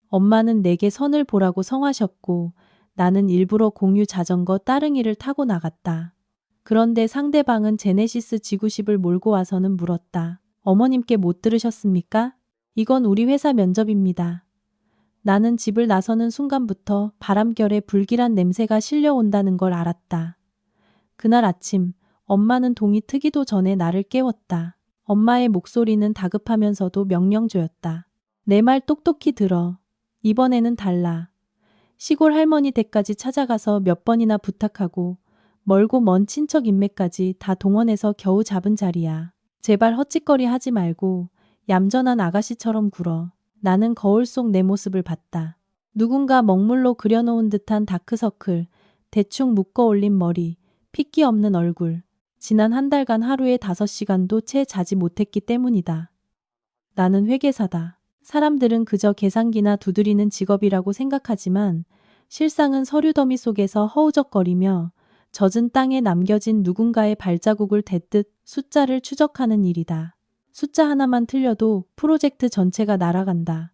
엄마는 내게 선을 보라고 성하셨고 나는 일부러 공유 자전거 따릉이를 타고 나갔다. 그런데 상대방은 제네시스 G90을 몰고 와서는 물었다. 어머님께 못 들으셨습니까? 이건 우리 회사 면접입니다. 나는 집을 나서는 순간부터 바람결에 불길한 냄새가 실려온다는 걸 알았다. 그날 아침 엄마는 동이 트기도 전에 나를 깨웠다. 엄마의 목소리는 다급하면서도 명령조였다. 내 말 똑똑히 들어. 이번에는 달라. 시골 할머니 댁까지 찾아가서 몇 번이나 부탁하고 멀고 먼 친척 인맥까지 다 동원해서 겨우 잡은 자리야. 제발 헛짓거리 하지 말고 얌전한 아가씨처럼 굴어. 나는 거울 속 내 모습을 봤다. 누군가 먹물로 그려놓은 듯한 다크서클, 대충 묶어 올린 머리, 핏기 없는 얼굴. 지난 한 달간 하루에 5시간도 채 자지 못했기 때문이다. 나는 회계사다. 사람들은 그저 계산기나 두드리는 직업이라고 생각하지만 실상은 서류 더미 속에서 허우적거리며 젖은 땅에 남겨진 누군가의 발자국을 댔듯 숫자를 추적하는 일이다. 숫자 하나만 틀려도 프로젝트 전체가 날아간다.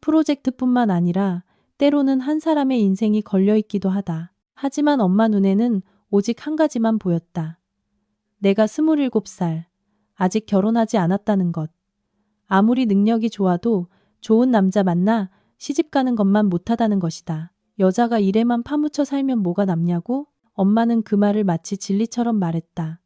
프로젝트뿐만 아니라 때로는 한 사람의 인생이 걸려있기도 하다. 하지만 엄마 눈에는 오직 한 가지만 보였다. 내가 27살, 아직 결혼하지 않았다는 것. 아무리 능력이 좋아도 좋은 남자 만나 시집가는 것만 못하다는 것이다. 여자가 일에만 파묻혀 살면 뭐가 남냐고? 엄마는 그 말을 마치 진리처럼 말했다.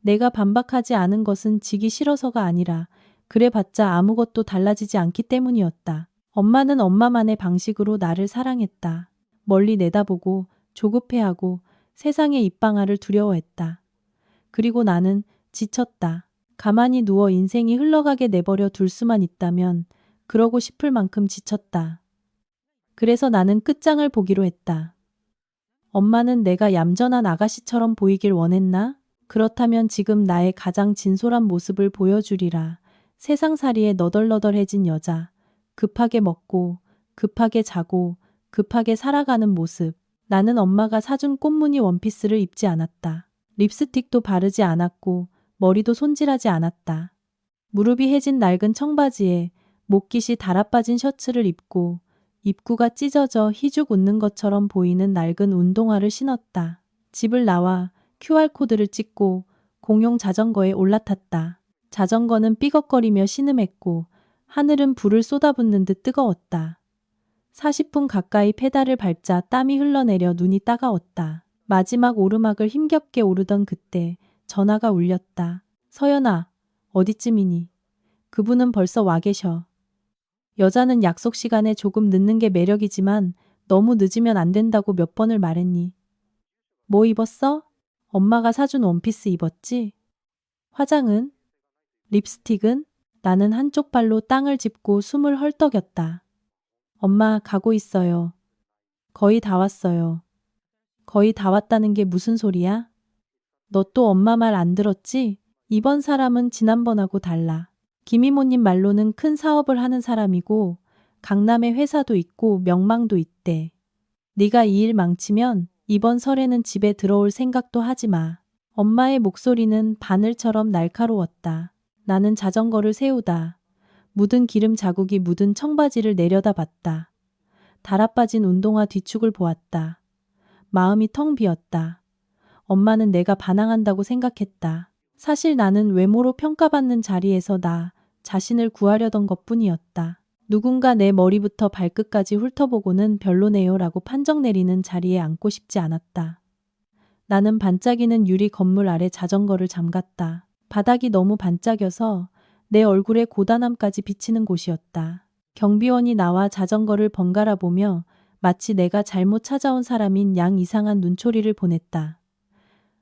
내가 반박하지 않은 것은 지기 싫어서가 아니라 그래봤자 아무것도 달라지지 않기 때문이었다. 엄마는 엄마만의 방식으로 나를 사랑했다. 멀리 내다보고 조급해하고 세상의 입방아를 두려워했다. 그리고 나는 지쳤다. 가만히 누워 인생이 흘러가게 내버려 둘 수만 있다면 그러고 싶을 만큼 지쳤다. 그래서 나는 끝장을 보기로 했다. 엄마는 내가 얌전한 아가씨처럼 보이길 원했나? 그렇다면 지금 나의 가장 진솔한 모습을 보여주리라. 세상살이에 너덜너덜해진 여자. 급하게 먹고, 급하게 자고, 급하게 살아가는 모습. 나는 엄마가 사준 꽃무늬 원피스를 입지 않았다. 립스틱도 바르지 않았고, 머리도 손질하지 않았다. 무릎이 해진 낡은 청바지에 목깃이 달아빠진 셔츠를 입고 입구가 찢어져 희죽 웃는 것처럼 보이는 낡은 운동화를 신었다. 집을 나와 QR코드를 찍고 공용 자전거에 올라탔다. 자전거는 삐걱거리며 신음했고 하늘은 불을 쏟아붓는 듯 뜨거웠다. 40분 가까이 페달을 밟자 땀이 흘러내려 눈이 따가웠다. 마지막 오르막을 힘겹게 오르던 그때 전화가 울렸다. 서연아, 어디쯤이니? 그분은 벌써 와 계셔. 여자는 약속 시간에 조금 늦는 게 매력이지만 너무 늦으면 안 된다고 몇 번을 말했니? 뭐 입었어? 엄마가 사준 원피스 입었지? 화장은? 립스틱은? 나는 한쪽 발로 땅을 짚고 숨을 헐떡였다. 엄마, 가고 있어요. 거의 다 왔어요. 거의 다 왔다는 게 무슨 소리야? 너 또 엄마 말 안 들었지? 이번 사람은 지난번하고 달라. 김이모님 말로는 큰 사업을 하는 사람이고 강남에 회사도 있고 명망도 있대. 네가 이 일 망치면 이번 설에는 집에 들어올 생각도 하지 마. 엄마의 목소리는 바늘처럼 날카로웠다. 나는 자전거를 세우다 묻은 기름 자국이 묻은 청바지를 내려다봤다. 달아빠진 운동화 뒤축을 보았다. 마음이 텅 비었다. 엄마는 내가 반항한다고 생각했다. 사실 나는 외모로 평가받는 자리에서 나 자신을 구하려던 것뿐이었다. 누군가 내 머리부터 발끝까지 훑어보고는 별로네요라고 판정 내리는 자리에 앉고 싶지 않았다. 나는 반짝이는 유리 건물 아래 자전거를 잠갔다. 바닥이 너무 반짝여서 내 얼굴에 고단함까지 비치는 곳이었다. 경비원이 나와 자전거를 번갈아 보며 마치 내가 잘못 찾아온 사람인 양 이상한 눈초리를 보냈다.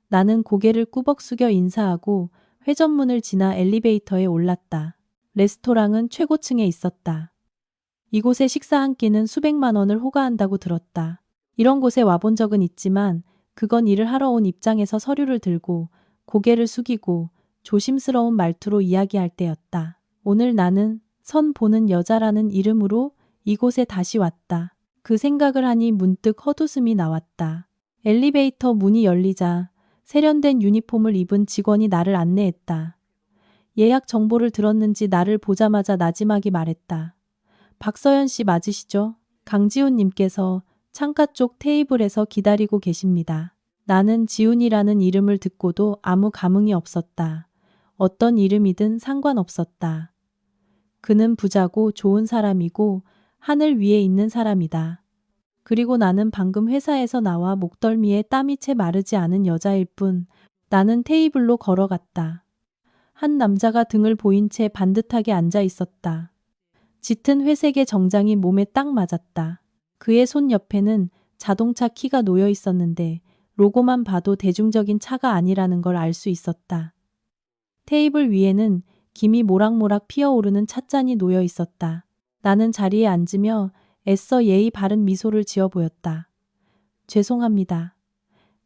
나는 고개를 꾸벅 숙여 인사하고 회전문을 지나 엘리베이터에 올랐다. 레스토랑은 최고층에 있었다. 이곳에 식사 한 끼는 수백만 원을 호가한다고 들었다. 이런 곳에 와본 적은 있지만 그건 일을 하러 온 입장에서 서류를 들고 고개를 숙이고 조심스러운 말투로 이야기할 때였다. 오늘 나는 선 보는 여자라는 이름으로 이곳에 다시 왔다. 그 생각을 하니 문득 헛웃음이 나왔다. 엘리베이터 문이 열리자 세련된 유니폼을 입은 직원이 나를 안내했다. 예약 정보를 들었는지 나를 보자마자 나지막이 말했다. 박서연 씨 맞으시죠? 강지훈님께서 창가 쪽 테이블에서 기다리고 계십니다. 나는 지훈이라는 이름을 듣고도 아무 감흥이 없었다. 어떤 이름이든 상관없었다. 그는 부자고 좋은 사람이고 하늘 위에 있는 사람이다. 그리고 나는 방금 회사에서 나와 목덜미에 땀이 채 마르지 않은 여자일 뿐. 나는 테이블로 걸어갔다. 한 남자가 등을 보인 채 반듯하게 앉아 있었다. 짙은 회색의 정장이 몸에 딱 맞았다. 그의 손 옆에는 자동차 키가 놓여 있었는데 로고만 봐도 대중적인 차가 아니라는 걸 알 수 있었다. 테이블 위에는 김이 모락모락 피어오르는 찻잔이 놓여 있었다. 나는 자리에 앉으며 애써 예의 바른 미소를 지어 보였다. 죄송합니다.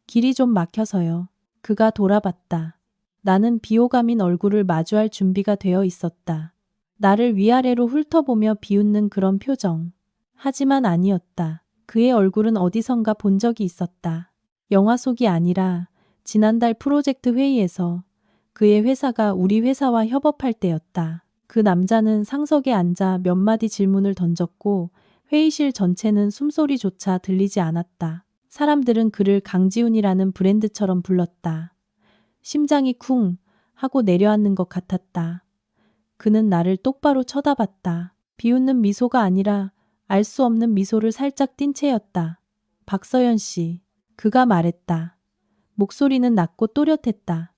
길이 좀 막혀서요. 그가 돌아봤다. 나는 비호감인 얼굴을 마주할 준비가 되어 있었다. 나를 위아래로 훑어보며 비웃는 그런 표정. 하지만 아니었다. 그의 얼굴은 어디선가 본 적이 있었다. 영화 속이 아니라 지난달 프로젝트 회의에서 그의 회사가 우리 회사와 협업할 때였다. 그 남자는 상석에 앉아 몇 마디 질문을 던졌고 회의실 전체는 숨소리조차 들리지 않았다. 사람들은 그를 강지훈이라는 브랜드처럼 불렀다. 심장이 쿵 하고 내려앉는 것 같았다. 그는 나를 똑바로 쳐다봤다. 비웃는 미소가 아니라 알 수 없는 미소를 살짝 띤 채였다. 박서연 씨. 그가 말했다. 목소리는 낮고 또렷했다.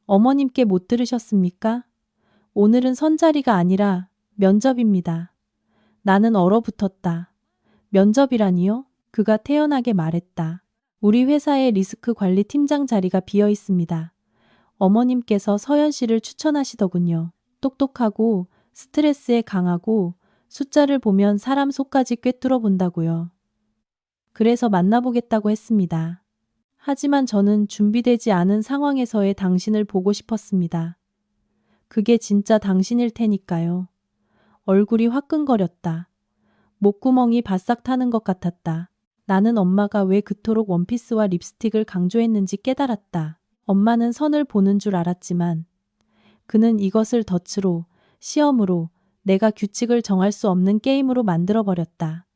어머님께 못 들으셨습니까? 오늘은 선자리가 아니라 면접입니다. 나는 얼어붙었다. 면접이라니요? 그가 태연하게 말했다. 우리 회사의 리스크 관리 팀장 자리가 비어 있습니다. 어머님께서 서연 씨를 추천하시더군요. 똑똑하고 스트레스에 강하고 숫자를 보면 사람 속까지 꿰뚫어 본다고요. 그래서 만나보겠다고 했습니다. 하지만 저는 준비되지 않은 상황에서의 당신을 보고 싶었습니다. 그게 진짜 당신일 테니까요. 얼굴이 화끈거렸다. 목구멍이 바싹 타는 것 같았다. 나는 엄마가 왜 그토록 원피스와 립스틱을 강조했는지 깨달았다. 엄마는 선을 보는 줄 알았지만 그는 이것을 덫으로, 시험으로, 내가 규칙을 정할 수 없는 게임으로 만들어버렸다.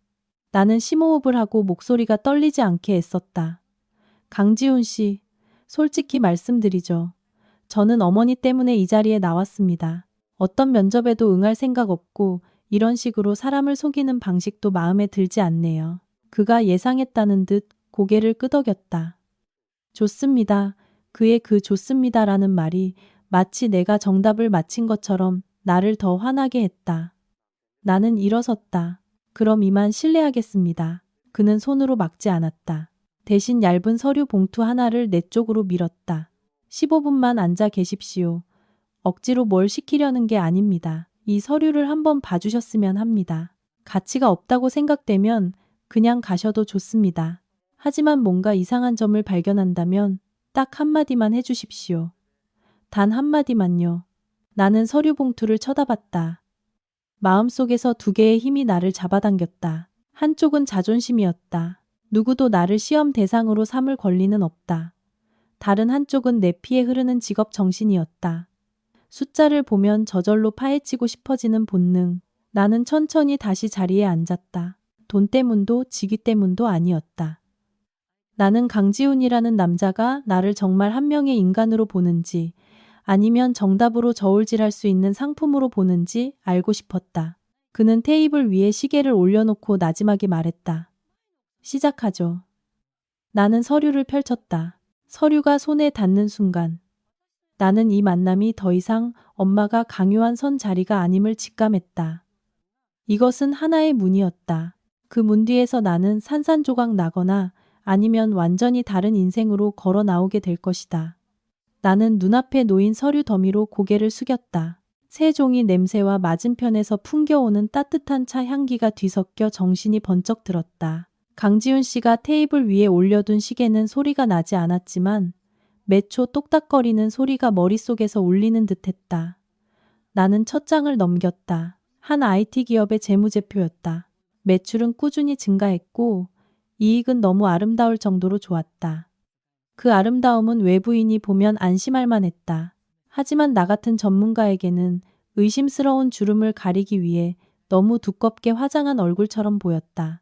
나는 심호흡을 하고 목소리가 떨리지 않게 애썼다. 강지훈 씨, 솔직히 말씀드리죠. 저는 어머니 때문에 이 자리에 나왔습니다. 어떤 면접에도 응할 생각 없고 이런 식으로 사람을 속이는 방식도 마음에 들지 않네요. 그가 예상했다는 듯 고개를 끄덕였다. 좋습니다. 그의 그 좋습니다라는 말이 마치 내가 정답을 맞힌 것처럼 나를 더 화나게 했다. 나는 일어섰다. 그럼 이만 실례하겠습니다. 그는 손으로 막지 않았다. 대신 얇은 서류 봉투 하나를 내 쪽으로 밀었다. 15분만 앉아 계십시오. 억지로 뭘 시키려는 게 아닙니다. 이 서류를 한번 봐주셨으면 합니다. 가치가 없다고 생각되면 그냥 가셔도 좋습니다. 하지만 뭔가 이상한 점을 발견한다면 딱 한마디만 해주십시오. 단 한마디만요. 나는 서류 봉투를 쳐다봤다. 마음속에서 두 개의 힘이 나를 잡아당겼다. 한쪽은 자존심이었다. 누구도 나를 시험 대상으로 삼을 권리는 없다. 다른 한쪽은 내 피에 흐르는 직업 정신이었다. 숫자를 보면 저절로 파헤치고 싶어지는 본능. 나는 천천히 다시 자리에 앉았다. 돈 때문도 직위 때문도 아니었다. 나는 강지훈이라는 남자가 나를 정말 한 명의 인간으로 보는지 아니면 정답으로 저울질할 수 있는 상품으로 보는지 알고 싶었다. 그는 테이블 위에 시계를 올려놓고 나지막이 말했다. 시작하죠. 나는 서류를 펼쳤다. 서류가 손에 닿는 순간 나는 이 만남이 더 이상 엄마가 강요한 선 자리가 아님을 직감했다. 이것은 하나의 문이었다. 그 문 뒤에서 나는 산산조각 나거나 아니면 완전히 다른 인생으로 걸어 나오게 될 것이다. 나는 눈앞에 놓인 서류 더미로 고개를 숙였다. 새 종이 냄새와 맞은편에서 풍겨오는 따뜻한 차 향기가 뒤섞여 정신이 번쩍 들었다. 강지훈 씨가 테이블 위에 올려둔 시계는 소리가 나지 않았지만 몇 초 똑딱거리는 소리가 머릿속에서 울리는 듯했다. 나는 첫 장을 넘겼다. 한 IT 기업의 재무제표였다. 매출은 꾸준히 증가했고 이익은 너무 아름다울 정도로 좋았다. 그 아름다움은 외부인이 보면 안심할 만했다. 하지만 나 같은 전문가에게는 의심스러운 주름을 가리기 위해 너무 두껍게 화장한 얼굴처럼 보였다.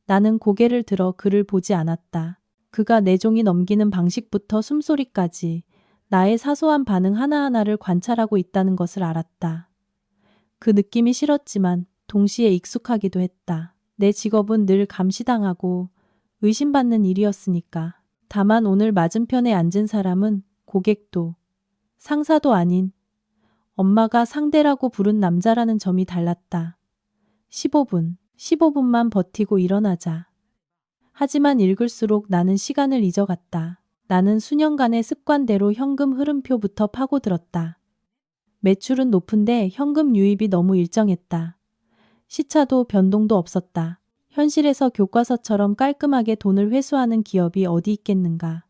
나는 고개를 들어 그를 보지 않았다. 그가 내 종이 넘기는 방식부터 숨소리까지 나의 사소한 반응 하나하나를 관찰하고 있다는 것을 알았다. 그 느낌이 싫었지만 동시에 익숙하기도 했다. 내 직업은 늘 감시당하고 의심받는 일이었으니까. 다만 오늘 맞은편에 앉은 사람은 고객도 상사도 아닌 엄마가 상대라고 부른 남자라는 점이 달랐다. 15분만 버티고 일어나자. 하지만 읽을수록 나는 시간을 잊어갔다. 나는 수년간의 습관대로 현금 흐름표부터 파고들었다. 매출은 높은데 현금 유입이 너무 일정했다. 시차도 변동도 없었다. 현실에서 교과서처럼 깔끔하게 돈을 회수하는 기업이 어디 있겠는가.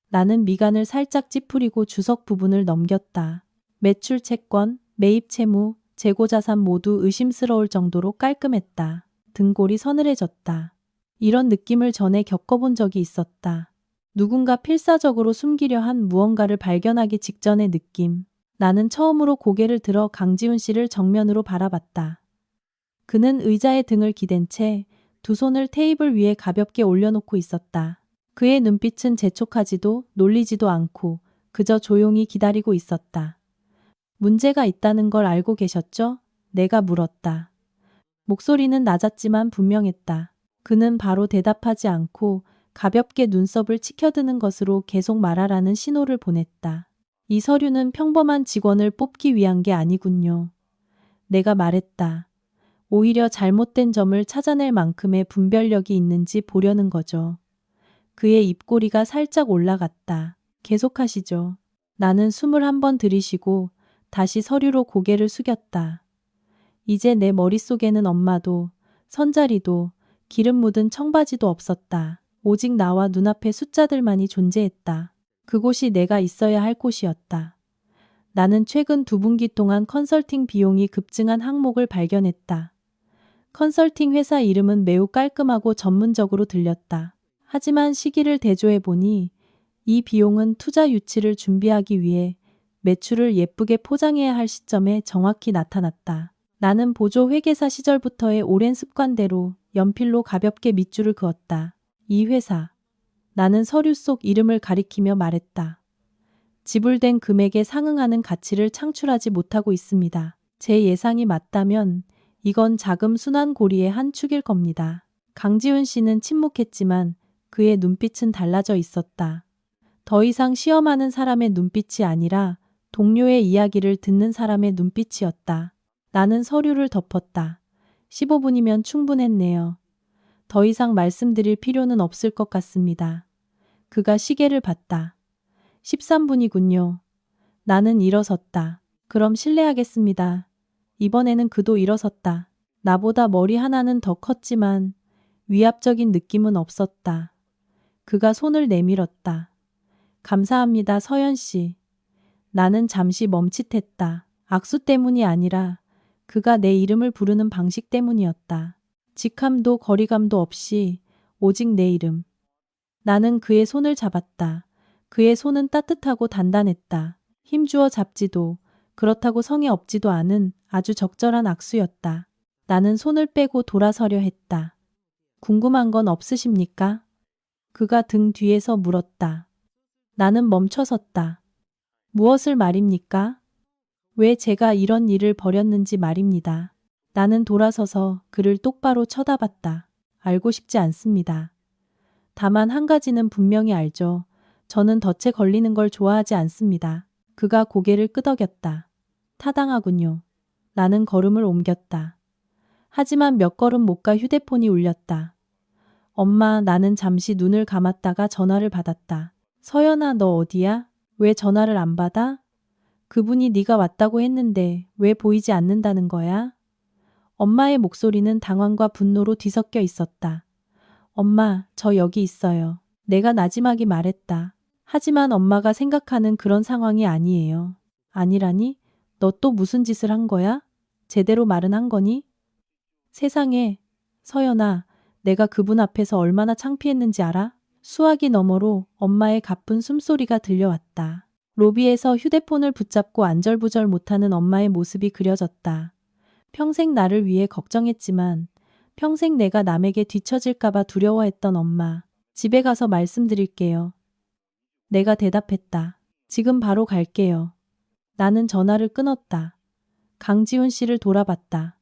나는 미간을 살짝 찌푸리고 주석 부분을 넘겼다. 매출 채권, 매입 채무, 재고 자산 모두 의심스러울 정도로 깔끔했다. 등골이 서늘해졌다. 이런 느낌을 전에 겪어본 적이 있었다. 누군가 필사적으로 숨기려 한 무언가를 발견하기 직전의 느낌. 나는 처음으로 고개를 들어 강지훈 씨를 정면으로 바라봤다. 그는 의자에 등을 기댄 채 두 손을 테이블 위에 가볍게 올려놓고 있었다. 그의 눈빛은 재촉하지도 놀리지도 않고 그저 조용히 기다리고 있었다. 문제가 있다는 걸 알고 계셨죠? 내가 물었다. 목소리는 낮았지만 분명했다. 그는 바로 대답하지 않고 가볍게 눈썹을 치켜드는 것으로 계속 말하라는 신호를 보냈다. 이 서류는 평범한 직원을 뽑기 위한 게 아니군요. 내가 말했다. 오히려 잘못된 점을 찾아낼 만큼의 분별력이 있는지 보려는 거죠. 그의 입꼬리가 살짝 올라갔다. 계속하시죠. 나는 숨을 한 번 들이쉬고 다시 서류로 고개를 숙였다. 이제 내 머릿속에는 엄마도 선자리도 기름 묻은 청바지도 없었다. 오직 나와 눈앞의 숫자들만이 존재했다. 그곳이 내가 있어야 할 곳이었다. 나는 최근 2분기 동안 컨설팅 비용이 급증한 항목을 발견했다. 컨설팅 회사 이름은 매우 깔끔하고 전문적으로 들렸다. 하지만 시기를 대조해보니 이 비용은 투자 유치를 준비하기 위해 매출을 예쁘게 포장해야 할 시점에 정확히 나타났다. 나는 보조 회계사 시절부터의 오랜 습관대로 연필로 가볍게 밑줄을 그었다. 이 회사. 나는 서류 속 이름을 가리키며 말했다. 지불된 금액에 상응하는 가치를 창출하지 못하고 있습니다. 제 예상이 맞다면 이건 자금 순환 고리의 한 축일 겁니다. 강지훈 씨는 침묵했지만 그의 눈빛은 달라져 있었다. 더 이상 시험하는 사람의 눈빛이 아니라 동료의 이야기를 듣는 사람의 눈빛이었다. 나는 서류를 덮었다. 15분이면 충분했네요. 더 이상 말씀드릴 필요는 없을 것 같습니다. 그가 시계를 봤다. 13분이군요. 나는 일어섰다. 그럼 실례하겠습니다. 이번에는 그도 일어섰다. 나보다 머리 하나는 더 컸지만 위압적인 느낌은 없었다. 그가 손을 내밀었다. 감사합니다, 서연 씨. 나는 잠시 멈칫했다. 악수 때문이 아니라 그가 내 이름을 부르는 방식 때문이었다. 직함도 거리감도 없이 오직 내 이름. 나는 그의 손을 잡았다. 그의 손은 따뜻하고 단단했다. 힘주어 잡지도 그렇다고 성에 없지도 않은 아주 적절한 악수였다. 나는 손을 빼고 돌아서려 했다. 궁금한 건 없으십니까? 그가 등 뒤에서 물었다. 나는 멈춰섰다. 무엇을 말입니까? 왜 제가 이런 일을 벌였는지 말입니다. 나는 돌아서서 그를 똑바로 쳐다봤다. 알고 싶지 않습니다. 다만 한 가지는 분명히 알죠. 저는 덫에 걸리는 걸 좋아하지 않습니다. 그가 고개를 끄덕였다. 타당하군요. 나는 걸음을 옮겼다. 하지만 몇 걸음 못 가 휴대폰이 울렸다. 엄마, 나는 잠시 눈을 감았다가 전화를 받았다. 서연아, 너 어디야? 왜 전화를 안 받아? 그분이 네가 왔다고 했는데 왜 보이지 않는다는 거야? 엄마의 목소리는 당황과 분노로 뒤섞여 있었다. 엄마, 저 여기 있어요. 내가 나지막이 말했다. 하지만 엄마가 생각하는 그런 상황이 아니에요. 아니라니? 너 또 무슨 짓을 한 거야? 제대로 말은 한 거니? 세상에, 서연아, 내가 그분 앞에서 얼마나 창피했는지 알아? 수화기 너머로 엄마의 가쁜 숨소리가 들려왔다. 로비에서 휴대폰을 붙잡고 안절부절 못하는 엄마의 모습이 그려졌다. 평생 나를 위해 걱정했지만 평생 내가 남에게 뒤처질까봐 두려워했던 엄마. 집에 가서 말씀드릴게요. 내가 대답했다. 지금 바로 갈게요. 나는 전화를 끊었다. 강지훈 씨를 돌아봤다.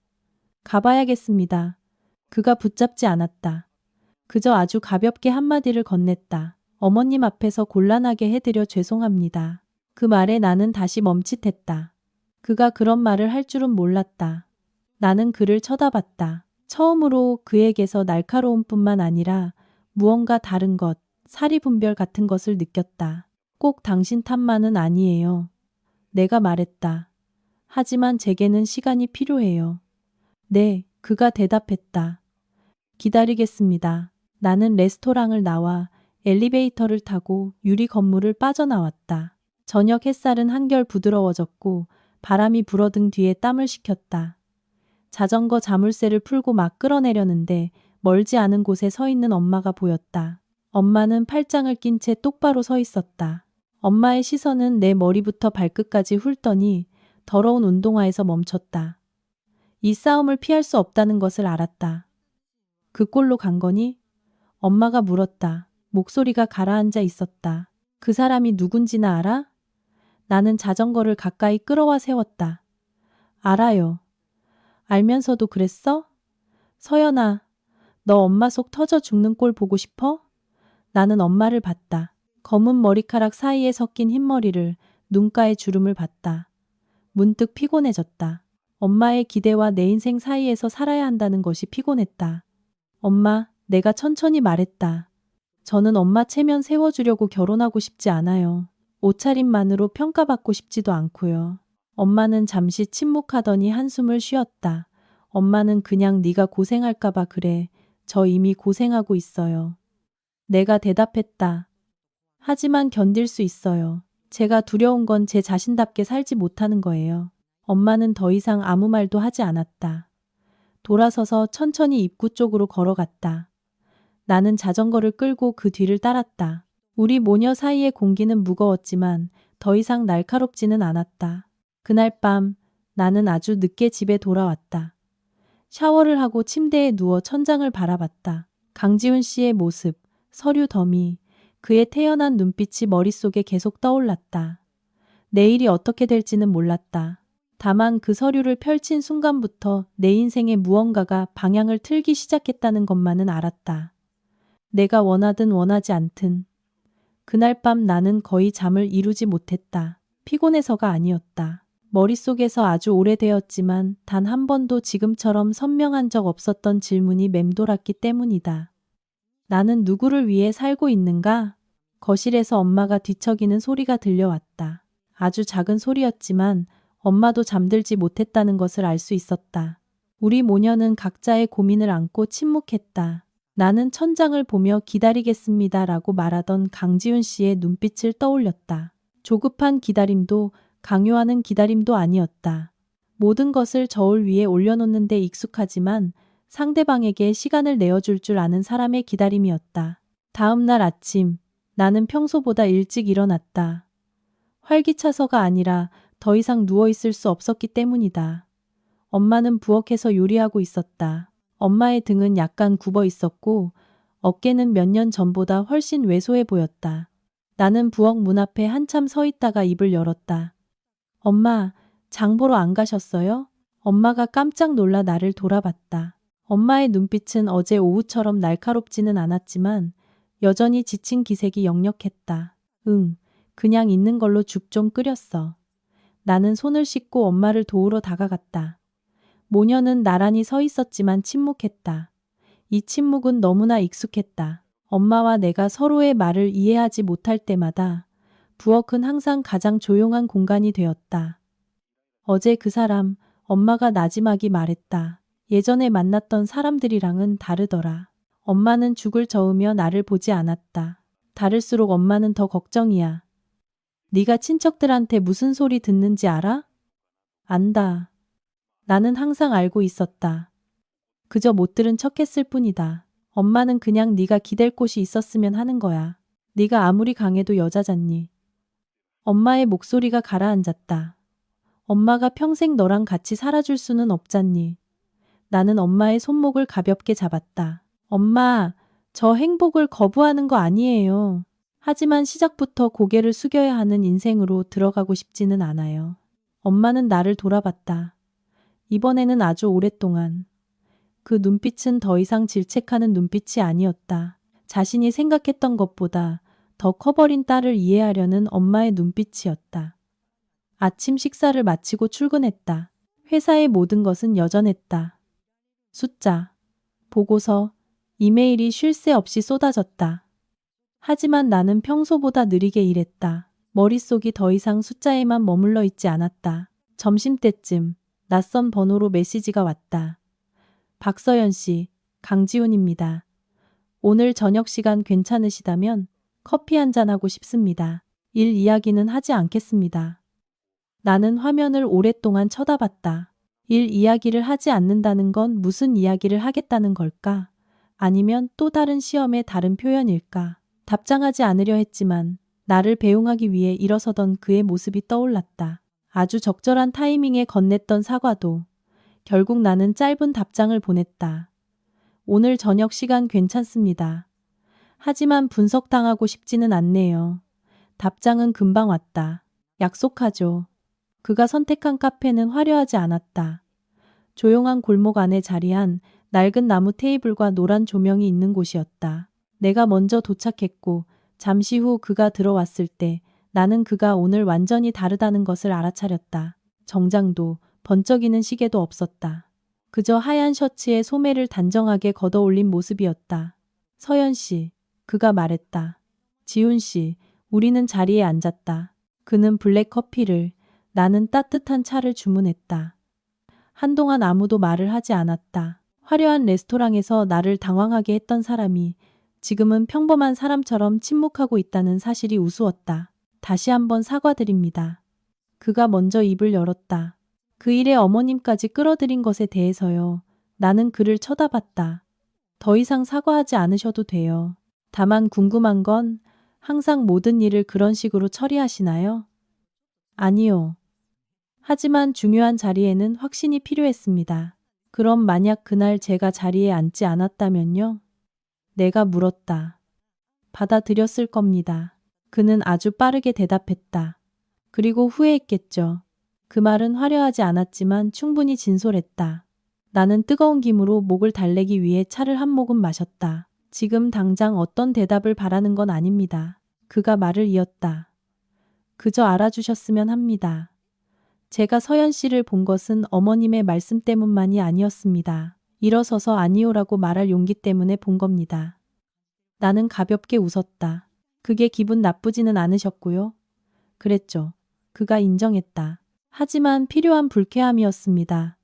가봐야겠습니다. 그가 붙잡지 않았다. 그저 아주 가볍게 한마디를 건넸다. 어머님 앞에서 곤란하게 해드려 죄송합니다. 그 말에 나는 다시 멈칫했다. 그가 그런 말을 할 줄은 몰랐다. 나는 그를 쳐다봤다. 처음으로 그에게서 날카로움뿐만 아니라 무언가 다른 것, 사리분별 같은 것을 느꼈다. 꼭 당신 탓만은 아니에요. 내가 말했다. 하지만 제게는 시간이 필요해요. 네, 그가 대답했다. 기다리겠습니다. 나는 레스토랑을 나와 엘리베이터를 타고 유리 건물을 빠져나왔다. 저녁 햇살은 한결 부드러워졌고 바람이 불어등 뒤에 땀을 식혔다. 자전거 자물쇠를 풀고 막 끌어내려는데 멀지 않은 곳에 서 있는 엄마가 보였다. 엄마는 팔짱을 낀 채 똑바로 서 있었다. 엄마의 시선은 내 머리부터 발끝까지 훑더니 더러운 운동화에서 멈췄다. 이 싸움을 피할 수 없다는 것을 알았다. 그 꼴로 간 거니? 엄마가 물었다. 목소리가 가라앉아 있었다. 그 사람이 누군지나 알아? 나는 자전거를 가까이 끌어와 세웠다. 알아요. 알면서도 그랬어? 서연아, 너 엄마 속 터져 죽는 꼴 보고 싶어? 나는 엄마를 봤다. 검은 머리카락 사이에 섞인 흰머리를, 눈가에 주름을 봤다. 문득 피곤해졌다. 엄마의 기대와 내 인생 사이에서 살아야 한다는 것이 피곤했다. 엄마, 내가 천천히 말했다. 저는 엄마 체면 세워주려고 결혼하고 싶지 않아요. 옷차림만으로 평가받고 싶지도 않고요. 엄마는 잠시 침묵하더니 한숨을 쉬었다. 엄마는 그냥 네가 고생할까봐 그래. 저 이미 고생하고 있어요. 내가 대답했다. 하지만 견딜 수 있어요. 제가 두려운 건 제 자신답게 살지 못하는 거예요. 엄마는 더 이상 아무 말도 하지 않았다. 돌아서서 천천히 입구 쪽으로 걸어갔다. 나는 자전거를 끌고 그 뒤를 따랐다. 우리 모녀 사이의 공기는 무거웠지만 더 이상 날카롭지는 않았다. 그날 밤 나는 아주 늦게 집에 돌아왔다. 샤워를 하고 침대에 누워 천장을 바라봤다. 강지훈 씨의 모습, 서류 더미, 그의 태연한 눈빛이 머릿속에 계속 떠올랐다. 내일이 어떻게 될지는 몰랐다. 다만 그 서류를 펼친 순간부터 내 인생의 무언가가 방향을 틀기 시작했다는 것만은 알았다. 내가 원하든 원하지 않든. 그날 밤 나는 거의 잠을 이루지 못했다. 피곤해서가 아니었다. 머릿속에서 아주 오래되었지만 단 한 번도 지금처럼 선명한 적 없었던 질문이 맴돌았기 때문이다. 나는 누구를 위해 살고 있는가? 거실에서 엄마가 뒤척이는 소리가 들려왔다. 아주 작은 소리였지만 엄마도 잠들지 못했다는 것을 알 수 있었다. 우리 모녀는 각자의 고민을 안고 침묵했다. 나는 천장을 보며 기다리겠습니다라고 말하던 강지훈 씨의 눈빛을 떠올렸다. 조급한 기다림도 강요하는 기다림도 아니었다. 모든 것을 저울 위에 올려놓는데 익숙하지만 상대방에게 시간을 내어줄 줄 아는 사람의 기다림이었다. 다음 날 아침, 나는 평소보다 일찍 일어났다. 활기차서가 아니라 더 이상 누워있을 수 없었기 때문이다. 엄마는 부엌에서 요리하고 있었다. 엄마의 등은 약간 굽어 있었고 어깨는 몇 년 전보다 훨씬 왜소해 보였다. 나는 부엌 문 앞에 한참 서 있다가 입을 열었다. 엄마, 장 보러 안 가셨어요? 엄마가 깜짝 놀라 나를 돌아봤다. 엄마의 눈빛은 어제 오후처럼 날카롭지는 않았지만 여전히 지친 기색이 역력했다. 응, 그냥 있는 걸로 죽 좀 끓였어. 나는 손을 씻고 엄마를 도우러 다가갔다. 모녀는 나란히 서 있었지만 침묵했다. 이 침묵은 너무나 익숙했다. 엄마와 내가 서로의 말을 이해하지 못할 때마다 부엌은 항상 가장 조용한 공간이 되었다. 어제 그 사람, 엄마가 나지막이 말했다. 예전에 만났던 사람들이랑은 다르더라. 엄마는 죽을 저으며 나를 보지 않았다. 다를수록 엄마는 더 걱정이야. 네가 친척들한테 무슨 소리 듣는지 알아? 안다. 나는 항상 알고 있었다. 그저 못 들은 척했을 뿐이다. 엄마는 그냥 네가 기댈 곳이 있었으면 하는 거야. 네가 아무리 강해도 여자잖니. 엄마의 목소리가 가라앉았다. 엄마가 평생 너랑 같이 살아줄 수는 없잖니. 나는 엄마의 손목을 가볍게 잡았다. 엄마, 저 행복을 거부하는 거 아니에요. 하지만 시작부터 고개를 숙여야 하는 인생으로 들어가고 싶지는 않아요. 엄마는 나를 돌아봤다. 이번에는 아주 오랫동안. 그 눈빛은 더 이상 질책하는 눈빛이 아니었다. 자신이 생각했던 것보다 더 커버린 딸을 이해하려는 엄마의 눈빛이었다. 아침 식사를 마치고 출근했다. 회사의 모든 것은 여전했다. 숫자, 보고서, 이메일이 쉴 새 없이 쏟아졌다. 하지만 나는 평소보다 느리게 일했다. 머릿속이 더 이상 숫자에만 머물러 있지 않았다. 점심때쯤 낯선 번호로 메시지가 왔다. 박서연 씨, 강지훈입니다. 오늘 저녁 시간 괜찮으시다면 커피 한잔 하고 싶습니다. 일 이야기는 하지 않겠습니다. 나는 화면을 오랫동안 쳐다봤다. 일 이야기를 하지 않는다는 건 무슨 이야기를 하겠다는 걸까? 아니면 또 다른 시험의 다른 표현일까? 답장하지 않으려 했지만 나를 배웅하기 위해 일어서던 그의 모습이 떠올랐다. 아주 적절한 타이밍에 건넸던 사과도 결국 나는 짧은 답장을 보냈다. 오늘 저녁 시간 괜찮습니다. 하지만 분석당하고 싶지는 않네요. 답장은 금방 왔다. 약속하죠. 그가 선택한 카페는 화려하지 않았다. 조용한 골목 안에 자리한 낡은 나무 테이블과 노란 조명이 있는 곳이었다. 내가 먼저 도착했고 잠시 후 그가 들어왔을 때 나는 그가 오늘 완전히 다르다는 것을 알아차렸다. 정장도 번쩍이는 시계도 없었다. 그저 하얀 셔츠에 소매를 단정하게 걷어올린 모습이었다. 서연 씨, 그가 말했다. 지훈 씨, 우리는 자리에 앉았다. 그는 블랙 커피를, 나는 따뜻한 차를 주문했다. 한동안 아무도 말을 하지 않았다. 화려한 레스토랑에서 나를 당황하게 했던 사람이 지금은 평범한 사람처럼 침묵하고 있다는 사실이 우스웠다. 다시 한번 사과드립니다. 그가 먼저 입을 열었다. 그 일에 어머님까지 끌어들인 것에 대해서요. 나는 그를 쳐다봤다. 더 이상 사과하지 않으셔도 돼요. 다만 궁금한 건 항상 모든 일을 그런 식으로 처리하시나요? 아니요. 하지만 중요한 자리에는 확신이 필요했습니다. 그럼 만약 그날 제가 자리에 앉지 않았다면요? 내가 물었다. 받아들였을 겁니다. 그는 아주 빠르게 대답했다. 그리고 후회했겠죠. 그 말은 화려하지 않았지만 충분히 진솔했다. 나는 뜨거운 김으로 목을 달래기 위해 차를 한 모금 마셨다. 지금 당장 어떤 대답을 바라는 건 아닙니다. 그가 말을 이었다. 그저 알아주셨으면 합니다. 제가 서연 씨를 본 것은 어머님의 말씀 때문만이 아니었습니다. 일어서서 아니오라고 말할 용기 때문에 본 겁니다. 나는 가볍게 웃었다. 그게 기분 나쁘지는 않으셨고요. 그랬죠. 그가 인정했다. 하지만 필요한 불쾌함이었습니다.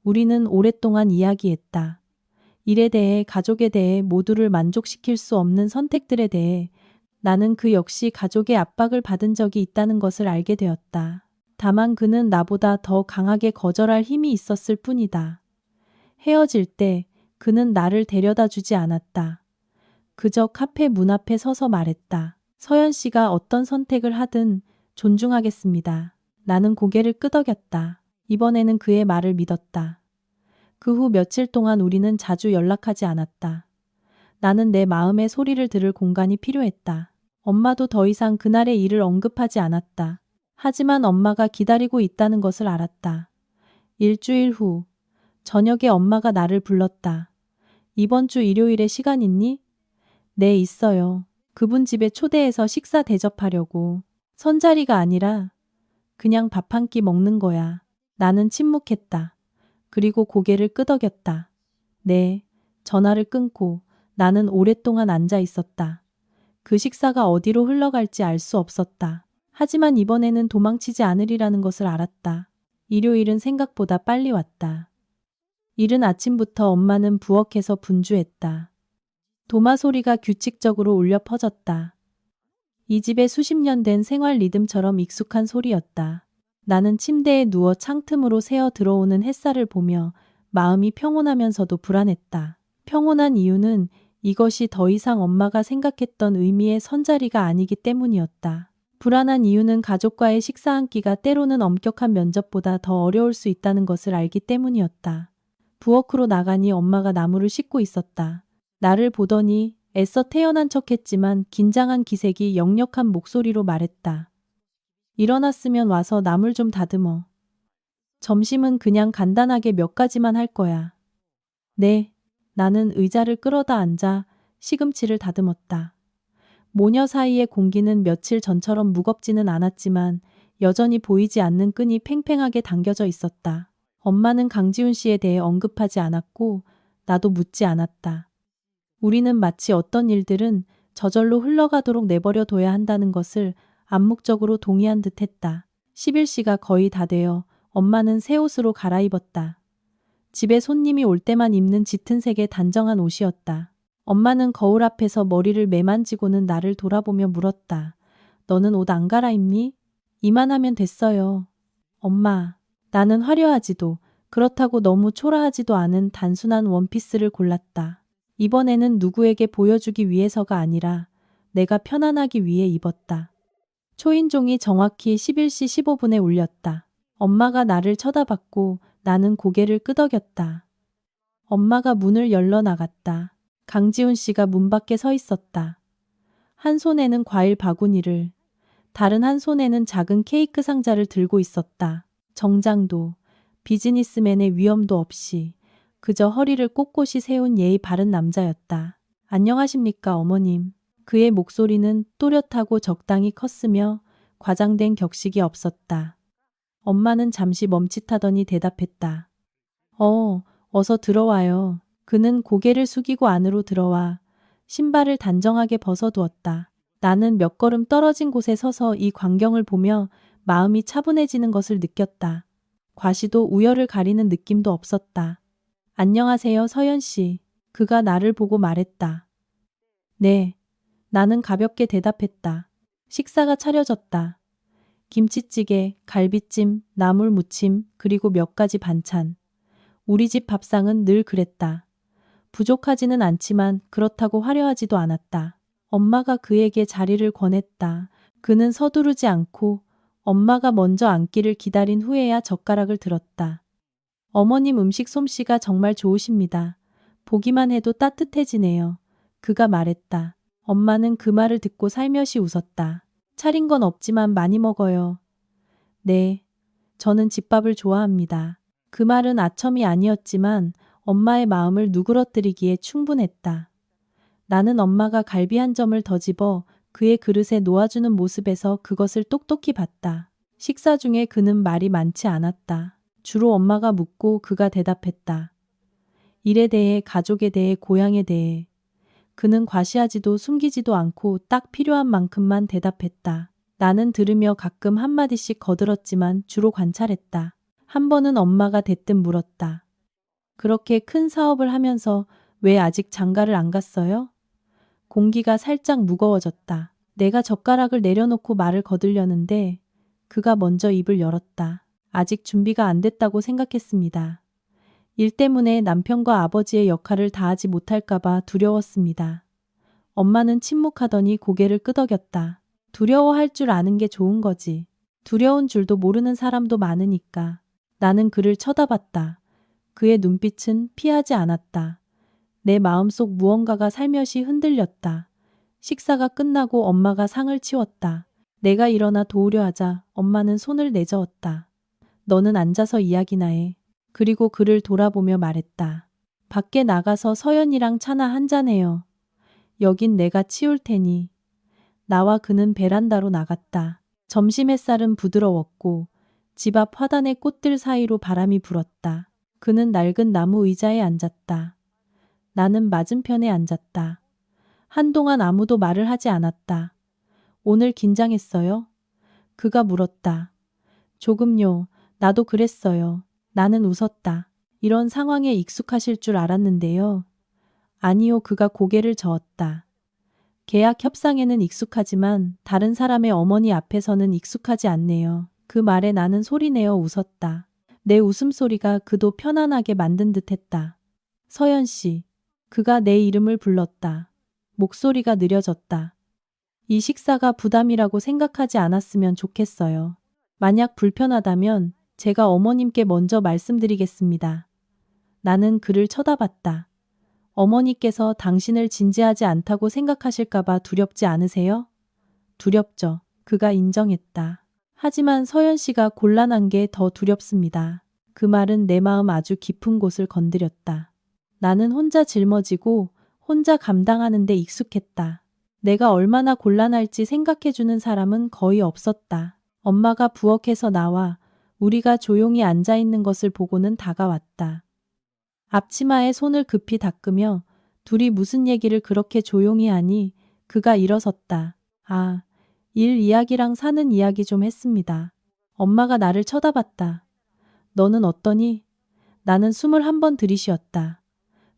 우리는 오랫동안 이야기했다. 일에 대해, 가족에 대해, 모두를 만족시킬 수 없는 선택들에 대해 나는 그 역시 가족의 압박을 받은 적이 있다는 것을 알게 되었다. 다만 그는 나보다 더 강하게 거절할 힘이 있었을 뿐이다. 헤어질 때 그는 나를 데려다 주지 않았다. 그저 카페 문 앞에 서서 말했다. 서연 씨가 어떤 선택을 하든 존중하겠습니다. 나는 고개를 끄덕였다. 이번에는 그의 말을 믿었다. 그 후 며칠 동안 우리는 자주 연락하지 않았다. 나는 내 마음의 소리를 들을 공간이 필요했다. 엄마도 더 이상 그날의 일을 언급하지 않았다. 하지만 엄마가 기다리고 있다는 것을 알았다. 일주일 후 저녁에 엄마가 나를 불렀다. 이번 주 일요일에 시간 있니? 네, 있어요. 그분 집에 초대해서 식사 대접하려고. 선자리가 아니라 그냥 밥 한 끼 먹는 거야. 나는 침묵했다. 그리고 고개를 끄덕였다. 네. 전화를 끊고 나는 오랫동안 앉아 있었다. 그 식사가 어디로 흘러갈지 알 수 없었다. 하지만 이번에는 도망치지 않으리라는 것을 알았다. 일요일은 생각보다 빨리 왔다. 이른 아침부터 엄마는 부엌에서 분주했다. 도마 소리가 규칙적으로 울려 퍼졌다. 이 집의 수십 년 된 생활 리듬처럼 익숙한 소리였다. 나는 침대에 누워 창틈으로 새어 들어오는 햇살을 보며 마음이 평온하면서도 불안했다. 평온한 이유는 이것이 더 이상 엄마가 생각했던 의미의 선자리가 아니기 때문이었다. 불안한 이유는 가족과의 식사 한 끼가 때로는 엄격한 면접보다 더 어려울 수 있다는 것을 알기 때문이었다. 부엌으로 나가니 엄마가 나무를 씻고 있었다. 나를 보더니 애써 태연한 척했지만 긴장한 기색이 역력한 목소리로 말했다. 일어났으면 와서 나물 좀 다듬어. 점심은 그냥 간단하게 몇 가지만 할 거야. 네. 나는 의자를 끌어다 앉아 시금치를 다듬었다. 모녀 사이의 공기는 며칠 전처럼 무겁지는 않았지만 여전히 보이지 않는 끈이 팽팽하게 당겨져 있었다. 엄마는 강지훈 씨에 대해 언급하지 않았고 나도 묻지 않았다. 우리는 마치 어떤 일들은 저절로 흘러가도록 내버려 둬야 한다는 것을 암묵적으로 동의한 듯 했다. 11시가 거의 다 되어 엄마는 새 옷으로 갈아입었다. 집에 손님이 올 때만 입는 짙은 색의 단정한 옷이었다. 엄마는 거울 앞에서 머리를 매만지고는 나를 돌아보며 물었다. 너는 옷 안 갈아입니? 이만하면 됐어요. 엄마. 나는 화려하지도 그렇다고 너무 초라하지도 않은 단순한 원피스를 골랐다. 이번에는 누구에게 보여주기 위해서가 아니라 내가 편안하기 위해 입었다. 초인종이 정확히 11시 15분에 울렸다. 엄마가 나를 쳐다봤고 나는 고개를 끄덕였다. 엄마가 문을 열러 나갔다. 강지훈 씨가 문 밖에 서 있었다. 한 손에는 과일 바구니를, 다른 한 손에는 작은 케이크 상자를 들고 있었다. 정장도, 비즈니스맨의 위엄도 없이 그저 허리를 꼿꼿이 세운 예의 바른 남자였다. 안녕하십니까, 어머님. 그의 목소리는 또렷하고 적당히 컸으며 과장된 격식이 없었다. 엄마는 잠시 멈칫하더니 대답했다. 어서 들어와요. 그는 고개를 숙이고 안으로 들어와 신발을 단정하게 벗어두었다. 나는 몇 걸음 떨어진 곳에 서서 이 광경을 보며 마음이 차분해지는 것을 느꼈다. 과시도 우열을 가리는 느낌도 없었다. 안녕하세요, 서연 씨. 그가 나를 보고 말했다. 네. 나는 가볍게 대답했다. 식사가 차려졌다. 김치찌개, 갈비찜, 나물 무침, 그리고 몇 가지 반찬. 우리 집 밥상은 늘 그랬다. 부족하지는 않지만 그렇다고 화려하지도 않았다. 엄마가 그에게 자리를 권했다. 그는 서두르지 않고 엄마가 먼저 앉기를 기다린 후에야 젓가락을 들었다. 어머님 음식 솜씨가 정말 좋으십니다. 보기만 해도 따뜻해지네요. 그가 말했다. 엄마는 그 말을 듣고 살며시 웃었다. 차린 건 없지만 많이 먹어요. 네, 저는 집밥을 좋아합니다. 그 말은 아첨이 아니었지만 엄마의 마음을 누그러뜨리기에 충분했다. 나는 엄마가 갈비 한 점을 더 집어 그의 그릇에 놓아주는 모습에서 그것을 똑똑히 봤다. 식사 중에 그는 말이 많지 않았다. 주로 엄마가 묻고 그가 대답했다. 일에 대해, 가족에 대해, 고향에 대해. 그는 과시하지도 숨기지도 않고 딱 필요한 만큼만 대답했다. 나는 들으며 가끔 한마디씩 거들었지만 주로 관찰했다. 한 번은 엄마가 대뜸 물었다. 그렇게 큰 사업을 하면서 왜 아직 장가를 안 갔어요? 공기가 살짝 무거워졌다. 내가 젓가락을 내려놓고 말을 거들려는데 그가 먼저 입을 열었다. 아직 준비가 안 됐다고 생각했습니다. 일 때문에 남편과 아버지의 역할을 다하지 못할까봐 두려웠습니다. 엄마는 침묵하더니 고개를 끄덕였다. 두려워할 줄 아는 게 좋은 거지. 두려운 줄도 모르는 사람도 많으니까. 나는 그를 쳐다봤다. 그의 눈빛은 피하지 않았다. 내 마음속 무언가가 살며시 흔들렸다. 식사가 끝나고 엄마가 상을 치웠다. 내가 일어나 도우려 하자 엄마는 손을 내저었다. 너는 앉아서 이야기나 해. 그리고 그를 돌아보며 말했다. 밖에 나가서 서연이랑 차나 한잔해요. 여긴 내가 치울 테니. 나와 그는 베란다로 나갔다. 점심 햇살은 부드러웠고 집 앞 화단의 꽃들 사이로 바람이 불었다. 그는 낡은 나무 의자에 앉았다. 나는 맞은편에 앉았다. 한동안 아무도 말을 하지 않았다. 오늘 긴장했어요? 그가 물었다. 조금요. 나도 그랬어요. 나는 웃었다. 이런 상황에 익숙하실 줄 알았는데요. 아니요. 그가 고개를 저었다. 계약 협상에는 익숙하지만 다른 사람의 어머니 앞에서는 익숙하지 않네요. 그 말에 나는 소리내어 웃었다. 내 웃음소리가 그도 편안하게 만든 듯했다. 서연 씨. 그가 내 이름을 불렀다. 목소리가 느려졌다. 이 식사가 부담이라고 생각하지 않았으면 좋겠어요. 만약 불편하다면 제가 어머님께 먼저 말씀드리겠습니다. 나는 그를 쳐다봤다. 어머니께서 당신을 진지하지 않다고 생각하실까봐 두렵지 않으세요? 두렵죠. 그가 인정했다. 하지만 서연 씨가 곤란한 게 더 두렵습니다. 그 말은 내 마음 아주 깊은 곳을 건드렸다. 나는 혼자 짊어지고 혼자 감당하는 데 익숙했다. 내가 얼마나 곤란할지 생각해주는 사람은 거의 없었다. 엄마가 부엌에서 나와 우리가 조용히 앉아있는 것을 보고는 다가왔다. 앞치마에 손을 급히 닦으며 둘이 무슨 얘기를 그렇게 조용히 하니 그가 일어섰다. 아, 일 이야기랑 사는 이야기 좀 했습니다. 엄마가 나를 쳐다봤다. 너는 어떠니? 나는 숨을 한 번 들이쉬었다.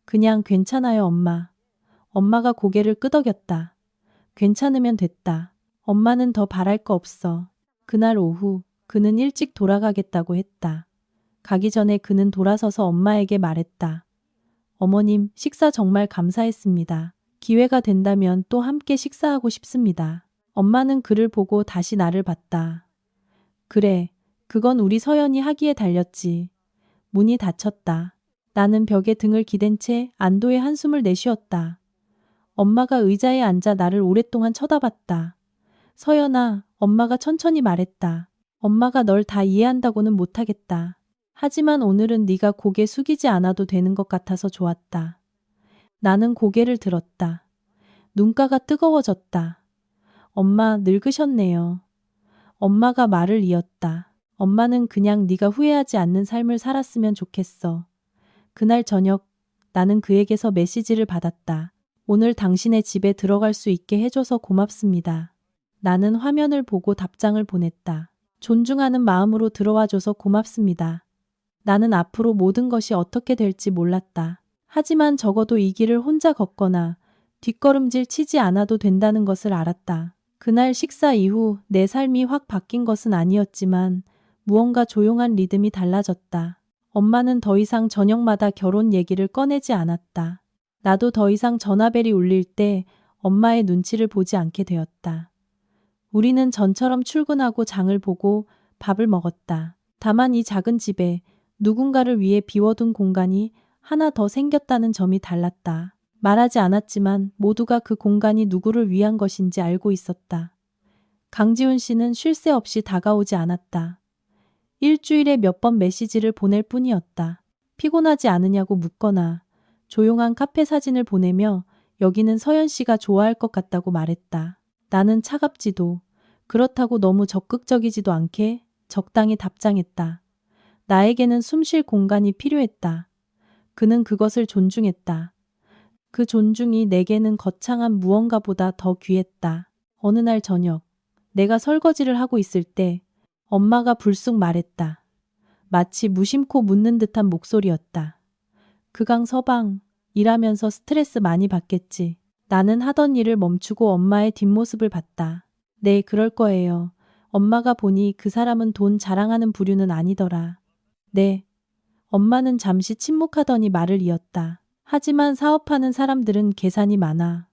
그냥 괜찮아요, 엄마. 엄마가 고개를 끄덕였다. 괜찮으면 됐다. 엄마는 더 바랄 거 없어. 그날 오후 그는 일찍 돌아가겠다고 했다. 가기 전에 그는 돌아서서 엄마에게 말했다. 어머님, 식사 정말 감사했습니다. 기회가 된다면 또 함께 식사하고 싶습니다. 엄마는 그를 보고 다시 나를 봤다. 그래, 그건 우리 서연이 하기에 달렸지. 문이 닫혔다. 나는 벽에 등을 기댄 채 안도의 한숨을 내쉬었다. 엄마가 의자에 앉아 나를 오랫동안 쳐다봤다. 서연아, 엄마가 천천히 말했다. 엄마가 널 다 이해한다고는 못하겠다. 하지만 오늘은 네가 고개 숙이지 않아도 되는 것 같아서 좋았다. 나는 고개를 들었다. 눈가가 뜨거워졌다. 엄마, 늙으셨네요. 엄마가 말을 이었다. 엄마는 그냥 네가 후회하지 않는 삶을 살았으면 좋겠어. 그날 저녁 나는 그에게서 메시지를 받았다. 오늘 당신의 집에 들어갈 수 있게 해줘서 고맙습니다. 나는 화면을 보고 답장을 보냈다. 존중하는 마음으로 들어와줘서 고맙습니다. 나는 앞으로 모든 것이 어떻게 될지 몰랐다. 하지만 적어도 이 길을 혼자 걷거나 뒷걸음질 치지 않아도 된다는 것을 알았다. 그날 식사 이후 내 삶이 확 바뀐 것은 아니었지만 무언가 조용한 리듬이 달라졌다. 엄마는 더 이상 저녁마다 결혼 얘기를 꺼내지 않았다. 나도 더 이상 전화벨이 울릴 때 엄마의 눈치를 보지 않게 되었다. 우리는 전처럼 출근하고 장을 보고 밥을 먹었다. 다만 이 작은 집에 누군가를 위해 비워둔 공간이 하나 더 생겼다는 점이 달랐다. 말하지 않았지만 모두가 그 공간이 누구를 위한 것인지 알고 있었다. 강지훈 씨는 쉴 새 없이 다가오지 않았다. 일주일에 몇 번 메시지를 보낼 뿐이었다. 피곤하지 않으냐고 묻거나 조용한 카페 사진을 보내며 여기는 서연 씨가 좋아할 것 같다고 말했다. 나는 차갑지도 그렇다고 너무 적극적이지도 않게 적당히 답장했다. 나에게는 숨 쉴 공간이 필요했다. 그는 그것을 존중했다. 그 존중이 내게는 거창한 무언가보다 더 귀했다. 어느 날 저녁, 내가 설거지를 하고 있을 때 엄마가 불쑥 말했다. 마치 무심코 묻는 듯한 목소리였다. 그강 서방, 일하면서 스트레스 많이 받겠지. 나는 하던 일을 멈추고 엄마의 뒷모습을 봤다. 네, 그럴 거예요. 엄마가 보니 그 사람은 돈 자랑하는 부류는 아니더라. 네. 엄마는 잠시 침묵하더니 말을 이었다. 하지만 사업하는 사람들은 계산이 많아.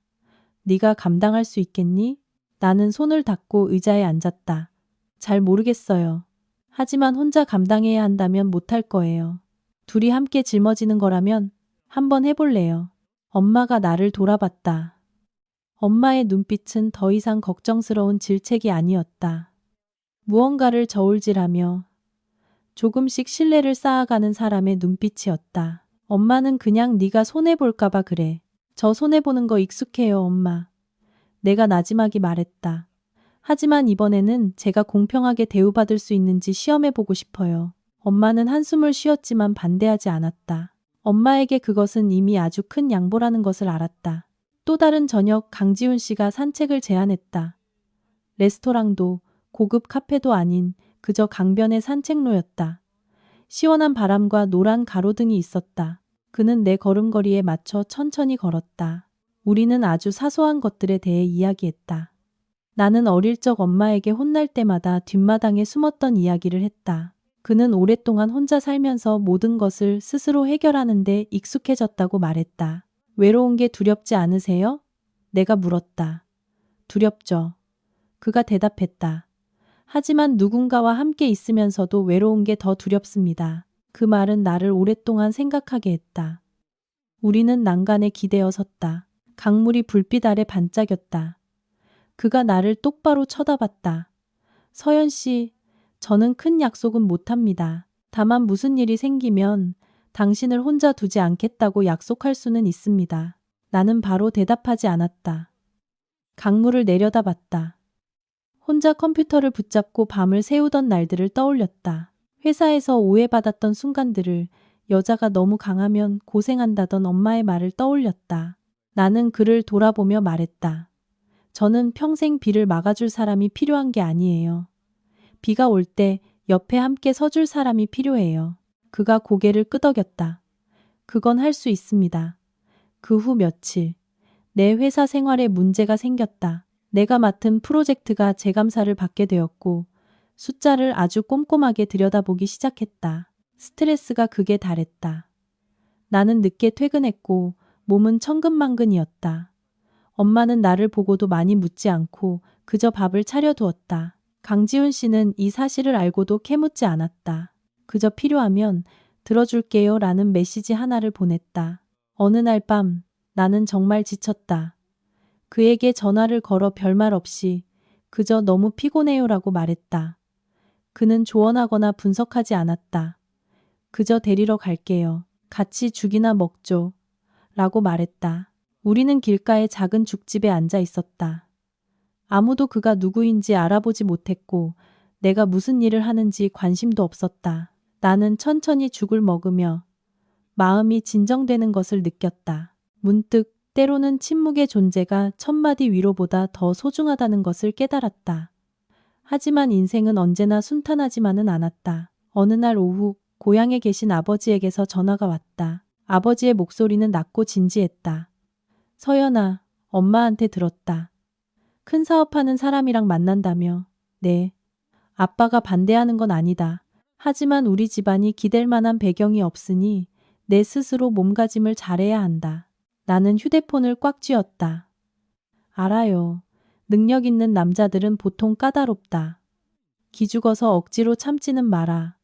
네가 감당할 수 있겠니? 나는 손을 닫고 의자에 앉았다. 잘 모르겠어요. 하지만 혼자 감당해야 한다면 못할 거예요. 둘이 함께 짊어지는 거라면 한번 해볼래요. 엄마가 나를 돌아봤다. 엄마의 눈빛은 더 이상 걱정스러운 질책이 아니었다. 무언가를 저울질하며 조금씩 신뢰를 쌓아가는 사람의 눈빛이었다. 엄마는 그냥 네가 손해볼까 봐 그래. 저 손해보는 거 익숙해요, 엄마. 내가 나지막이 말했다. 하지만 이번에는 제가 공평하게 대우받을 수 있는지 시험해보고 싶어요. 엄마는 한숨을 쉬었지만 반대하지 않았다. 엄마에게 그것은 이미 아주 큰 양보라는 것을 알았다. 또 다른 저녁 강지훈 씨가 산책을 제안했다. 레스토랑도 고급 카페도 아닌 그저 강변의 산책로였다. 시원한 바람과 노란 가로등이 있었다. 그는 내 걸음걸이에 맞춰 천천히 걸었다. 우리는 아주 사소한 것들에 대해 이야기했다. 나는 어릴 적 엄마에게 혼날 때마다 뒷마당에 숨었던 이야기를 했다. 그는 오랫동안 혼자 살면서 모든 것을 스스로 해결하는 데 익숙해졌다고 말했다. 외로운 게 두렵지 않으세요? 내가 물었다. 두렵죠. 그가 대답했다. 하지만 누군가와 함께 있으면서도 외로운 게 더 두렵습니다. 그 말은 나를 오랫동안 생각하게 했다. 우리는 난간에 기대어 섰다. 강물이 불빛 아래 반짝였다. 그가 나를 똑바로 쳐다봤다. 서연 씨, 저는 큰 약속은 못합니다. 다만 무슨 일이 생기면 당신을 혼자 두지 않겠다고 약속할 수는 있습니다. 나는 바로 대답하지 않았다. 강물을 내려다봤다. 혼자 컴퓨터를 붙잡고 밤을 새우던 날들을 떠올렸다. 회사에서 오해받았던 순간들을, 여자가 너무 강하면 고생한다던 엄마의 말을 떠올렸다. 나는 그를 돌아보며 말했다. 저는 평생 비를 막아줄 사람이 필요한 게 아니에요. 비가 올 때 옆에 함께 서줄 사람이 필요해요. 그가 고개를 끄덕였다. 그건 할 수 있습니다. 그 후 며칠, 내 회사 생활에 문제가 생겼다. 내가 맡은 프로젝트가 재감사를 받게 되었고 숫자를 아주 꼼꼼하게 들여다보기 시작했다. 스트레스가 극에 달했다. 나는 늦게 퇴근했고 몸은 천근만근이었다. 엄마는 나를 보고도 많이 묻지 않고 그저 밥을 차려두었다. 강지훈 씨는 이 사실을 알고도 캐묻지 않았다. 그저 필요하면 들어줄게요 라는 메시지 하나를 보냈다. 어느 날 밤 나는 정말 지쳤다. 그에게 전화를 걸어 별말 없이 그저 너무 피곤해요라고 말했다. 그는 조언하거나 분석하지 않았다. 그저 데리러 갈게요. 같이 죽이나 먹죠. 라고 말했다. 우리는 길가의 작은 죽집에 앉아 있었다. 아무도 그가 누구인지 알아보지 못했고 내가 무슨 일을 하는지 관심도 없었다. 나는 천천히 죽을 먹으며 마음이 진정되는 것을 느꼈다. 문득 때로는 침묵의 존재가 천마디 위로보다 더 소중하다는 것을 깨달았다. 하지만 인생은 언제나 순탄하지만은 않았다. 어느 날 오후 고향에 계신 아버지에게서 전화가 왔다. 아버지의 목소리는 낮고 진지했다. 서연아, 엄마한테 들었다. 큰 사업하는 사람이랑 만난다며. 네. 아빠가 반대하는 건 아니다. 하지만 우리 집안이 기댈 만한 배경이 없으니 내 스스로 몸가짐을 잘해야 한다. 나는 휴대폰을 꽉 쥐었다. 알아요. 능력 있는 남자들은 보통 까다롭다. 기죽어서 억지로 참지는 마라.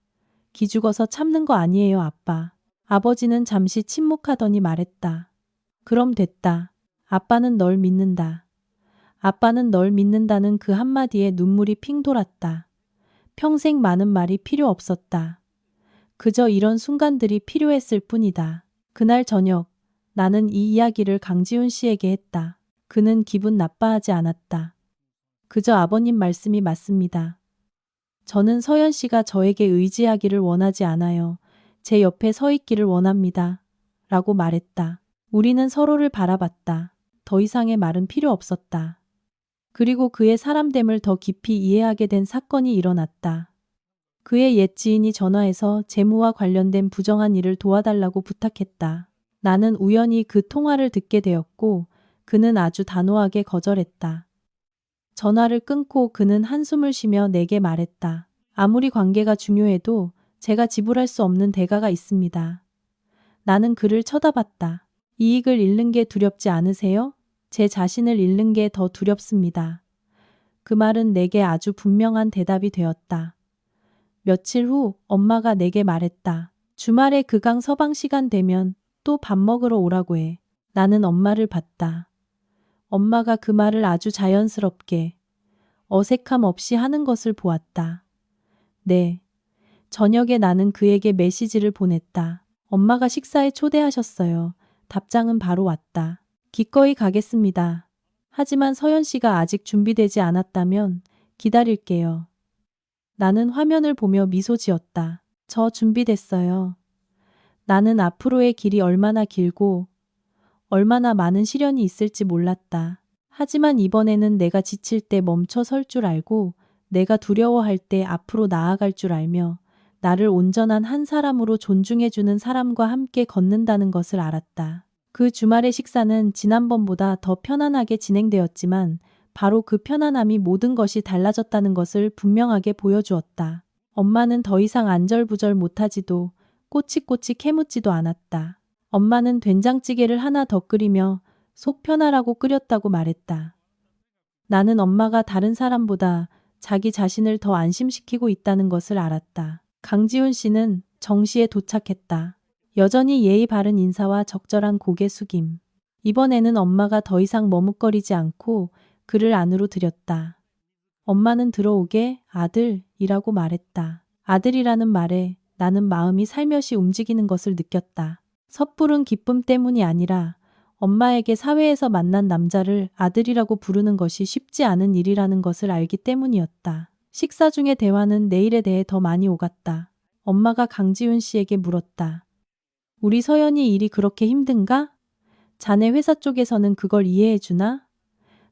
기죽어서 참는 거 아니에요, 아빠. 아버지는 잠시 침묵하더니 말했다. 그럼 됐다. 아빠는 널 믿는다. 아빠는 널 믿는다는 그 한마디에 눈물이 핑 돌았다. 평생 많은 말이 필요 없었다. 그저 이런 순간들이 필요했을 뿐이다. 그날 저녁 나는 이 이야기를 강지훈 씨에게 했다. 그는 기분 나빠하지 않았다. 그저 아버님 말씀이 맞습니다. 저는 서연 씨가 저에게 의지하기를 원하지 않아요. 제 옆에 서 있기를 원합니다. 라고 말했다. 우리는 서로를 바라봤다. 더 이상의 말은 필요 없었다. 그리고 그의 사람됨을 더 깊이 이해하게 된 사건이 일어났다. 그의 옛 지인이 전화해서 재무와 관련된 부정한 일을 도와달라고 부탁했다. 나는 우연히 그 통화를 듣게 되었고 그는 아주 단호하게 거절했다. 전화를 끊고 그는 한숨을 쉬며 내게 말했다. 아무리 관계가 중요해도 제가 지불할 수 없는 대가가 있습니다. 나는 그를 쳐다봤다. 이익을 잃는 게 두렵지 않으세요? 제 자신을 잃는 게 더 두렵습니다. 그 말은 내게 아주 분명한 대답이 되었다. 며칠 후 엄마가 내게 말했다. 주말에 극강 서방 시간 되면 또 밥 먹으러 오라고 해. 나는 엄마를 봤다. 엄마가 그 말을 아주 자연스럽게 어색함 없이 하는 것을 보았다. 네. 저녁에 나는 그에게 메시지를 보냈다. 엄마가 식사에 초대하셨어요. 답장은 바로 왔다. 기꺼이 가겠습니다. 하지만 서연 씨가 아직 준비되지 않았다면 기다릴게요. 나는 화면을 보며 미소 지었다. 저 준비됐어요. 나는 앞으로의 길이 얼마나 길고 얼마나 많은 시련이 있을지 몰랐다. 하지만 이번에는 내가 지칠 때 멈춰 설 줄 알고 내가 두려워할 때 앞으로 나아갈 줄 알며 나를 온전한 한 사람으로 존중해주는 사람과 함께 걷는다는 것을 알았다. 그 주말의 식사는 지난번보다 더 편안하게 진행되었지만 바로 그 편안함이 모든 것이 달라졌다는 것을 분명하게 보여주었다. 엄마는 더 이상 안절부절 못하지도 꼬치꼬치 캐묻지도 않았다. 엄마는 된장찌개를 하나 더 끓이며 속 편하라고 끓였다고 말했다. 나는 엄마가 다른 사람보다 자기 자신을 더 안심시키고 있다는 것을 알았다. 강지훈 씨는 정시에 도착했다. 여전히 예의 바른 인사와 적절한 고개 숙임. 이번에는 엄마가 더 이상 머뭇거리지 않고 그를 안으로 들였다. 엄마는 들어오게 아들이라고 말했다. 아들이라는 말에 나는 마음이 살며시 움직이는 것을 느꼈다. 섣부른 기쁨 때문이 아니라 엄마에게 사회에서 만난 남자를 아들이라고 부르는 것이 쉽지 않은 일이라는 것을 알기 때문이었다. 식사 중의 대화는 내일에 대해 더 많이 오갔다. 엄마가 강지훈 씨에게 물었다. 우리 서연이 일이 그렇게 힘든가? 자네 회사 쪽에서는 그걸 이해해 주나?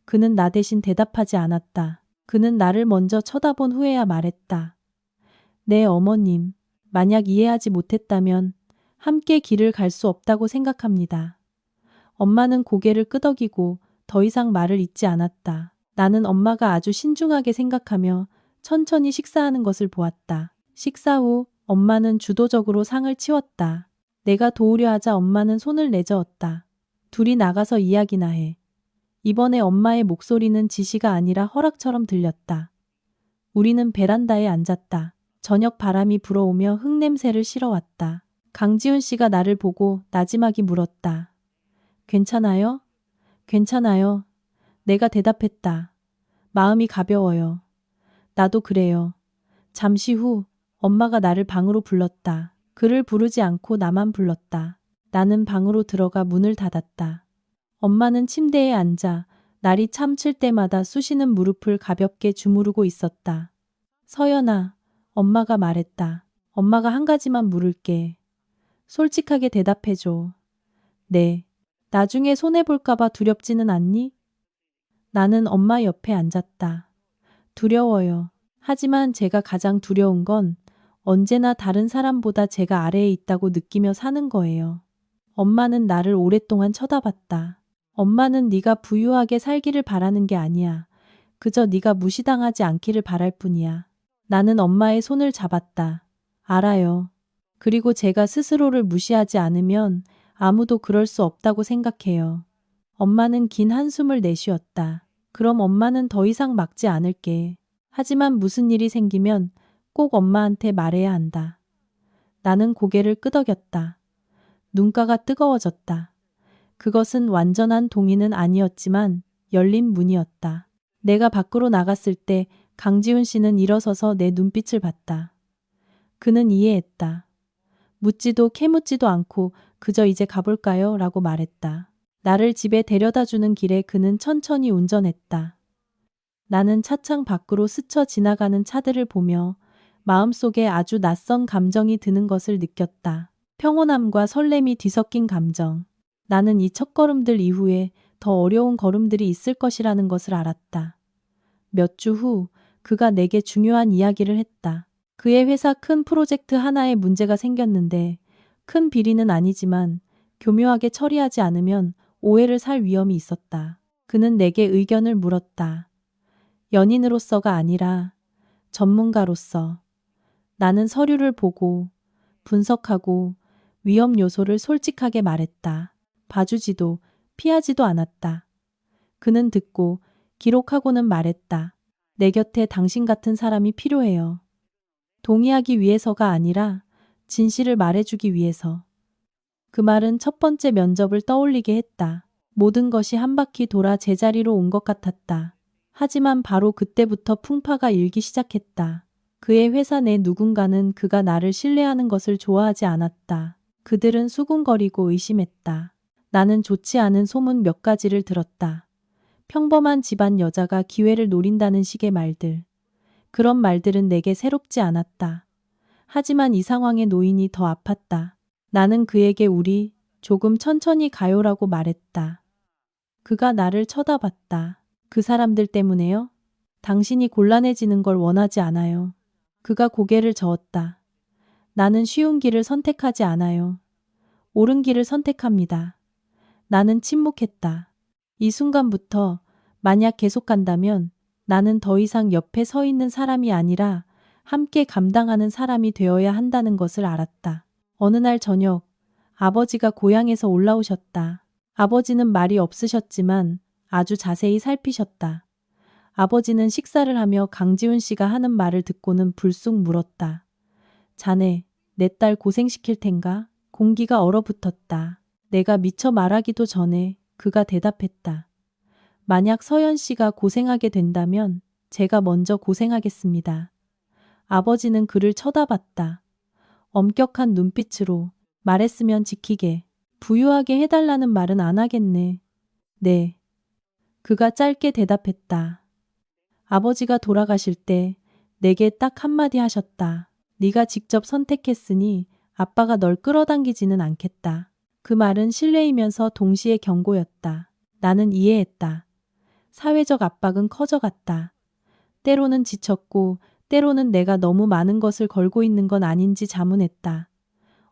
그는 나 대신 대답하지 않았다. 그는 나를 먼저 쳐다본 후에야 말했다. 네, 어머님. 만약 이해하지 못했다면 함께 길을 갈 수 없다고 생각합니다. 엄마는 고개를 끄덕이고 더 이상 말을 잇지 않았다. 나는 엄마가 아주 신중하게 생각하며 천천히 식사하는 것을 보았다. 식사 후 엄마는 주도적으로 상을 치웠다. 내가 도우려 하자 엄마는 손을 내저었다. 둘이 나가서 이야기나 해. 이번에 엄마의 목소리는 지시가 아니라 허락처럼 들렸다. 우리는 베란다에 앉았다. 저녁 바람이 불어오며 흙냄새를 실어왔다. 강지훈 씨가 나를 보고 나지막이 물었다. 괜찮아요? 괜찮아요. 내가 대답했다. 마음이 가벼워요. 나도 그래요. 잠시 후 엄마가 나를 방으로 불렀다. 그를 부르지 않고 나만 불렀다. 나는 방으로 들어가 문을 닫았다. 엄마는 침대에 앉아 날이 참칠 때마다 쑤시는 무릎을 가볍게 주무르고 있었다. 서연아, 엄마가 말했다. 엄마가 한 가지만 물을게. 솔직하게 대답해줘. 네. 나중에 손해볼까봐 두렵지는 않니? 나는 엄마 옆에 앉았다. 두려워요. 하지만 제가 가장 두려운 건 언제나 다른 사람보다 제가 아래에 있다고 느끼며 사는 거예요. 엄마는 나를 오랫동안 쳐다봤다. 엄마는 네가 부유하게 살기를 바라는 게 아니야. 그저 네가 무시당하지 않기를 바랄 뿐이야. 나는 엄마의 손을 잡았다. 알아요. 그리고 제가 스스로를 무시하지 않으면 아무도 그럴 수 없다고 생각해요. 엄마는 긴 한숨을 내쉬었다. 그럼 엄마는 더 이상 막지 않을게. 하지만 무슨 일이 생기면 꼭 엄마한테 말해야 한다. 나는 고개를 끄덕였다. 눈가가 뜨거워졌다. 그것은 완전한 동의는 아니었지만 열린 문이었다. 내가 밖으로 나갔을 때 강지훈 씨는 일어서서 내 눈빛을 봤다. 그는 이해했다. 묻지도 캐묻지도 않고 그저 이제 가볼까요? 라고 말했다. 나를 집에 데려다 주는 길에 그는 천천히 운전했다. 나는 차창 밖으로 스쳐 지나가는 차들을 보며 마음속에 아주 낯선 감정이 드는 것을 느꼈다. 평온함과 설렘이 뒤섞인 감정. 나는 이 첫걸음들 이후에 더 어려운 걸음들이 있을 것이라는 것을 알았다. 몇 주 후 그가 내게 중요한 이야기를 했다. 그의 회사 큰 프로젝트 하나에 문제가 생겼는데 큰 비리는 아니지만 교묘하게 처리하지 않으면 오해를 살 위험이 있었다. 그는 내게 의견을 물었다. 연인으로서가 아니라 전문가로서. 나는 서류를 보고 분석하고 위험 요소를 솔직하게 말했다. 봐주지도 피하지도 않았다. 그는 듣고 기록하고는 말했다. 내 곁에 당신 같은 사람이 필요해요. 동의하기 위해서가 아니라 진실을 말해주기 위해서. 그 말은 첫 번째 면접을 떠올리게 했다. 모든 것이 한 바퀴 돌아 제자리로 온 것 같았다. 하지만 바로 그때부터 풍파가 일기 시작했다. 그의 회사 내 누군가는 그가 나를 신뢰하는 것을 좋아하지 않았다. 그들은 수군거리고 의심했다. 나는 좋지 않은 소문 몇 가지를 들었다. 평범한 집안 여자가 기회를 노린다는 식의 말들. 그런 말들은 내게 새롭지 않았다. 하지만 이 상황에 놓이니 더 아팠다. 나는 그에게 우리 조금 천천히 가요라고 말했다. 그가 나를 쳐다봤다. 그 사람들 때문에요? 당신이 곤란해지는 걸 원하지 않아요. 그가 고개를 저었다. 나는 쉬운 길을 선택하지 않아요. 옳은 길을 선택합니다. 나는 침묵했다. 이 순간부터 만약 계속 간다면 나는 더 이상 옆에 서 있는 사람이 아니라 함께 감당하는 사람이 되어야 한다는 것을 알았다. 어느 날 저녁 아버지가 고향에서 올라오셨다. 아버지는 말이 없으셨지만 아주 자세히 살피셨다. 아버지는 식사를 하며 강지훈 씨가 하는 말을 듣고는 불쑥 물었다. 자네, 내 딸 고생시킬 텐가? 공기가 얼어붙었다. 내가 미처 말하기도 전에 그가 대답했다. 만약 서연 씨가 고생하게 된다면 제가 먼저 고생하겠습니다. 아버지는 그를 쳐다봤다. 엄격한 눈빛으로 말했으면 지키게, 부유하게 해달라는 말은 안 하겠네. 네. 그가 짧게 대답했다. 아버지가 돌아가실 때 내게 딱 한마디 하셨다. 네가 직접 선택했으니 아빠가 널 끌어당기지는 않겠다. 그 말은 신뢰이면서 동시에 경고였다. 나는 이해했다. 사회적 압박은 커져갔다. 때로는 지쳤고 때로는 내가 너무 많은 것을 걸고 있는 건 아닌지 자문했다.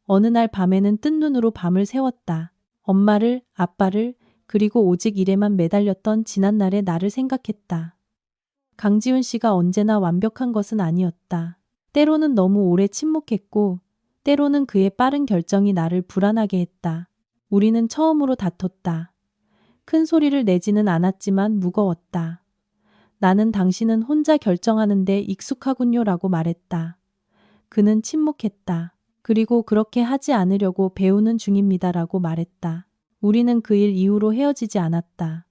어느 날 밤에는 뜬 눈으로 밤을 새웠다. 엄마를, 아빠를, 그리고 오직 일에만 매달렸던 지난날의 나를 생각했다. 강지훈 씨가 언제나 완벽한 것은 아니었다. 때로는 너무 오래 침묵했고 때로는 그의 빠른 결정이 나를 불안하게 했다. 우리는 처음으로 다퉜다. 큰 소리를 내지는 않았지만 무거웠다. 나는 당신은 혼자 결정하는데 익숙하군요 라고 말했다. 그는 침묵했다. 그리고 그렇게 하지 않으려고 배우는 중입니다 라고 말했다. 우리는 그 일 이후로 헤어지지 않았다.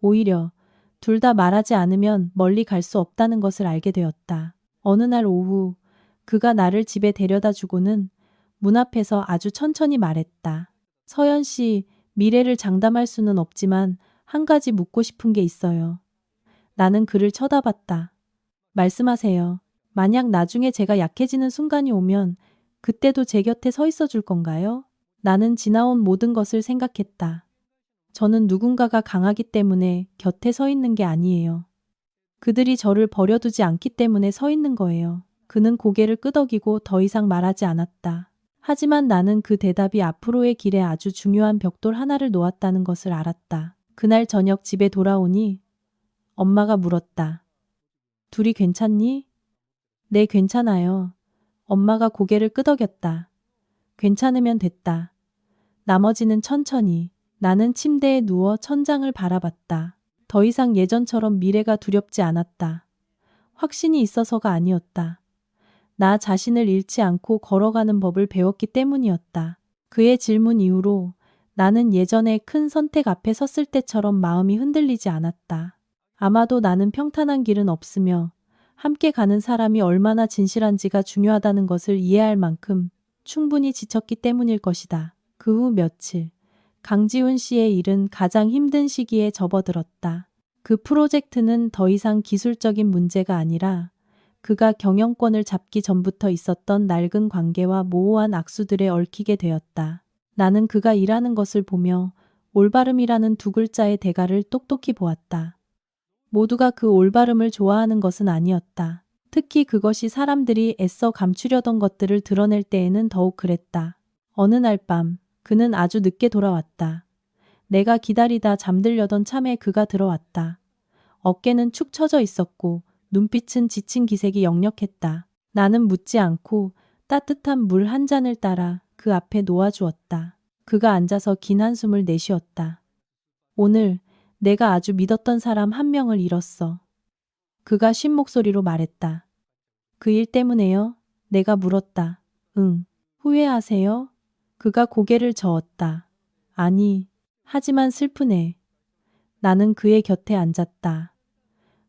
오히려 둘 다 말하지 않으면 멀리 갈 수 없다는 것을 알게 되었다. 어느 날 오후 그가 나를 집에 데려다 주고는 문 앞에서 아주 천천히 말했다. 서연 씨, 미래를 장담할 수는 없지만 한 가지 묻고 싶은 게 있어요. 나는 그를 쳐다봤다. 말씀하세요. 만약 나중에 제가 약해지는 순간이 오면 그때도 제 곁에 서 있어 줄 건가요? 나는 지나온 모든 것을 생각했다. 저는 누군가가 강하기 때문에 곁에 서 있는 게 아니에요. 그들이 저를 버려두지 않기 때문에 서 있는 거예요. 그는 고개를 끄덕이고 더 이상 말하지 않았다. 하지만 나는 그 대답이 앞으로의 길에 아주 중요한 벽돌 하나를 놓았다는 것을 알았다. 그날 저녁 집에 돌아오니 엄마가 물었다. 둘이 괜찮니? 네, 괜찮아요. 엄마가 고개를 끄덕였다. 괜찮으면 됐다. 나머지는 천천히. 나는 침대에 누워 천장을 바라봤다. 더 이상 예전처럼 미래가 두렵지 않았다. 확신이 있어서가 아니었다. 나 자신을 잃지 않고 걸어가는 법을 배웠기 때문이었다. 그의 질문 이후로 나는 예전에 큰 선택 앞에 섰을 때처럼 마음이 흔들리지 않았다. 아마도 나는 평탄한 길은 없으며 함께 가는 사람이 얼마나 진실한지가 중요하다는 것을 이해할 만큼 충분히 지쳤기 때문일 것이다. 그 후 며칠, 강지훈 씨의 일은 가장 힘든 시기에 접어들었다. 그 프로젝트는 더 이상 기술적인 문제가 아니라 그가 경영권을 잡기 전부터 있었던 낡은 관계와 모호한 악수들에 얽히게 되었다. 나는 그가 일하는 것을 보며 올바름이라는 두 글자의 대가를 똑똑히 보았다. 모두가 그 올바름을 좋아하는 것은 아니었다. 특히 그것이 사람들이 애써 감추려던 것들을 드러낼 때에는 더욱 그랬다. 어느 날 밤, 그는 아주 늦게 돌아왔다. 내가 기다리다 잠들려던 참에 그가 들어왔다. 어깨는 축 처져 있었고 눈빛은 지친 기색이 역력했다. 나는 묻지 않고 따뜻한 물 한 잔을 따라 그 앞에 놓아주었다. 그가 앉아서 긴 한숨을 내쉬었다. 오늘 내가 아주 믿었던 사람 한 명을 잃었어. 그가 쉰 목소리로 말했다. 그 일 때문에요? 내가 물었다. 응. 후회하세요? 그가 고개를 저었다. 아니, 하지만 슬프네. 나는 그의 곁에 앉았다.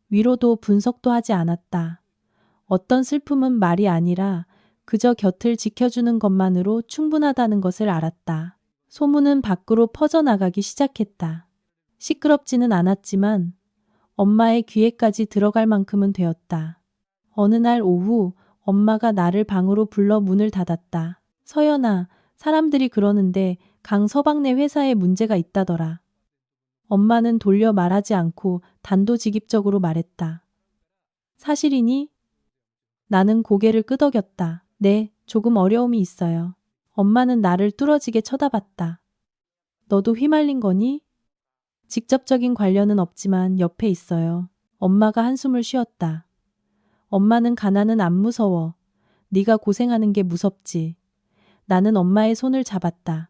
위로도 분석도 하지 않았다. 어떤 슬픔은 말이 아니라 그저 곁을 지켜주는 것만으로 충분하다는 것을 알았다. 소문은 밖으로 퍼져나가기 시작했다. 시끄럽지는 않았지만 엄마의 귀에까지 들어갈 만큼은 되었다. 어느 날 오후 엄마가 나를 방으로 불러 문을 닫았다. 서연아, 사람들이 그러는데 강서방네 회사에 문제가 있다더라. 엄마는 돌려 말하지 않고 단도직입적으로 말했다. 사실이니? 나는 고개를 끄덕였다. 네, 조금 어려움이 있어요. 엄마는 나를 뚫어지게 쳐다봤다. 너도 휘말린 거니? 직접적인 관련은 없지만 옆에 있어요. 엄마가 한숨을 쉬었다. 엄마는 가난은 안 무서워. 네가 고생하는 게 무섭지. 나는 엄마의 손을 잡았다.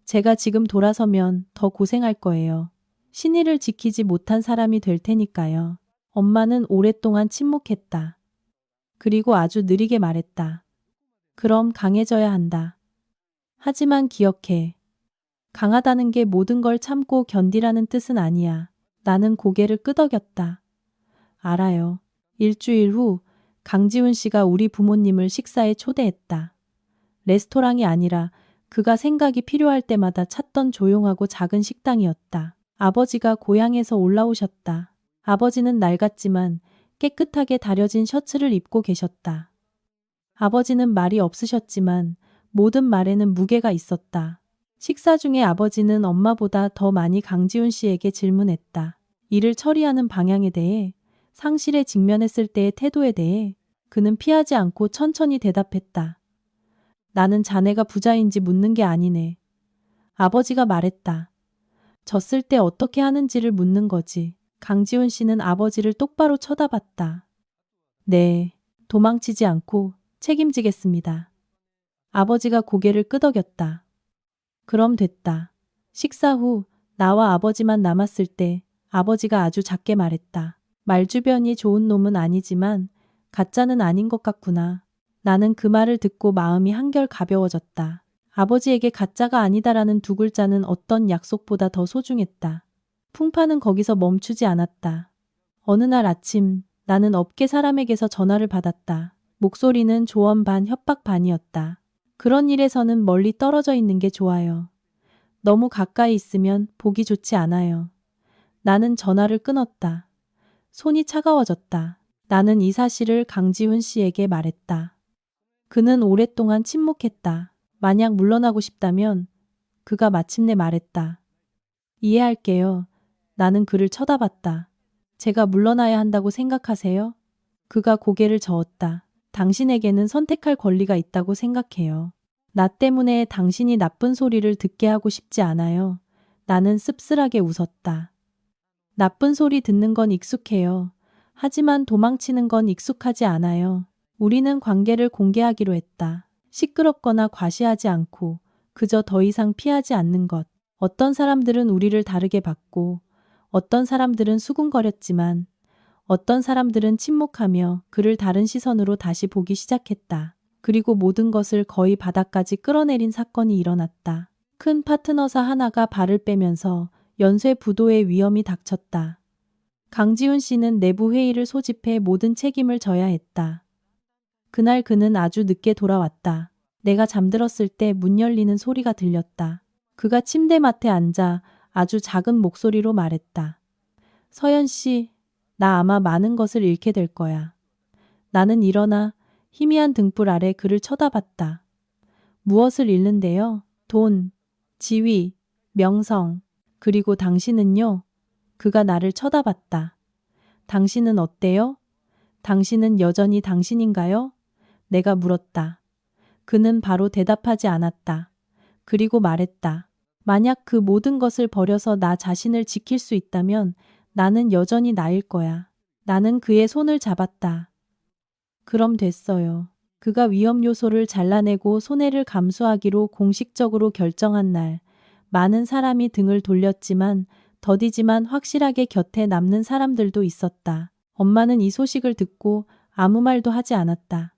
제가 지금 돌아서면 더 고생할 거예요. 신의를 지키지 못한 사람이 될 테니까요. 엄마는 오랫동안 침묵했다. 그리고 아주 느리게 말했다. 그럼 강해져야 한다. 하지만 기억해. 강하다는 게 모든 걸 참고 견디라는 뜻은 아니야. 나는 고개를 끄덕였다. 알아요. 일주일 후 강지훈 씨가 우리 부모님을 식사에 초대했다. 레스토랑이 아니라 그가 생각이 필요할 때마다 찾던 조용하고 작은 식당이었다. 아버지가 고향에서 올라오셨다. 아버지는 낡았지만 깨끗하게 다려진 셔츠를 입고 계셨다. 아버지는 말이 없으셨지만 모든 말에는 무게가 있었다. 식사 중에 아버지는 엄마보다 더 많이 강지훈 씨에게 질문했다. 일을 처리하는 방향에 대해, 상실에 직면했을 때의 태도에 대해 그는 피하지 않고 천천히 대답했다. 나는 자네가 부자인지 묻는 게 아니네. 아버지가 말했다. 졌을 때 어떻게 하는지를 묻는 거지. 강지훈 씨는 아버지를 똑바로 쳐다봤다. 네, 도망치지 않고 책임지겠습니다. 아버지가 고개를 끄덕였다. 그럼 됐다. 식사 후 나와 아버지만 남았을 때 아버지가 아주 작게 말했다. 말주변이 좋은 놈은 아니지만 가짜는 아닌 것 같구나. 나는 그 말을 듣고 마음이 한결 가벼워졌다. 아버지에게 가짜가 아니다라는 두 글자는 어떤 약속보다 더 소중했다. 풍파는 거기서 멈추지 않았다. 어느 날 아침 나는 업계 사람에게서 전화를 받았다. 목소리는 조언 반 협박 반이었다. 그런 일에서는 멀리 떨어져 있는 게 좋아요. 너무 가까이 있으면 보기 좋지 않아요. 나는 전화를 끊었다. 손이 차가워졌다. 나는 이 사실을 강지훈 씨에게 말했다. 그는 오랫동안 침묵했다. 만약 물러나고 싶다면 그가 마침내 말했다. 이해할게요. 나는 그를 쳐다봤다. 제가 물러나야 한다고 생각하세요? 그가 고개를 저었다. 당신에게는 선택할 권리가 있다고 생각해요. 나 때문에 당신이 나쁜 소리를 듣게 하고 싶지 않아요. 나는 씁쓸하게 웃었다. 나쁜 소리 듣는 건 익숙해요. 하지만 도망치는 건 익숙하지 않아요. 우리는 관계를 공개하기로 했다. 시끄럽거나 과시하지 않고 그저 더 이상 피하지 않는 것. 어떤 사람들은 우리를 다르게 봤고 어떤 사람들은 수군거렸지만 어떤 사람들은 침묵하며 그를 다른 시선으로 다시 보기 시작했다. 그리고 모든 것을 거의 바닥까지 끌어내린 사건이 일어났다. 큰 파트너사 하나가 발을 빼면서 연쇄 부도의 위험이 닥쳤다. 강지훈 씨는 내부 회의를 소집해 모든 책임을 져야 했다. 그날 그는 아주 늦게 돌아왔다. 내가 잠들었을 때 문 열리는 소리가 들렸다. 그가 침대맡에 앉아 아주 작은 목소리로 말했다. 서연 씨, 나 아마 많은 것을 잃게 될 거야. 나는 일어나 희미한 등불 아래 그를 쳐다봤다. 무엇을 잃는데요? 돈, 지위, 명성, 그리고 당신은요? 그가 나를 쳐다봤다. 당신은 어때요? 당신은 여전히 당신인가요? 내가 물었다. 그는 바로 대답하지 않았다. 그리고 말했다. 만약 그 모든 것을 버려서 나 자신을 지킬 수 있다면 나는 여전히 나일 거야. 나는 그의 손을 잡았다. 그럼 됐어요. 그가 위험 요소를 잘라내고 손해를 감수하기로 공식적으로 결정한 날, 많은 사람이 등을 돌렸지만 더디지만 확실하게 곁에 남는 사람들도 있었다. 엄마는 이 소식을 듣고 아무 말도 하지 않았다.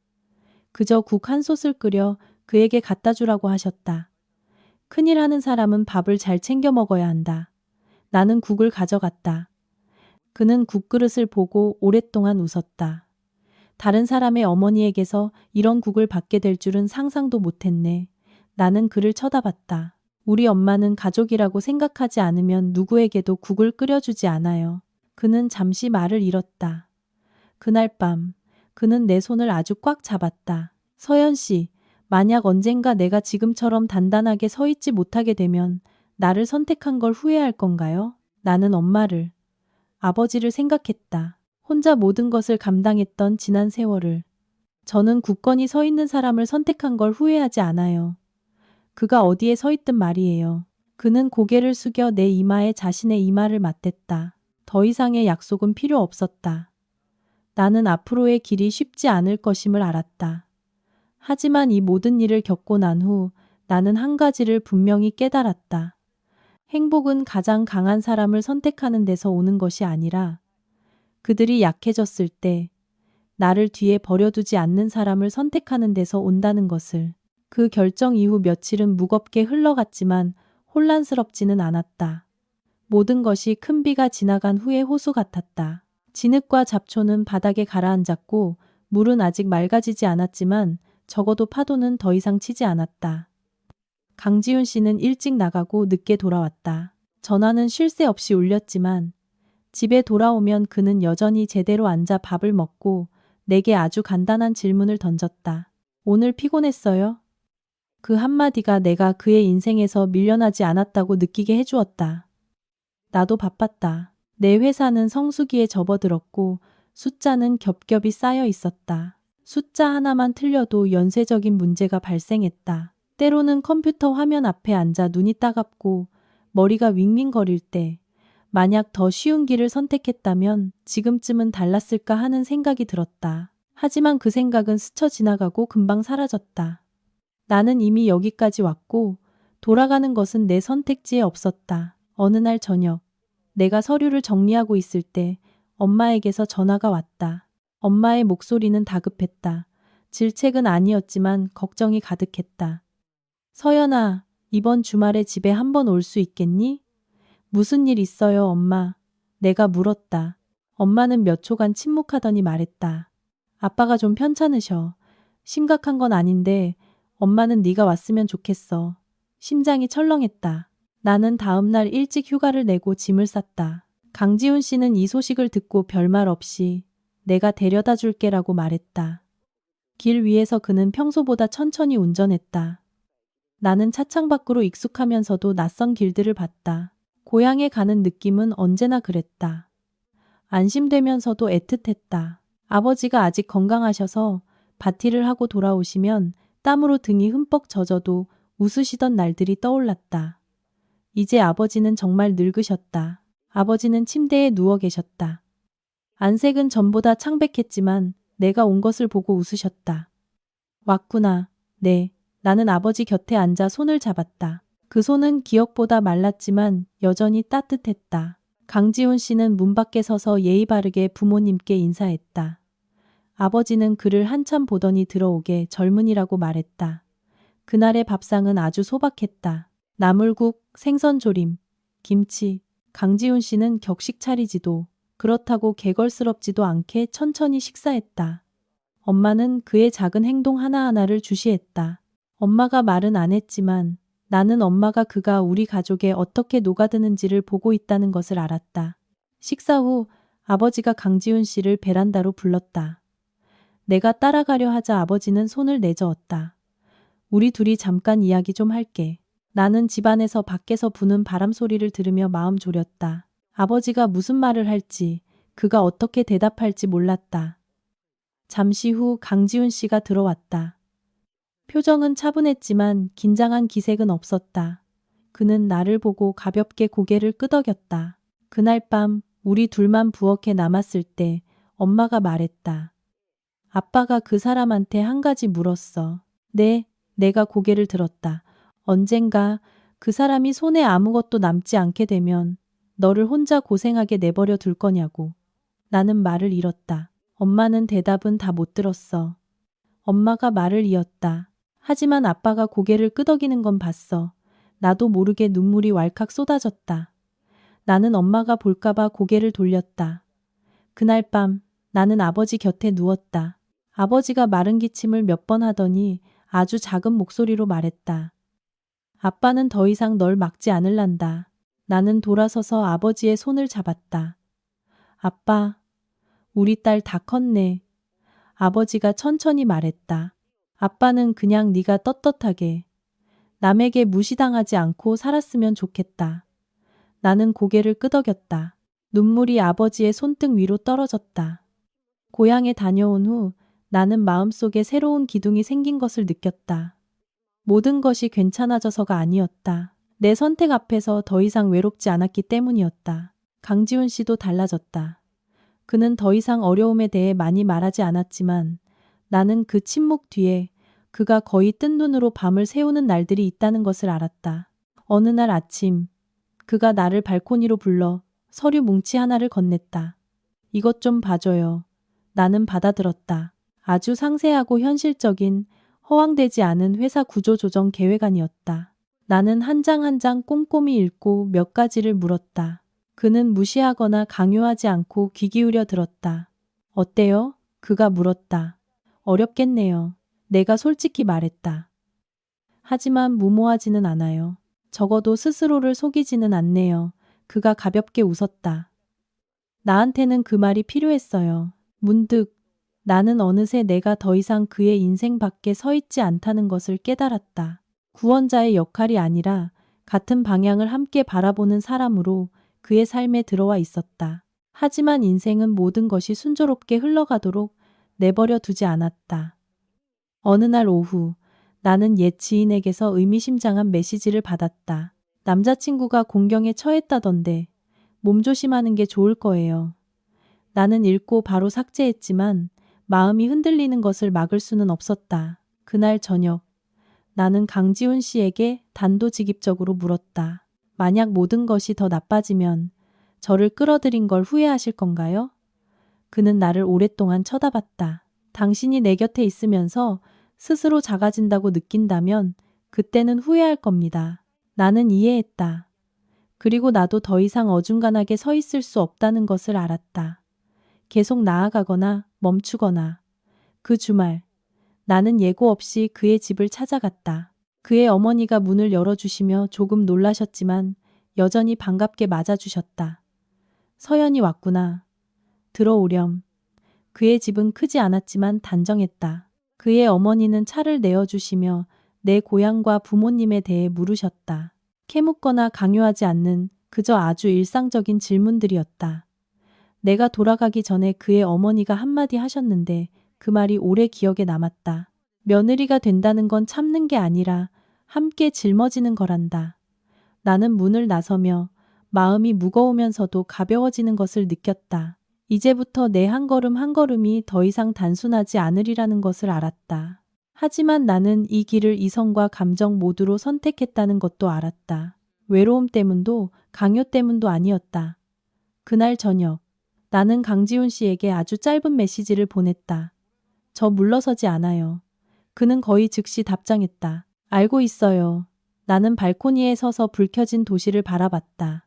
그저 국 한 솥을 끓여 그에게 갖다 주라고 하셨다. 큰일 하는 사람은 밥을 잘 챙겨 먹어야 한다. 나는 국을 가져갔다. 그는 국그릇을 보고 오랫동안 웃었다. 다른 사람의 어머니에게서 이런 국을 받게 될 줄은 상상도 못했네. 나는 그를 쳐다봤다. 우리 엄마는 가족이라고 생각하지 않으면 누구에게도 국을 끓여주지 않아요. 그는 잠시 말을 잃었다. 그날 밤 그는 내 손을 아주 꽉 잡았다. 서연 씨, 만약 언젠가 내가 지금처럼 단단하게 서 있지 못하게 되면 나를 선택한 걸 후회할 건가요? 나는 엄마를, 아버지를 생각했다. 혼자 모든 것을 감당했던 지난 세월을. 저는 굳건히 서 있는 사람을 선택한 걸 후회하지 않아요. 그가 어디에 서 있든 말이에요. 그는 고개를 숙여 내 이마에 자신의 이마를 맞댔다. 더 이상의 약속은 필요 없었다. 나는 앞으로의 길이 쉽지 않을 것임을 알았다. 하지만 이 모든 일을 겪고 난 후 나는 한 가지를 분명히 깨달았다. 행복은 가장 강한 사람을 선택하는 데서 오는 것이 아니라 그들이 약해졌을 때 나를 뒤에 버려두지 않는 사람을 선택하는 데서 온다는 것을. 그 결정 이후 며칠은 무겁게 흘러갔지만 혼란스럽지는 않았다. 모든 것이 큰 비가 지나간 후의 호수 같았다. 진흙과 잡초는 바닥에 가라앉았고 물은 아직 맑아지지 않았지만 적어도 파도는 더 이상 치지 않았다. 강지훈 씨는 일찍 나가고 늦게 돌아왔다. 전화는 쉴 새 없이 울렸지만 집에 돌아오면 그는 여전히 제대로 앉아 밥을 먹고 내게 아주 간단한 질문을 던졌다. 오늘 피곤했어요? 그 한마디가 내가 그의 인생에서 밀려나지 않았다고 느끼게 해주었다. 나도 바빴다. 내 회사는 성수기에 접어들었고 숫자는 겹겹이 쌓여 있었다. 숫자 하나만 틀려도 연쇄적인 문제가 발생했다. 때로는 컴퓨터 화면 앞에 앉아 눈이 따갑고 머리가 윙윙거릴 때 만약 더 쉬운 길을 선택했다면 지금쯤은 달랐을까 하는 생각이 들었다. 하지만 그 생각은 스쳐 지나가고 금방 사라졌다. 나는 이미 여기까지 왔고 돌아가는 것은 내 선택지에 없었다. 어느 날 저녁 내가 서류를 정리하고 있을 때 엄마에게서 전화가 왔다. 엄마의 목소리는 다급했다. 질책은 아니었지만 걱정이 가득했다. 서연아, 이번 주말에 집에 한번 올 수 있겠니? 무슨 일 있어요, 엄마? 내가 물었다. 엄마는 몇 초간 침묵하더니 말했다. 아빠가 좀 편찮으셔. 심각한 건 아닌데 엄마는 네가 왔으면 좋겠어. 심장이 철렁했다. 나는 다음 날 일찍 휴가를 내고 짐을 쌌다. 강지훈 씨는 이 소식을 듣고 별말 없이 내가 데려다 줄게라고 말했다. 길 위에서 그는 평소보다 천천히 운전했다. 나는 차창 밖으로 익숙하면서도 낯선 길들을 봤다. 고향에 가는 느낌은 언제나 그랬다. 안심되면서도 애틋했다. 아버지가 아직 건강하셔서 바티를 하고 돌아오시면 땀으로 등이 흠뻑 젖어도 웃으시던 날들이 떠올랐다. 이제 아버지는 정말 늙으셨다. 아버지는 침대에 누워 계셨다. 안색은 전보다 창백했지만 내가 온 것을 보고 웃으셨다. 왔구나. 네. 나는 아버지 곁에 앉아 손을 잡았다. 그 손은 기억보다 말랐지만 여전히 따뜻했다. 강지훈 씨는 문 밖에 서서 예의 바르게 부모님께 인사했다. 아버지는 그를 한참 보더니 들어오게 젊은이라고 말했다. 그날의 밥상은 아주 소박했다. 나물국, 생선조림, 김치. 강지훈 씨는 격식 차리지도 그렇다고 개걸스럽지도 않게 천천히 식사했다. 엄마는 그의 작은 행동 하나하나를 주시했다. 엄마가 말은 안 했지만 나는 엄마가 그가 우리 가족에 어떻게 녹아드는지를 보고 있다는 것을 알았다. 식사 후 아버지가 강지훈 씨를 베란다로 불렀다. 내가 따라가려 하자 아버지는 손을 내저었다. 우리 둘이 잠깐 이야기 좀 할게. 나는 집안에서 밖에서 부는 바람 소리를 들으며 마음 졸였다. 아버지가 무슨 말을 할지, 그가 어떻게 대답할지 몰랐다. 잠시 후 강지훈 씨가 들어왔다. 표정은 차분했지만 긴장한 기색은 없었다. 그는 나를 보고 가볍게 고개를 끄덕였다. 그날 밤 우리 둘만 부엌에 남았을 때 엄마가 말했다. 아빠가 그 사람한테 한 가지 물었어. 네, 내가 고개를 들었다. 언젠가 그 사람이 손에 아무것도 남지 않게 되면 너를 혼자 고생하게 내버려 둘 거냐고. 나는 말을 잃었다. 엄마는 대답은 다 못 들었어. 엄마가 말을 이었다. 하지만 아빠가 고개를 끄덕이는 건 봤어. 나도 모르게 눈물이 왈칵 쏟아졌다. 나는 엄마가 볼까봐 고개를 돌렸다. 그날 밤 나는 아버지 곁에 누웠다. 아버지가 마른 기침을 몇 번 하더니 아주 작은 목소리로 말했다. 아빠는 더 이상 널 막지 않을란다. 나는 돌아서서 아버지의 손을 잡았다. 아빠, 우리 딸 다 컸네. 아버지가 천천히 말했다. 아빠는 그냥 네가 떳떳하게 남에게 무시당하지 않고 살았으면 좋겠다. 나는 고개를 끄덕였다. 눈물이 아버지의 손등 위로 떨어졌다. 고향에 다녀온 후 나는 마음속에 새로운 기둥이 생긴 것을 느꼈다. 모든 것이 괜찮아져서가 아니었다. 내 선택 앞에서 더 이상 외롭지 않았기 때문이었다. 강지훈 씨도 달라졌다. 그는 더 이상 어려움에 대해 많이 말하지 않았지만 나는 그 침묵 뒤에 그가 거의 뜬 눈으로 밤을 새우는 날들이 있다는 것을 알았다. 어느 날 아침 그가 나를 발코니로 불러 서류 뭉치 하나를 건넸다. 이것 좀 봐줘요. 나는 받아들었다. 아주 상세하고 현실적인 허황되지 않은 회사 구조 조정 계획안이었다. 나는 한 장 한 장 꼼꼼히 읽고 몇 가지를 물었다. 그는 무시하거나 강요하지 않고 귀 기울여 들었다. 어때요? 그가 물었다. 어렵겠네요. 내가 솔직히 말했다. 하지만 무모하지는 않아요. 적어도 스스로를 속이지는 않네요. 그가 가볍게 웃었다. 나한테는 그 말이 필요했어요. 문득 나는 어느새 내가 더 이상 그의 인생 밖에 서 있지 않다는 것을 깨달았다. 구원자의 역할이 아니라 같은 방향을 함께 바라보는 사람으로 그의 삶에 들어와 있었다. 하지만 인생은 모든 것이 순조롭게 흘러가도록 내버려 두지 않았다. 어느 날 오후 나는 옛 지인에게서 의미심장한 메시지를 받았다. 남자친구가 공경에 처했다던데 몸조심하는 게 좋을 거예요. 나는 읽고 바로 삭제했지만 마음이 흔들리는 것을 막을 수는 없었다. 그날 저녁 나는 강지훈 씨에게 단도직입적으로 물었다. 만약 모든 것이 더 나빠지면 저를 끌어들인 걸 후회하실 건가요? 그는 나를 오랫동안 쳐다봤다. 당신이 내 곁에 있으면서 스스로 작아진다고 느낀다면 그때는 후회할 겁니다. 나는 이해했다. 그리고 나도 더 이상 어중간하게 서 있을 수 없다는 것을 알았다. 계속 나아가거나 멈추거나. 그 주말 나는 예고 없이 그의 집을 찾아갔다. 그의 어머니가 문을 열어주시며 조금 놀라셨지만 여전히 반갑게 맞아주셨다. 서연이 왔구나. 들어오렴. 그의 집은 크지 않았지만 단정했다. 그의 어머니는 차를 내어주시며 내 고향과 부모님에 대해 물으셨다. 캐묻거나 강요하지 않는 그저 아주 일상적인 질문들이었다. 내가 돌아가기 전에 그의 어머니가 한마디 하셨는데 그 말이 오래 기억에 남았다. 며느리가 된다는 건 참는 게 아니라 함께 짊어지는 거란다. 나는 문을 나서며 마음이 무거우면서도 가벼워지는 것을 느꼈다. 이제부터 내 한 걸음 한 걸음이 더 이상 단순하지 않으리라는 것을 알았다. 하지만 나는 이 길을 이성과 감정 모두로 선택했다는 것도 알았다. 외로움 때문도 강요 때문도 아니었다. 그날 저녁 나는 강지훈 씨에게 아주 짧은 메시지를 보냈다. 저 물러서지 않아요. 그는 거의 즉시 답장했다. 알고 있어요. 나는 발코니에 서서 불 켜진 도시를 바라봤다.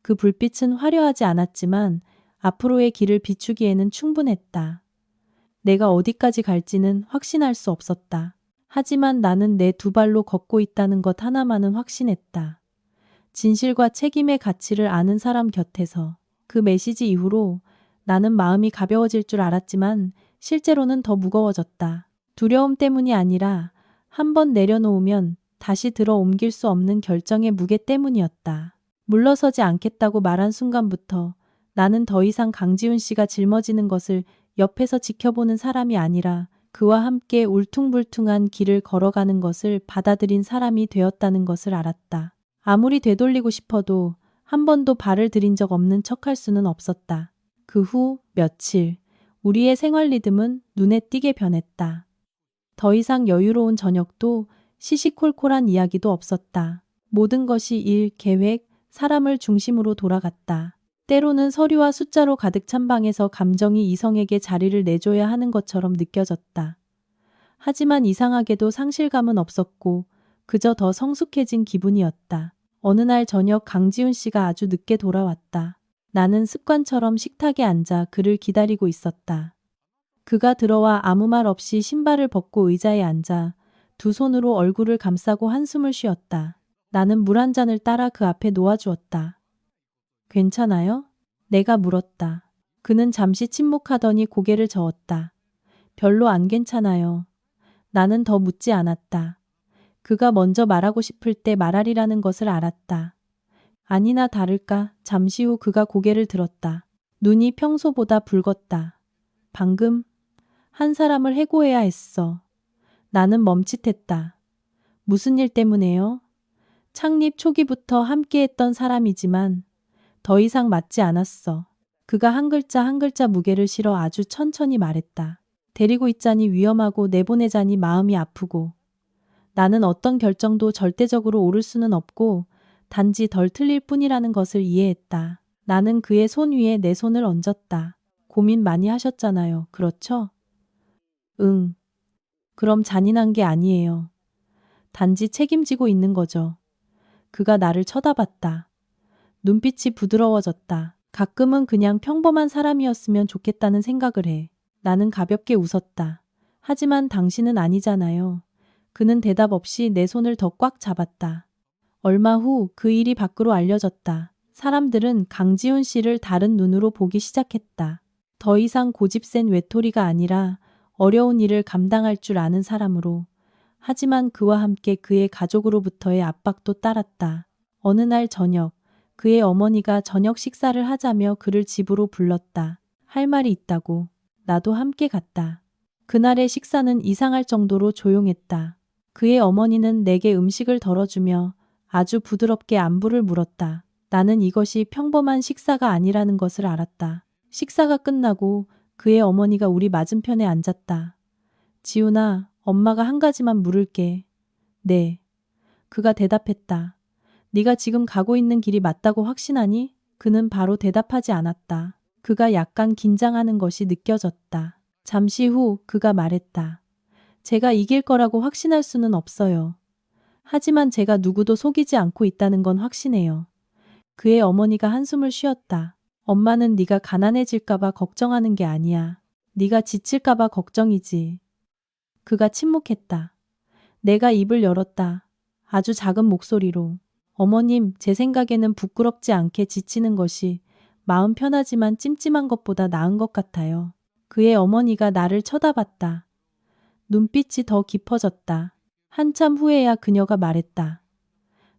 그 불빛은 화려하지 않았지만 앞으로의 길을 비추기에는 충분했다. 내가 어디까지 갈지는 확신할 수 없었다. 하지만 나는 내 두 발로 걷고 있다는 것 하나만은 확신했다. 진실과 책임의 가치를 아는 사람 곁에서. 그 메시지 이후로 나는 마음이 가벼워질 줄 알았지만 실제로는 더 무거워졌다. 두려움 때문이 아니라 한번 내려놓으면 다시 들어 옮길 수 없는 결정의 무게 때문이었다. 물러서지 않겠다고 말한 순간부터 나는 더 이상 강지훈 씨가 짊어지는 것을 옆에서 지켜보는 사람이 아니라 그와 함께 울퉁불퉁한 길을 걸어가는 것을 받아들인 사람이 되었다는 것을 알았다. 아무리 되돌리고 싶어도 한 번도 발을 들인 적 없는 척할 수는 없었다. 그 후 며칠 우리의 생활 리듬은 눈에 띄게 변했다. 더 이상 여유로운 저녁도 시시콜콜한 이야기도 없었다. 모든 것이 일, 계획, 사람을 중심으로 돌아갔다. 때로는 서류와 숫자로 가득 찬 방에서 감정이 이성에게 자리를 내줘야 하는 것처럼 느껴졌다. 하지만 이상하게도 상실감은 없었고 그저 더 성숙해진 기분이었다. 어느 날 저녁 강지훈 씨가 아주 늦게 돌아왔다. 나는 습관처럼 식탁에 앉아 그를 기다리고 있었다. 그가 들어와 아무 말 없이 신발을 벗고 의자에 앉아 두 손으로 얼굴을 감싸고 한숨을 쉬었다. 나는 물 한 잔을 따라 그 앞에 놓아주었다. 괜찮아요? 내가 물었다. 그는 잠시 침묵하더니 고개를 저었다. 별로 안 괜찮아요. 나는 더 묻지 않았다. 그가 먼저 말하고 싶을 때 말하리라는 것을 알았다. 아니나 다를까 잠시 후 그가 고개를 들었다. 눈이 평소보다 붉었다. 방금 한 사람을 해고해야 했어. 나는 멈칫했다. 무슨 일 때문에요? 창립 초기부터 함께했던 사람이지만 더 이상 맞지 않았어. 그가 한 글자 한 글자 무게를 실어 아주 천천히 말했다. 데리고 있자니 위험하고 내보내자니 마음이 아프고 나는 어떤 결정도 절대적으로 옳을 수는 없고 단지 덜 틀릴 뿐이라는 것을 이해했다. 나는 그의 손 위에 내 손을 얹었다. 고민 많이 하셨잖아요. 그렇죠? 응. 그럼 잔인한 게 아니에요. 단지 책임지고 있는 거죠. 그가 나를 쳐다봤다. 눈빛이 부드러워졌다. 가끔은 그냥 평범한 사람이었으면 좋겠다는 생각을 해. 나는 가볍게 웃었다. 하지만 당신은 아니잖아요. 그는 대답 없이 내 손을 더 꽉 잡았다. 얼마 후 그 일이 밖으로 알려졌다. 사람들은 강지훈 씨를 다른 눈으로 보기 시작했다. 더 이상 고집센 외톨이가 아니라 어려운 일을 감당할 줄 아는 사람으로. 하지만 그와 함께 그의 가족으로부터의 압박도 따랐다. 어느 날 저녁, 그의 어머니가 저녁 식사를 하자며 그를 집으로 불렀다. 할 말이 있다고. 나도 함께 갔다. 그날의 식사는 이상할 정도로 조용했다. 그의 어머니는 내게 음식을 덜어주며 아주 부드럽게 안부를 물었다. 나는 이것이 평범한 식사가 아니라는 것을 알았다. 식사가 끝나고 그의 어머니가 우리 맞은편에 앉았다. 지훈아, 엄마가 한 가지만 물을게. 네. 그가 대답했다. 네가 지금 가고 있는 길이 맞다고 확신하니? 그는 바로 대답하지 않았다. 그가 약간 긴장하는 것이 느껴졌다. 잠시 후 그가 말했다. 제가 이길 거라고 확신할 수는 없어요. 하지만 제가 누구도 속이지 않고 있다는 건 확신해요. 그의 어머니가 한숨을 쉬었다. 엄마는 네가 가난해질까 봐 걱정하는 게 아니야. 네가 지칠까 봐 걱정이지. 그가 침묵했다. 내가 입을 열었다. 아주 작은 목소리로. 어머님, 제 생각에는 부끄럽지 않게 지치는 것이 마음 편하지만 찜찜한 것보다 나은 것 같아요. 그의 어머니가 나를 쳐다봤다. 눈빛이 더 깊어졌다. 한참 후에야 그녀가 말했다.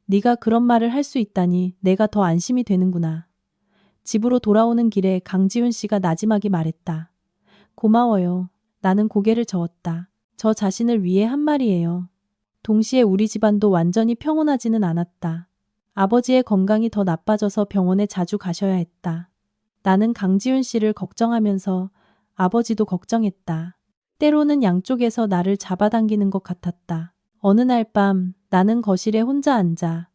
네가 그런 말을 할 수 있다니 내가 더 안심이 되는구나. 집으로 돌아오는 길에 강지훈 씨가 나지막이 말했다. 고마워요. 나는 고개를 저었다. 저 자신을 위해 한 말이에요. 동시에 우리 집안도 완전히 평온하지는 않았다. 아버지의 건강이 더 나빠져서 병원에 자주 가셔야 했다. 나는 강지훈 씨를 걱정하면서 아버지도 걱정했다. 때로는 양쪽에서 나를 잡아당기는 것 같았다. 어느 날 밤 나는 거실에 혼자 앉아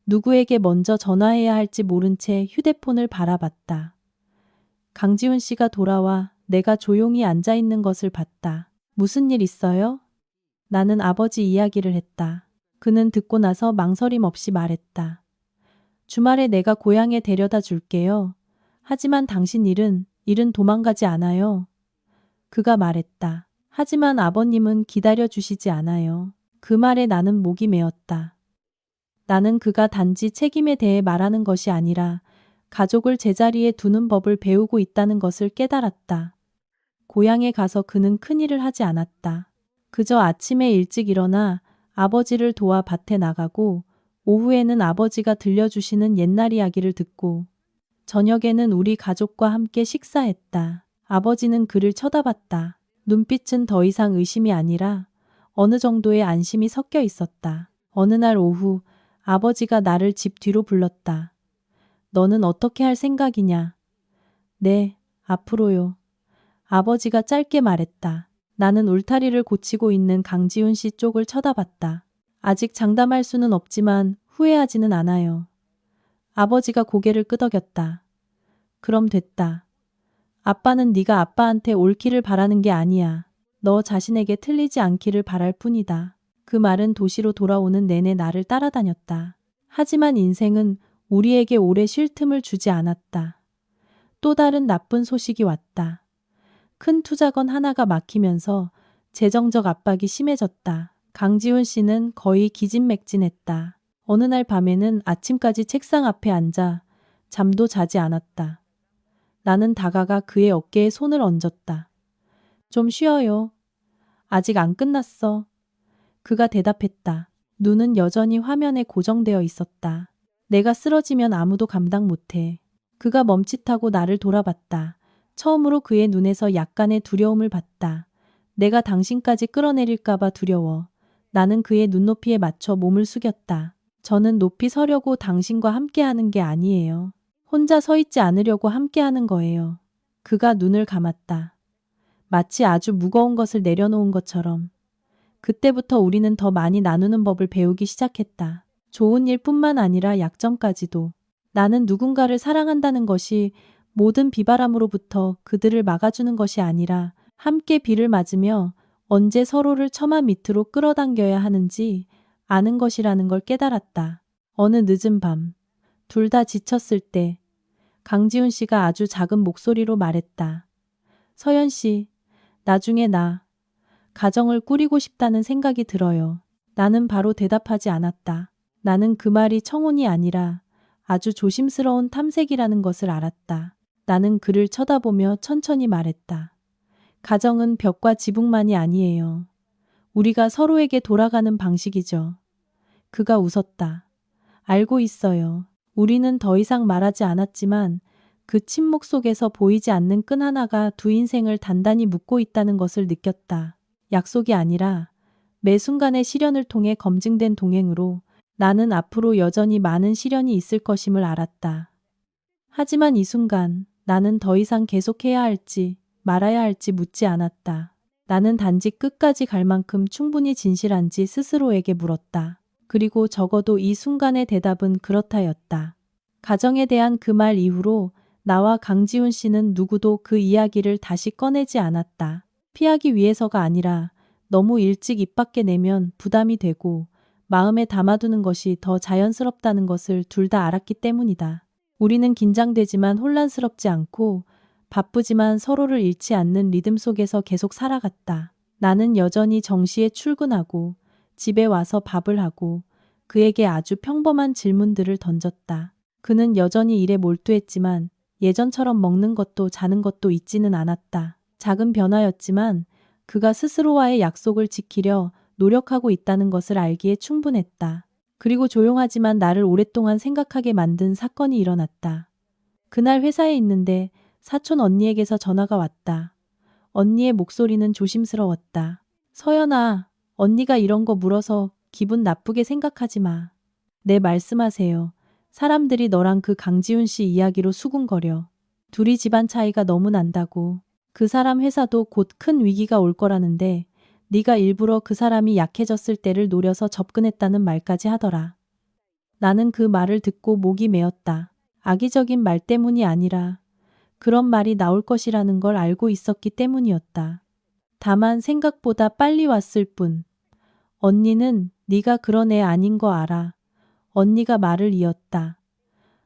누구에게 먼저 전화해야 할지 모른 채 휴대폰을 바라봤다. 강지훈 씨가 돌아와 내가 조용히 앉아 있는 것을 봤다. 무슨 일 있어요? 나는 아버지 이야기를 했다. 그는 듣고 나서 망설임 없이 말했다. 주말에 내가 고향에 데려다 줄게요. 하지만 당신 일은 도망가지 않아요. 그가 말했다. 하지만 아버님은 기다려 주시지 않아요. 그 말에 나는 목이 메었다. 나는 그가 단지 책임에 대해 말하는 것이 아니라 가족을 제자리에 두는 법을 배우고 있다는 것을 깨달았다. 고향에 가서 그는 큰일을 하지 않았다. 그저 아침에 일찍 일어나 아버지를 도와 밭에 나가고 오후에는 아버지가 들려주시는 옛날 이야기를 듣고 저녁에는 우리 가족과 함께 식사했다. 아버지는 그를 쳐다봤다. 눈빛은 더 이상 의심이 아니라 어느 정도의 안심이 섞여 있었다. 어느 날 오후 아버지가 나를 집 뒤로 불렀다. 너는 어떻게 할 생각이냐? 네, 앞으로요. 아버지가 짧게 말했다. 나는 울타리를 고치고 있는 강지훈 씨 쪽을 쳐다봤다. 아직 장담할 수는 없지만 후회하지는 않아요. 아버지가 고개를 끄덕였다. 그럼 됐다. 아빠는 네가 아빠한테 옳기를 바라는 게 아니야. 너 자신에게 틀리지 않기를 바랄 뿐이다. 그 말은 도시로 돌아오는 내내 나를 따라다녔다. 하지만 인생은 우리에게 오래 쉴 틈을 주지 않았다. 또 다른 나쁜 소식이 왔다. 큰 투자건 하나가 막히면서 재정적 압박이 심해졌다. 강지훈 씨는 거의 기진맥진했다. 어느 날 밤에는 아침까지 책상 앞에 앉아 잠도 자지 않았다. 나는 다가가 그의 어깨에 손을 얹었다. 좀 쉬어요. 아직 안 끝났어. 그가 대답했다. 눈은 여전히 화면에 고정되어 있었다. 내가 쓰러지면 아무도 감당 못해. 그가 멈칫하고 나를 돌아봤다. 처음으로 그의 눈에서 약간의 두려움을 봤다. 내가 당신까지 끌어내릴까봐 두려워. 나는 그의 눈높이에 맞춰 몸을 숙였다. 저는 높이 서려고 당신과 함께하는 게 아니에요. 혼자 서 있지 않으려고 함께하는 거예요. 그가 눈을 감았다. 마치 아주 무거운 것을 내려놓은 것처럼. 그때부터 우리는 더 많이 나누는 법을 배우기 시작했다. 좋은 일뿐만 아니라 약점까지도. 나는 누군가를 사랑한다는 것이 모든 비바람으로부터 그들을 막아주는 것이 아니라 함께 비를 맞으며 언제 서로를 처마 밑으로 끌어당겨야 하는지 아는 것이라는 걸 깨달았다. 어느 늦은 밤, 둘 다 지쳤을 때 강지훈 씨가 아주 작은 목소리로 말했다. 서연 씨, 나중에 나 가정을 꾸리고 싶다는 생각이 들어요. 나는 바로 대답하지 않았다. 나는 그 말이 청혼이 아니라 아주 조심스러운 탐색이라는 것을 알았다. 나는 그를 쳐다보며 천천히 말했다. 가정은 벽과 지붕만이 아니에요. 우리가 서로에게 돌아가는 방식이죠. 그가 웃었다. 알고 있어요. 우리는 더 이상 말하지 않았지만 그 침묵 속에서 보이지 않는 끈 하나가 두 인생을 단단히 묶고 있다는 것을 느꼈다. 약속이 아니라 매 순간의 시련을 통해 검증된 동행으로 나는 앞으로 여전히 많은 시련이 있을 것임을 알았다. 하지만 이 순간 나는 더 이상 계속해야 할지 말아야 할지 묻지 않았다. 나는 단지 끝까지 갈 만큼 충분히 진실한지 스스로에게 물었다. 그리고 적어도 이 순간의 대답은 그렇다였다. 가정에 대한 그 말 이후로 나와 강지훈 씨는 누구도 그 이야기를 다시 꺼내지 않았다. 피하기 위해서가 아니라 너무 일찍 입 밖에 내면 부담이 되고 마음에 담아두는 것이 더 자연스럽다는 것을 둘 다 알았기 때문이다. 우리는 긴장되지만 혼란스럽지 않고 바쁘지만 서로를 잃지 않는 리듬 속에서 계속 살아갔다. 나는 여전히 정시에 출근하고 집에 와서 밥을 하고 그에게 아주 평범한 질문들을 던졌다. 그는 여전히 일에 몰두했지만 예전처럼 먹는 것도 자는 것도 잊지는 않았다. 작은 변화였지만 그가 스스로와의 약속을 지키려 노력하고 있다는 것을 알기에 충분했다. 그리고 조용하지만 나를 오랫동안 생각하게 만든 사건이 일어났다. 그날 회사에 있는데 사촌 언니에게서 전화가 왔다. 언니의 목소리는 조심스러웠다. 서연아, 언니가 이런 거 물어서 기분 나쁘게 생각하지 마. 네, 말씀하세요. 사람들이 너랑 그 강지훈 씨 이야기로 수군거려. 둘이 집안 차이가 너무 난다고. 그 사람 회사도 곧 큰 위기가 올 거라는데 네가 일부러 그 사람이 약해졌을 때를 노려서 접근했다는 말까지 하더라. 나는 그 말을 듣고 목이 메었다. 악의적인 말 때문이 아니라 그런 말이 나올 것이라는 걸 알고 있었기 때문이었다. 다만 생각보다 빨리 왔을 뿐. 언니는 네가 그런 애 아닌 거 알아. 언니가 말을 이었다.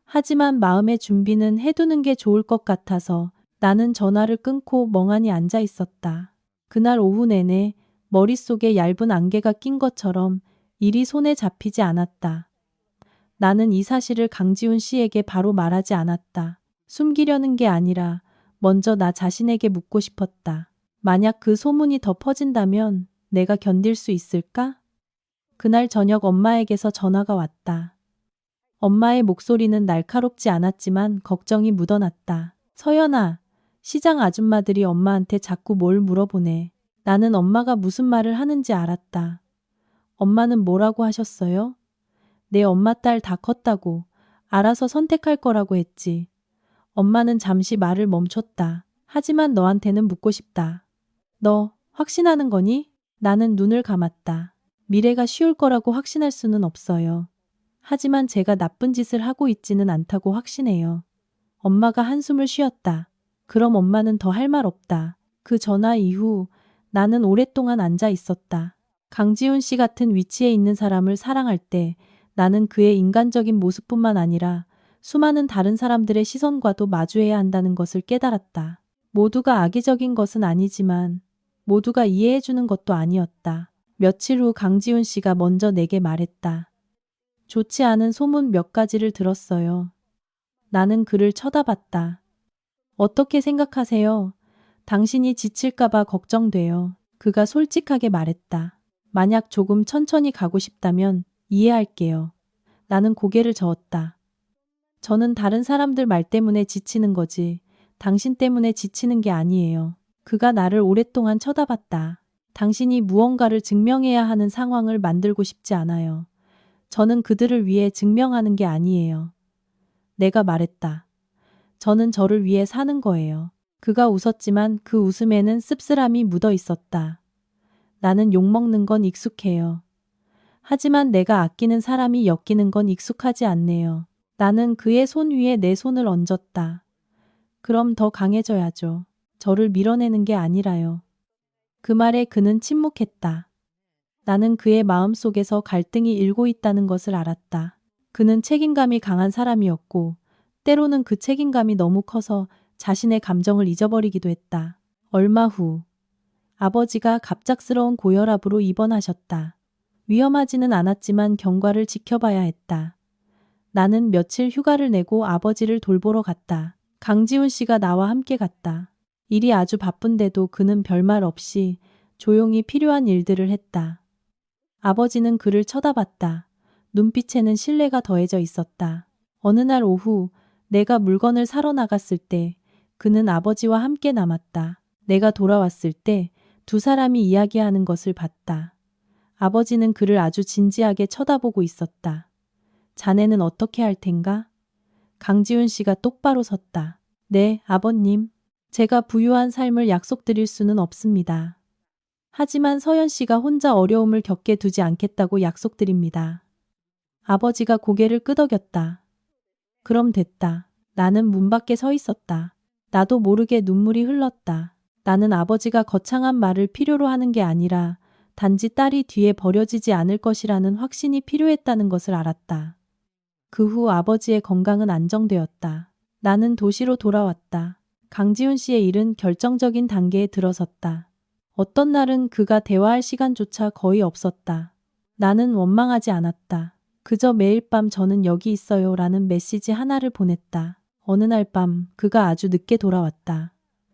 하지만 마음의 준비는 해두는 게 좋을 것 같아서 나는 전화를 끊고 멍하니 앉아 있었다. 그날 오후 내내 머릿속에 얇은 안개가 낀 것처럼 일이 손에 잡히지 않았다. 나는 이 사실을 강지훈 씨에게 바로 말하지 않았다. 숨기려는 게 아니라 먼저 나 자신에게 묻고 싶었다. 만약 그 소문이 더 퍼진다면 내가 견딜 수 있을까? 그날 저녁 엄마에게서 전화가 왔다. 엄마의 목소리는 날카롭지 않았지만 걱정이 묻어났다. 서연아, 시장 아줌마들이 엄마한테 자꾸 뭘 물어보네. 나는 엄마가 무슨 말을 하는지 알았다. 엄마는 뭐라고 하셨어요? 내 엄마 딸 다 컸다고. 알아서 선택할 거라고 했지. 엄마는 잠시 말을 멈췄다. 하지만 너한테는 묻고 싶다. 너 확신하는 거니? 나는 눈을 감았다. 미래가 쉬울 거라고 확신할 수는 없어요. 하지만 제가 나쁜 짓을 하고 있지는 않다고 확신해요. 엄마가 한숨을 쉬었다. 그럼 엄마는 더 할 말 없다. 그 전화 이후 나는 오랫동안 앉아 있었다. 강지훈 씨 같은 위치에 있는 사람을 사랑할 때 나는 그의 인간적인 모습뿐만 아니라 수많은 다른 사람들의 시선과도 마주해야 한다는 것을 깨달았다. 모두가 악의적인 것은 아니지만 모두가 이해해주는 것도 아니었다. 며칠 후 강지훈 씨가 먼저 내게 말했다. 좋지 않은 소문 몇 가지를 들었어요. 나는 그를 쳐다봤다. 어떻게 생각하세요? 당신이 지칠까봐 걱정돼요. 그가 솔직하게 말했다. 만약 조금 천천히 가고 싶다면 이해할게요. 나는 고개를 저었다. 저는 다른 사람들 말 때문에 지치는 거지 당신 때문에 지치는 게 아니에요. 그가 나를 오랫동안 쳐다봤다. 당신이 무언가를 증명해야 하는 상황을 만들고 싶지 않아요. 저는 그들을 위해 증명하는 게 아니에요. 내가 말했다. 저는 저를 위해 사는 거예요. 그가 웃었지만 그 웃음에는 씁쓸함이 묻어 있었다. 나는 욕먹는 건 익숙해요. 하지만 내가 아끼는 사람이 엮이는 건 익숙하지 않네요. 나는 그의 손 위에 내 손을 얹었다. 그럼 더 강해져야죠. 저를 밀어내는 게 아니라요. 그 말에 그는 침묵했다. 나는 그의 마음속에서 갈등이 일고 있다는 것을 알았다. 그는 책임감이 강한 사람이었고 때로는 그 책임감이 너무 커서 자신의 감정을 잊어버리기도 했다. 얼마 후 아버지가 갑작스러운 고혈압으로 입원하셨다. 위험하지는 않았지만 경과를 지켜봐야 했다. 나는 며칠 휴가를 내고 아버지를 돌보러 갔다. 강지훈 씨가 나와 함께 갔다. 일이 아주 바쁜데도 그는 별말 없이 조용히 필요한 일들을 했다. 아버지는 그를 쳐다봤다. 눈빛에는 신뢰가 더해져 있었다. 어느 날 오후 내가 물건을 사러 나갔을 때 그는 아버지와 함께 남았다. 내가 돌아왔을 때 두 사람이 이야기하는 것을 봤다. 아버지는 그를 아주 진지하게 쳐다보고 있었다. 자네는 어떻게 할 텐가? 강지훈 씨가 똑바로 섰다. 네, 아버님. 제가 부유한 삶을 약속드릴 수는 없습니다. 하지만 서연 씨가 혼자 어려움을 겪게 두지 않겠다고 약속드립니다. 아버지가 고개를 끄덕였다. 그럼 됐다. 나는 문 밖에 서 있었다. 나도 모르게 눈물이 흘렀다. 나는 아버지가 거창한 말을 필요로 하는 게 아니라 단지 딸이 뒤에 버려지지 않을 것이라는 확신이 필요했다는 것을 알았다. 그 후 아버지의 건강은 안정되었다. 나는 도시로 돌아왔다. 강지훈 씨의 일은 결정적인 단계에 들어섰다. 어떤 날은 그가 대화할 시간조차 거의 없었다. 나는 원망하지 않았다. 그저 매일 밤 저는 여기 있어요 라는 메시지 하나를 보냈다. 어느 날 밤 그가 아주 늦게 돌아왔다.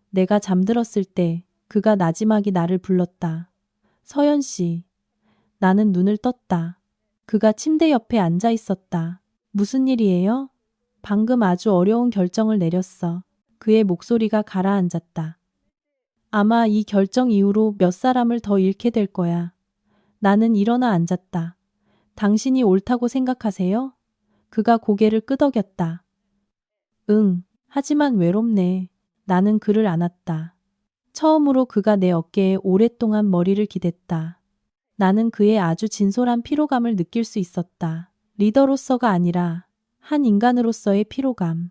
내가 잠들었을 때 그가 나지막이 나를 불렀다. 서연 씨. 나는 눈을 떴다. 그가 침대 옆에 앉아 있었다. 무슨 일이에요? 방금 아주 어려운 결정을 내렸어. 그의 목소리가 가라앉았다. 아마 이 결정 이후로 몇 사람을 더 잃게 될 거야. 나는 일어나 앉았다. 당신이 옳다고 생각하세요? 그가 고개를 끄덕였다. 응, 하지만 외롭네. 나는 그를 안았다. 처음으로 그가 내 어깨에 오랫동안 머리를 기댔다. 나는 그의 아주 진솔한 피로감을 느낄 수 있었다. 리더로서가 아니라 한 인간으로서의 피로감.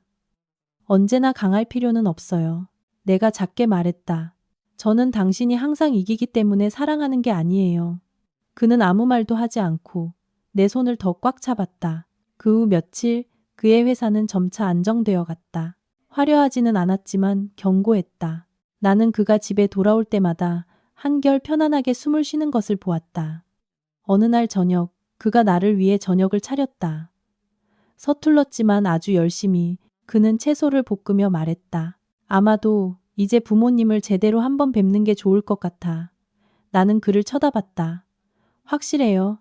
언제나 강할 필요는 없어요. 내가 작게 말했다. 저는 당신이 항상 이기기 때문에 사랑하는 게 아니에요. 그는 아무 말도 하지 않고 내 손을 더 꽉 잡았다. 그 후 며칠 그의 회사는 점차 안정되어 갔다. 화려하지는 않았지만 견고했다. 나는 그가 집에 돌아올 때마다 한결 편안하게 숨을 쉬는 것을 보았다. 어느 날 저녁 그가 나를 위해 저녁을 차렸다. 서툴렀지만 아주 열심히 그는 채소를 볶으며 말했다. 아마도 이제 부모님을 제대로 한번 뵙는 게 좋을 것 같아. 나는 그를 쳐다봤다. 확실해요.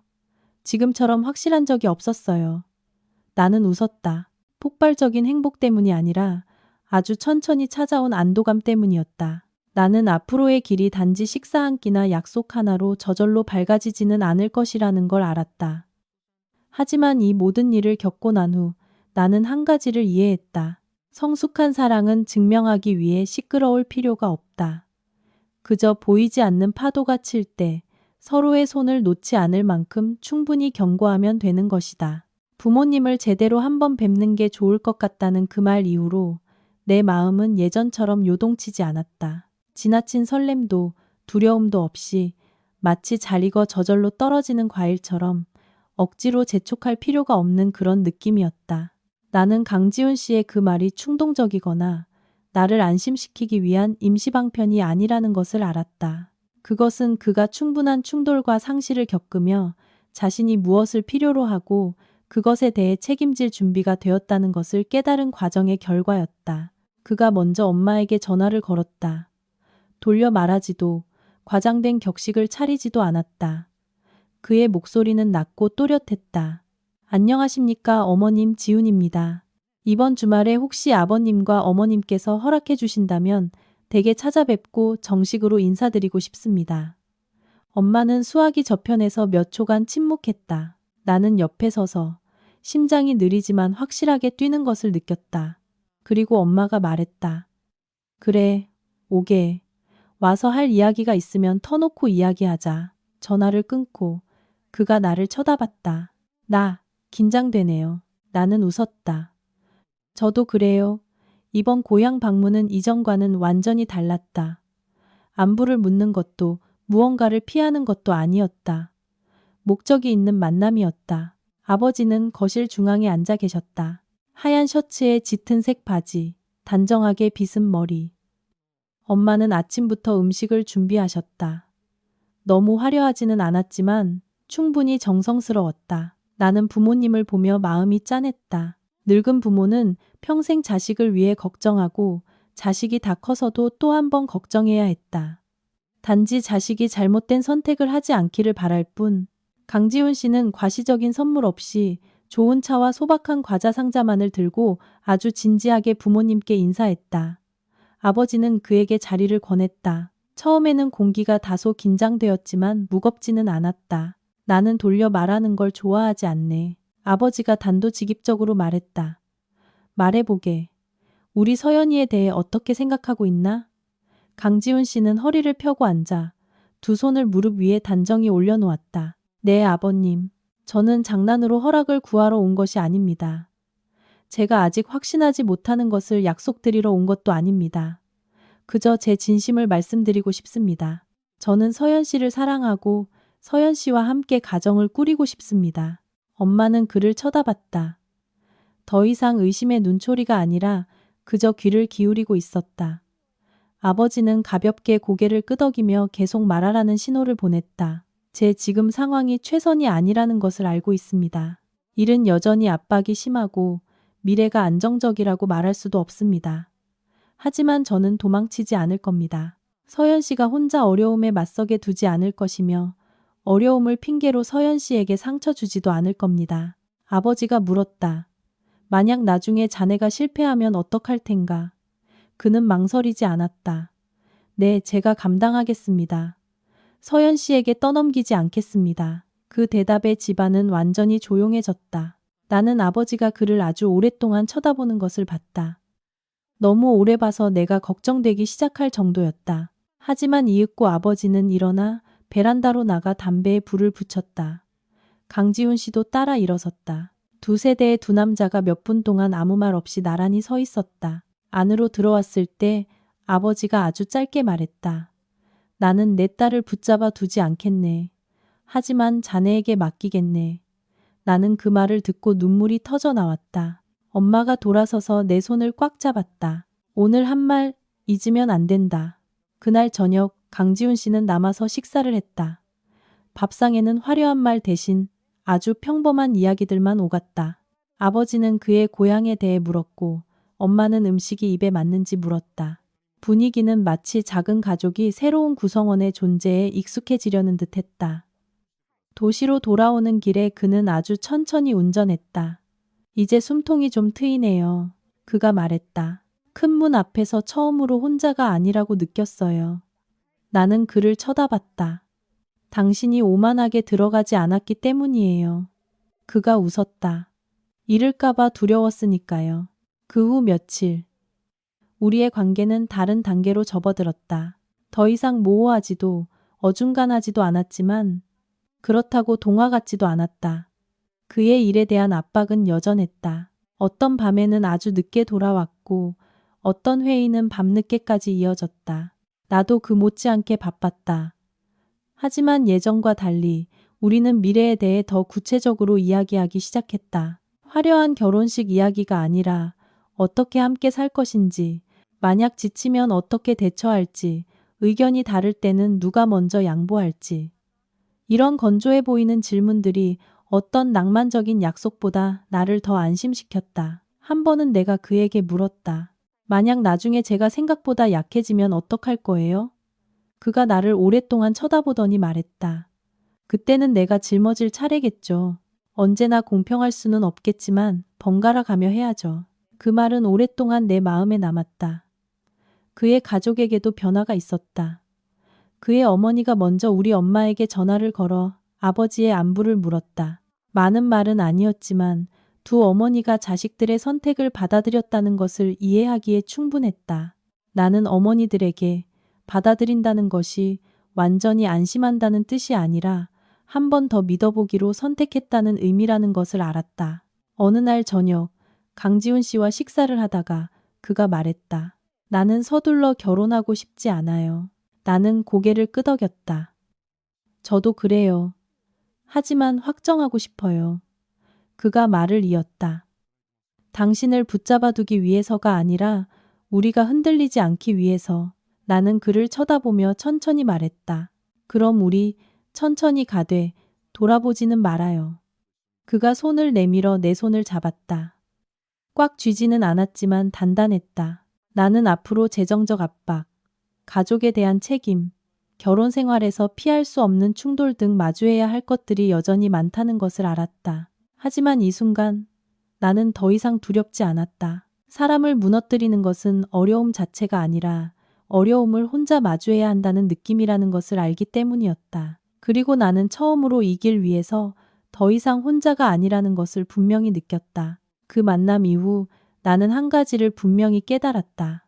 지금처럼 확실한 적이 없었어요. 나는 웃었다. 폭발적인 행복 때문이 아니라 아주 천천히 찾아온 안도감 때문이었다. 나는 앞으로의 길이 단지 식사 한 끼나 약속 하나로 저절로 밝아지지는 않을 것이라는 걸 알았다. 하지만 이 모든 일을 겪고 난 후 나는 한 가지를 이해했다. 성숙한 사랑은 증명하기 위해 시끄러울 필요가 없다. 그저 보이지 않는 파도가 칠 때 서로의 손을 놓지 않을 만큼 충분히 경고하면 되는 것이다. 부모님을 제대로 한번 뵙는 게 좋을 것 같다는 그 말 이후로 내 마음은 예전처럼 요동치지 않았다. 지나친 설렘도 두려움도 없이 마치 잘 익어 저절로 떨어지는 과일처럼 억지로 재촉할 필요가 없는 그런 느낌이었다. 나는 강지훈 씨의 그 말이 충동적이거나 나를 안심시키기 위한 임시방편이 아니라는 것을 알았다. 그것은 그가 충분한 충돌과 상실을 겪으며 자신이 무엇을 필요로 하고 그것에 대해 책임질 준비가 되었다는 것을 깨달은 과정의 결과였다. 그가 먼저 엄마에게 전화를 걸었다. 돌려 말하지도 과장된 격식을 차리지도 않았다. 그의 목소리는 낮고 또렷했다. 안녕하십니까 어머님 지훈입니다. 이번 주말에 혹시 아버님과 어머님께서 허락해 주신다면 댁에 찾아뵙고 정식으로 인사드리고 싶습니다. 엄마는 수화기 저편에서 몇 초간 침묵했다. 나는 옆에 서서 심장이 느리지만 확실하게 뛰는 것을 느꼈다. 그리고 엄마가 말했다. 그래, 오게. 와서 할 이야기가 있으면 터놓고 이야기하자. 전화를 끊고 그가 나를 쳐다봤다. 나 긴장되네요. 나는 웃었다. 저도 그래요. 이번 고향 방문은 이전과는 완전히 달랐다. 안부를 묻는 것도 무언가를 피하는 것도 아니었다. 목적이 있는 만남이었다. 아버지는 거실 중앙에 앉아 계셨다. 하얀 셔츠에 짙은 색 바지, 단정하게 빗은 머리. 엄마는 아침부터 음식을 준비하셨다. 너무 화려하지는 않았지만 충분히 정성스러웠다. 나는 부모님을 보며 마음이 짠했다. 늙은 부모는 평생 자식을 위해 걱정하고 자식이 다 커서도 또 한 번 걱정해야 했다. 단지 자식이 잘못된 선택을 하지 않기를 바랄 뿐. 강지훈 씨는 과시적인 선물 없이 좋은 차와 소박한 과자 상자만을 들고 아주 진지하게 부모님께 인사했다. 아버지는 그에게 자리를 권했다. 처음에는 공기가 다소 긴장되었지만 무겁지는 않았다. 나는 돌려 말하는 걸 좋아하지 않네. 아버지가 단도직입적으로 말했다. 말해보게. 우리 서연이에 대해 어떻게 생각하고 있나? 강지훈 씨는 허리를 펴고 앉아 두 손을 무릎 위에 단정히 올려놓았다. 네, 아버님. 저는 장난으로 허락을 구하러 온 것이 아닙니다. 제가 아직 확신하지 못하는 것을 약속드리러 온 것도 아닙니다. 그저 제 진심을 말씀드리고 싶습니다. 저는 서연 씨를 사랑하고 서연 씨와 함께 가정을 꾸리고 싶습니다. 엄마는 그를 쳐다봤다. 더 이상 의심의 눈초리가 아니라 그저 귀를 기울이고 있었다. 아버지는 가볍게 고개를 끄덕이며 계속 말하라는 신호를 보냈다. 제 지금 상황이 최선이 아니라는 것을 알고 있습니다. 일은 여전히 압박이 심하고 미래가 안정적이라고 말할 수도 없습니다. 하지만 저는 도망치지 않을 겁니다. 서연 씨가 혼자 어려움에 맞서게 두지 않을 것이며 어려움을 핑계로 서연 씨에게 상처 주지도 않을 겁니다. 아버지가 물었다. 만약 나중에 자네가 실패하면 어떡할 텐가? 그는 망설이지 않았다. 네, 제가 감당하겠습니다. 서연 씨에게 떠넘기지 않겠습니다. 그 대답에 집안은 완전히 조용해졌다. 나는 아버지가 그를 아주 오랫동안 쳐다보는 것을 봤다. 너무 오래 봐서 내가 걱정되기 시작할 정도였다. 하지만 이윽고 아버지는 일어나 베란다로 나가 담배에 불을 붙였다. 강지훈 씨도 따라 일어섰다. 두 세대의 두 남자가 몇 분 동안 아무 말 없이 나란히 서 있었다. 안으로 들어왔을 때 아버지가 아주 짧게 말했다. 나는 내 딸을 붙잡아 두지 않겠네. 하지만 자네에게 맡기겠네. 나는 그 말을 듣고 눈물이 터져 나왔다. 엄마가 돌아서서 내 손을 꽉 잡았다. 오늘 한 말 잊으면 안 된다. 그날 저녁 강지훈 씨는 남아서 식사를 했다. 밥상에는 화려한 말 대신 아주 평범한 이야기들만 오갔다. 아버지는 그의 고향에 대해 물었고 엄마는 음식이 입에 맞는지 물었다. 분위기는 마치 작은 가족이 새로운 구성원의 존재에 익숙해지려는 듯했다. 도시로 돌아오는 길에 그는 아주 천천히 운전했다. 이제 숨통이 좀 트이네요. 그가 말했다. 큰 문 앞에서 처음으로 혼자가 아니라고 느꼈어요. 나는 그를 쳐다봤다. 당신이 오만하게 들어가지 않았기 때문이에요. 그가 웃었다. 잃을까봐 두려웠으니까요. 그 후 며칠. 우리의 관계는 다른 단계로 접어들었다. 더 이상 모호하지도 어중간하지도 않았지만 그렇다고 동화 같지도 않았다. 그의 일에 대한 압박은 여전했다. 어떤 밤에는 아주 늦게 돌아왔고 어떤 회의는 밤늦게까지 이어졌다. 나도 그 못지않게 바빴다. 하지만 예전과 달리 우리는 미래에 대해 더 구체적으로 이야기하기 시작했다. 화려한 결혼식 이야기가 아니라 어떻게 함께 살 것인지, 만약 지치면 어떻게 대처할지, 의견이 다를 때는 누가 먼저 양보할지. 이런 건조해 보이는 질문들이 어떤 낭만적인 약속보다 나를 더 안심시켰다. 한 번은 내가 그에게 물었다. 만약 나중에 제가 생각보다 약해지면 어떡할 거예요? 그가 나를 오랫동안 쳐다보더니 말했다. 그때는 내가 짊어질 차례겠죠. 언제나 공평할 수는 없겠지만 번갈아 가며 해야죠. 그 말은 오랫동안 내 마음에 남았다. 그의 가족에게도 변화가 있었다. 그의 어머니가 먼저 우리 엄마에게 전화를 걸어 아버지의 안부를 물었다. 많은 말은 아니었지만 두 어머니가 자식들의 선택을 받아들였다는 것을 이해하기에 충분했다. 나는 어머니들에게 받아들인다는 것이 완전히 안심한다는 뜻이 아니라 한 번 더 믿어보기로 선택했다는 의미라는 것을 알았다. 어느 날 저녁 강지훈 씨와 식사를 하다가 그가 말했다. 나는 서둘러 결혼하고 싶지 않아요. 나는 고개를 끄덕였다. 저도 그래요. 하지만 확정하고 싶어요. 그가 말을 이었다. 당신을 붙잡아두기 위해서가 아니라 우리가 흔들리지 않기 위해서. 나는 그를 쳐다보며 천천히 말했다. 그럼 우리 천천히 가되 돌아보지는 말아요. 그가 손을 내밀어 내 손을 잡았다. 꽉 쥐지는 않았지만 단단했다. 나는 앞으로 재정적 압박, 가족에 대한 책임, 결혼 생활에서 피할 수 없는 충돌 등 마주해야 할 것들이 여전히 많다는 것을 알았다. 하지만 이 순간 나는 더 이상 두렵지 않았다. 사람을 무너뜨리는 것은 어려움 자체가 아니라 어려움을 혼자 마주해야 한다는 느낌이라는 것을 알기 때문이었다. 그리고 나는 처음으로 이 길 위에서 더 이상 혼자가 아니라는 것을 분명히 느꼈다. 그 만남 이후 나는 한 가지를 분명히 깨달았다.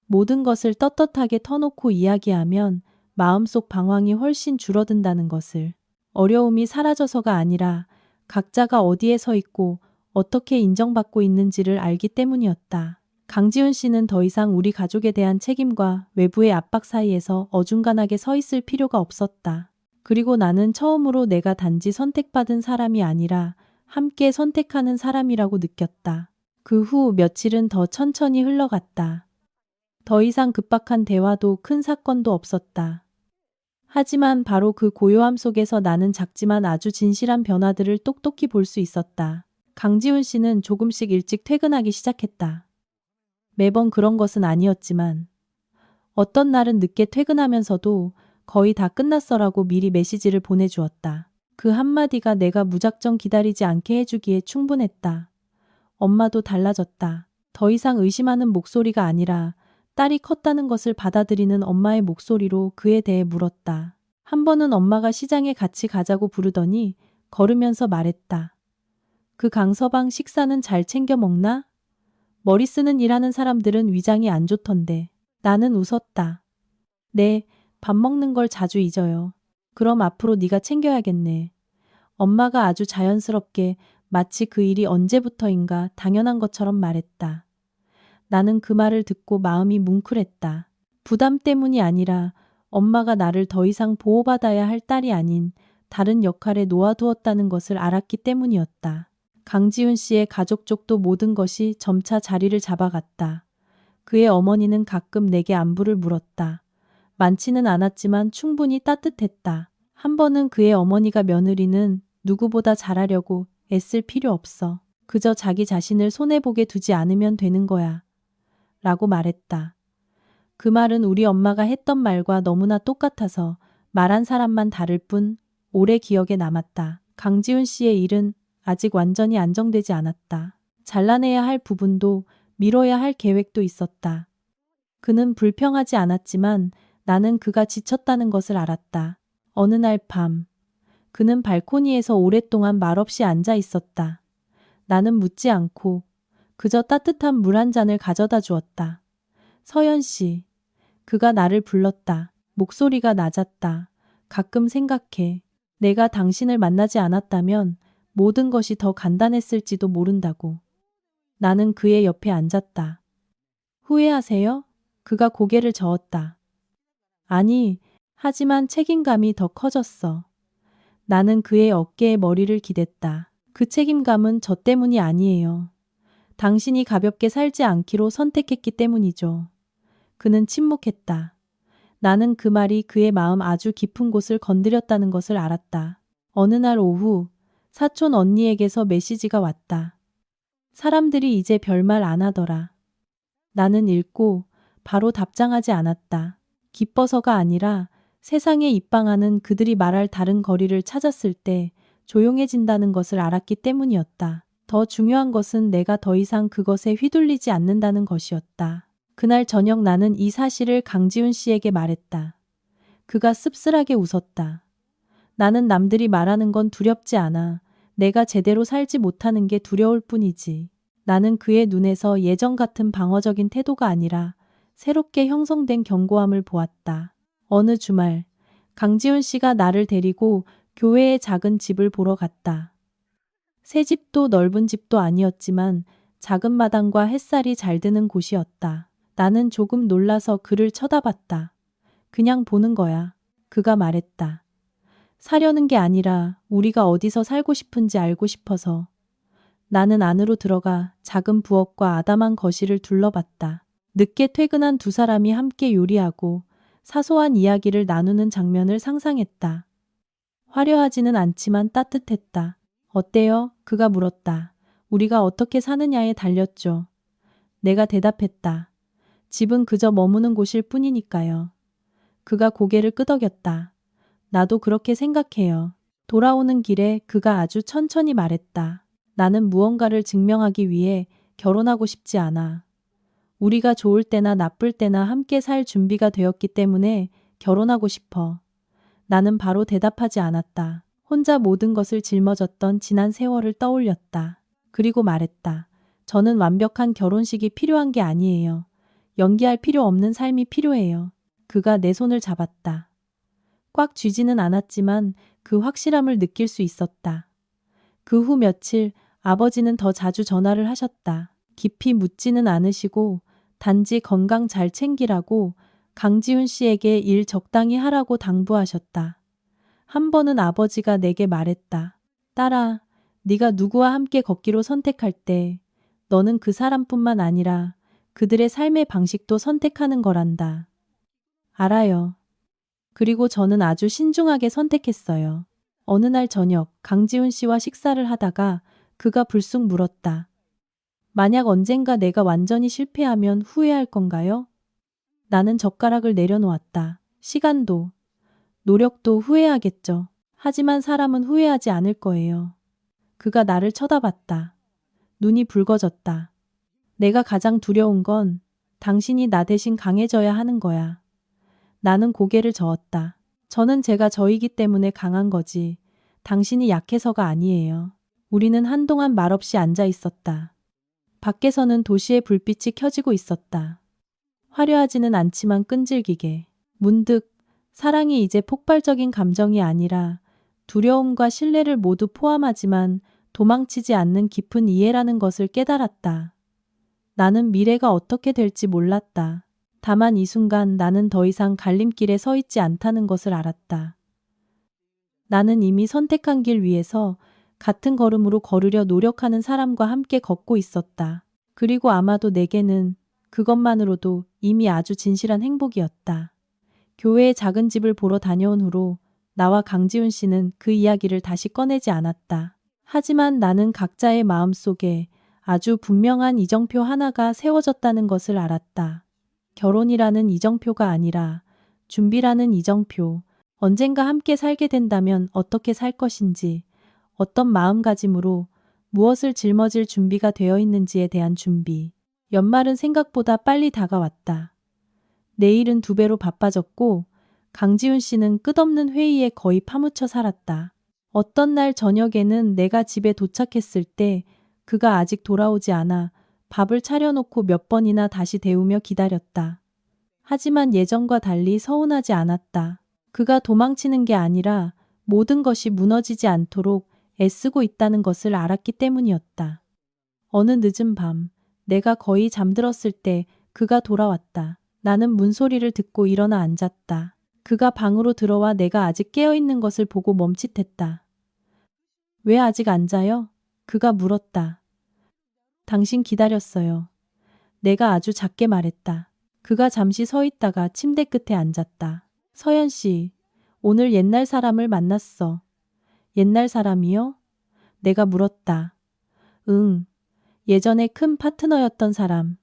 모든 것을 떳떳하게 터놓고 이야기하면 마음속 방황이 훨씬 줄어든다는 것을. 어려움이 사라져서가 아니라 각자가 어디에 서 있고 어떻게 인정받고 있는지를 알기 때문이었다. 강지훈 씨는 더 이상 우리 가족에 대한 책임과 외부의 압박 사이에서 어중간하게 서 있을 필요가 없었다. 그리고 나는 처음으로 내가 단지 선택받은 사람이 아니라 함께 선택하는 사람이라고 느꼈다. 그 후 며칠은 더 천천히 흘러갔다. 더 이상 급박한 대화도 큰 사건도 없었다. 하지만 바로 그 고요함 속에서 나는 작지만 아주 진실한 변화들을 똑똑히 볼 수 있었다. 강지훈 씨는 조금씩 일찍 퇴근하기 시작했다. 매번 그런 것은 아니었지만 어떤 날은 늦게 퇴근하면서도 거의 다 끝났어라고 미리 메시지를 보내주었다. 그 한마디가 내가 무작정 기다리지 않게 해주기에 충분했다. 엄마도 달라졌다. 더 이상 의심하는 목소리가 아니라 딸이 컸다는 것을 받아들이는 엄마의 목소리로 그에 대해 물었다. 한 번은 엄마가 시장에 같이 가자고 부르더니 걸으면서 말했다. 그 강서방 식사는 잘 챙겨 먹나? 머리 쓰는 일하는 사람들은 위장이 안 좋던데. 나는 웃었다. 네, 밥 먹는 걸 자주 잊어요. 그럼 앞으로 네가 챙겨야겠네. 엄마가 아주 자연스럽게 마치 그 일이 언제부터인가 당연한 것처럼 말했다. 나는 그 말을 듣고 마음이 뭉클했다. 부담 때문이 아니라 엄마가 나를 더 이상 보호받아야 할 딸이 아닌 다른 역할에 놓아두었다는 것을 알았기 때문이었다. 강지훈 씨의 가족 쪽도 모든 것이 점차 자리를 잡아갔다. 그의 어머니는 가끔 내게 안부를 물었다. 많지는 않았지만 충분히 따뜻했다. 한 번은 그의 어머니가 며느리는 누구보다 잘하려고 애쓸 필요 없어. 그저 자기 자신을 손해보게 두지 않으면 되는 거야. 라고 말했다. 그 말은 우리 엄마가 했던 말과 너무나 똑같아서 말한 사람만 다를 뿐 오래 기억에 남았다. 강지훈 씨의 일은 아직 완전히 안정되지 않았다. 잘라내야 할 부분도 미뤄야 할 계획도 있었다. 그는 불평하지 않았지만 나는 그가 지쳤다는 것을 알았다. 어느 날 밤, 그는 발코니에서 오랫동안 말없이 앉아 있었다. 나는 묻지 않고 그저 따뜻한 물 한 잔을 가져다 주었다. 서연 씨, 그가 나를 불렀다. 목소리가 낮았다. 가끔 생각해. 내가 당신을 만나지 않았다면 모든 것이 더 간단했을지도 모른다고. 나는 그의 옆에 앉았다. 후회하세요? 그가 고개를 저었다. 아니, 하지만 책임감이 더 커졌어. 나는 그의 어깨에 머리를 기댔다. 그 책임감은 저 때문이 아니에요. 당신이 가볍게 살지 않기로 선택했기 때문이죠. 그는 침묵했다. 나는 그 말이 그의 마음 아주 깊은 곳을 건드렸다는 것을 알았다. 어느 날 오후, 사촌 언니에게서 메시지가 왔다. 사람들이 이제 별말 안 하더라. 나는 읽고 바로 답장하지 않았다. 기뻐서가 아니라 세상에 입방하는 그들이 말할 다른 거리를 찾았을 때 조용해진다는 것을 알았기 때문이었다. 더 중요한 것은 내가 더 이상 그것에 휘둘리지 않는다는 것이었다. 그날 저녁 나는 이 사실을 강지훈 씨에게 말했다. 그가 씁쓸하게 웃었다. 나는 남들이 말하는 건 두렵지 않아. 내가 제대로 살지 못하는 게 두려울 뿐이지. 나는 그의 눈에서 예전 같은 방어적인 태도가 아니라 새롭게 형성된 견고함을 보았다. 어느 주말, 강지훈 씨가 나를 데리고 교회의 작은 집을 보러 갔다. 새 집도 넓은 집도 아니었지만 작은 마당과 햇살이 잘 드는 곳이었다. 나는 조금 놀라서 그를 쳐다봤다. 그냥 보는 거야. 그가 말했다. 사려는 게 아니라 우리가 어디서 살고 싶은지 알고 싶어서. 나는 안으로 들어가 작은 부엌과 아담한 거실을 둘러봤다. 늦게 퇴근한 두 사람이 함께 요리하고 사소한 이야기를 나누는 장면을 상상했다. 화려하지는 않지만 따뜻했다. 어때요? 그가 물었다. 우리가 어떻게 사느냐에 달렸죠. 내가 대답했다. 집은 그저 머무는 곳일 뿐이니까요. 그가 고개를 끄덕였다. 나도 그렇게 생각해요. 돌아오는 길에 그가 아주 천천히 말했다. 나는 무언가를 증명하기 위해 결혼하고 싶지 않아. 우리가 좋을 때나 나쁠 때나 함께 살 준비가 되었기 때문에 결혼하고 싶어. 나는 바로 대답하지 않았다. 혼자 모든 것을 짊어졌던 지난 세월을 떠올렸다. 그리고 말했다. 저는 완벽한 결혼식이 필요한 게 아니에요. 연기할 필요 없는 삶이 필요해요. 그가 내 손을 잡았다. 꽉 쥐지는 않았지만 그 확실함을 느낄 수 있었다. 그 후 며칠 아버지는 더 자주 전화를 하셨다. 깊이 묻지는 않으시고 단지 건강 잘 챙기라고 강지훈 씨에게 일 적당히 하라고 당부하셨다. 한 번은 아버지가 내게 말했다. 딸아, 네가 누구와 함께 걷기로 선택할 때 너는 그 사람뿐만 아니라 그들의 삶의 방식도 선택하는 거란다. 알아요. 그리고 저는 아주 신중하게 선택했어요. 어느 날 저녁 강지훈 씨와 식사를 하다가 그가 불쑥 물었다. 만약 언젠가 내가 완전히 실패하면 후회할 건가요? 나는 젓가락을 내려놓았다. 시간도, 노력도 후회하겠죠. 하지만 사람은 후회하지 않을 거예요. 그가 나를 쳐다봤다. 눈이 붉어졌다. 내가 가장 두려운 건 당신이 나 대신 강해져야 하는 거야. 나는 고개를 저었다. 저는 제가 저이기 때문에 강한 거지. 당신이 약해서가 아니에요. 우리는 한동안 말없이 앉아 있었다. 밖에서는 도시의 불빛이 켜지고 있었다. 화려하지는 않지만 끈질기게. 문득 사랑이 이제 폭발적인 감정이 아니라 두려움과 신뢰를 모두 포함하지만 도망치지 않는 깊은 이해라는 것을 깨달았다. 나는 미래가 어떻게 될지 몰랐다. 다만 이 순간 나는 더 이상 갈림길에 서 있지 않다는 것을 알았다. 나는 이미 선택한 길 위에서 같은 걸음으로 걸으려 노력하는 사람과 함께 걷고 있었다. 그리고 아마도 내게는 그것만으로도 이미 아주 진실한 행복이었다. 교회의 작은 집을 보러 다녀온 후로 나와 강지훈 씨는 그 이야기를 다시 꺼내지 않았다. 하지만 나는 각자의 마음속에 아주 분명한 이정표 하나가 세워졌다는 것을 알았다. 결혼이라는 이정표가 아니라 준비라는 이정표. 언젠가 함께 살게 된다면 어떻게 살 것인지, 어떤 마음가짐으로 무엇을 짊어질 준비가 되어 있는지에 대한 준비. 연말은 생각보다 빨리 다가왔다. 내일은 2배로 바빠졌고 강지훈 씨는 끝없는 회의에 거의 파묻혀 살았다. 어떤 날 저녁에는 내가 집에 도착했을 때 그가 아직 돌아오지 않아 밥을 차려놓고 몇 번이나 다시 데우며 기다렸다. 하지만 예전과 달리 서운하지 않았다. 그가 도망치는 게 아니라 모든 것이 무너지지 않도록 애쓰고 있다는 것을 알았기 때문이었다. 어느 늦은 밤, 내가 거의 잠들었을 때 그가 돌아왔다. 나는 문소리를 듣고 일어나 앉았다. 그가 방으로 들어와 내가 아직 깨어있는 것을 보고 멈칫했다. 왜 아직 안 자요? 그가 물었다. 당신 기다렸어요. 내가 아주 작게 말했다. 그가 잠시 서 있다가 침대 끝에 앉았다. 서연 씨, 오늘 옛날 사람을 만났어. 옛날 사람이요? 내가 물었다. 응, 예전에 큰 파트너였던 사람.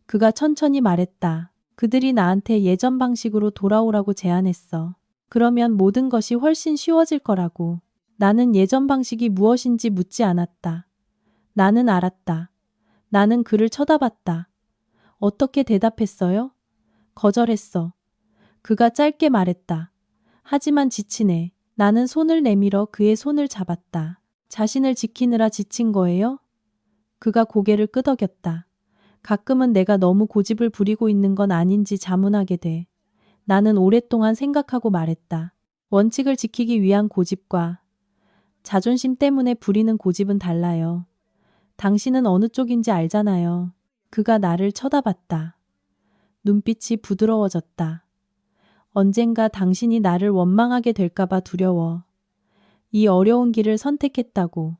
그가 천천히 말했다. 그들이 나한테 예전 방식으로 돌아오라고 제안했어. 그러면 모든 것이 훨씬 쉬워질 거라고. 나는 예전 방식이 무엇인지 묻지 않았다. 나는 알았다. 나는 그를 쳐다봤다. 어떻게 대답했어요? 거절했어. 그가 짧게 말했다. 하지만 지치네. 나는 손을 내밀어 그의 손을 잡았다. 자신을 지키느라 지친 거예요? 그가 고개를 끄덕였다. 가끔은 내가 너무 고집을 부리고 있는 건 아닌지 자문하게 돼. 나는 오랫동안 생각하고 말했다. 원칙을 지키기 위한 고집과 자존심 때문에 부리는 고집은 달라요. 당신은 어느 쪽인지 알잖아요. 그가 나를 쳐다봤다. 눈빛이 부드러워졌다. 언젠가 당신이 나를 원망하게 될까봐 두려워. 이 어려운 길을 선택했다고.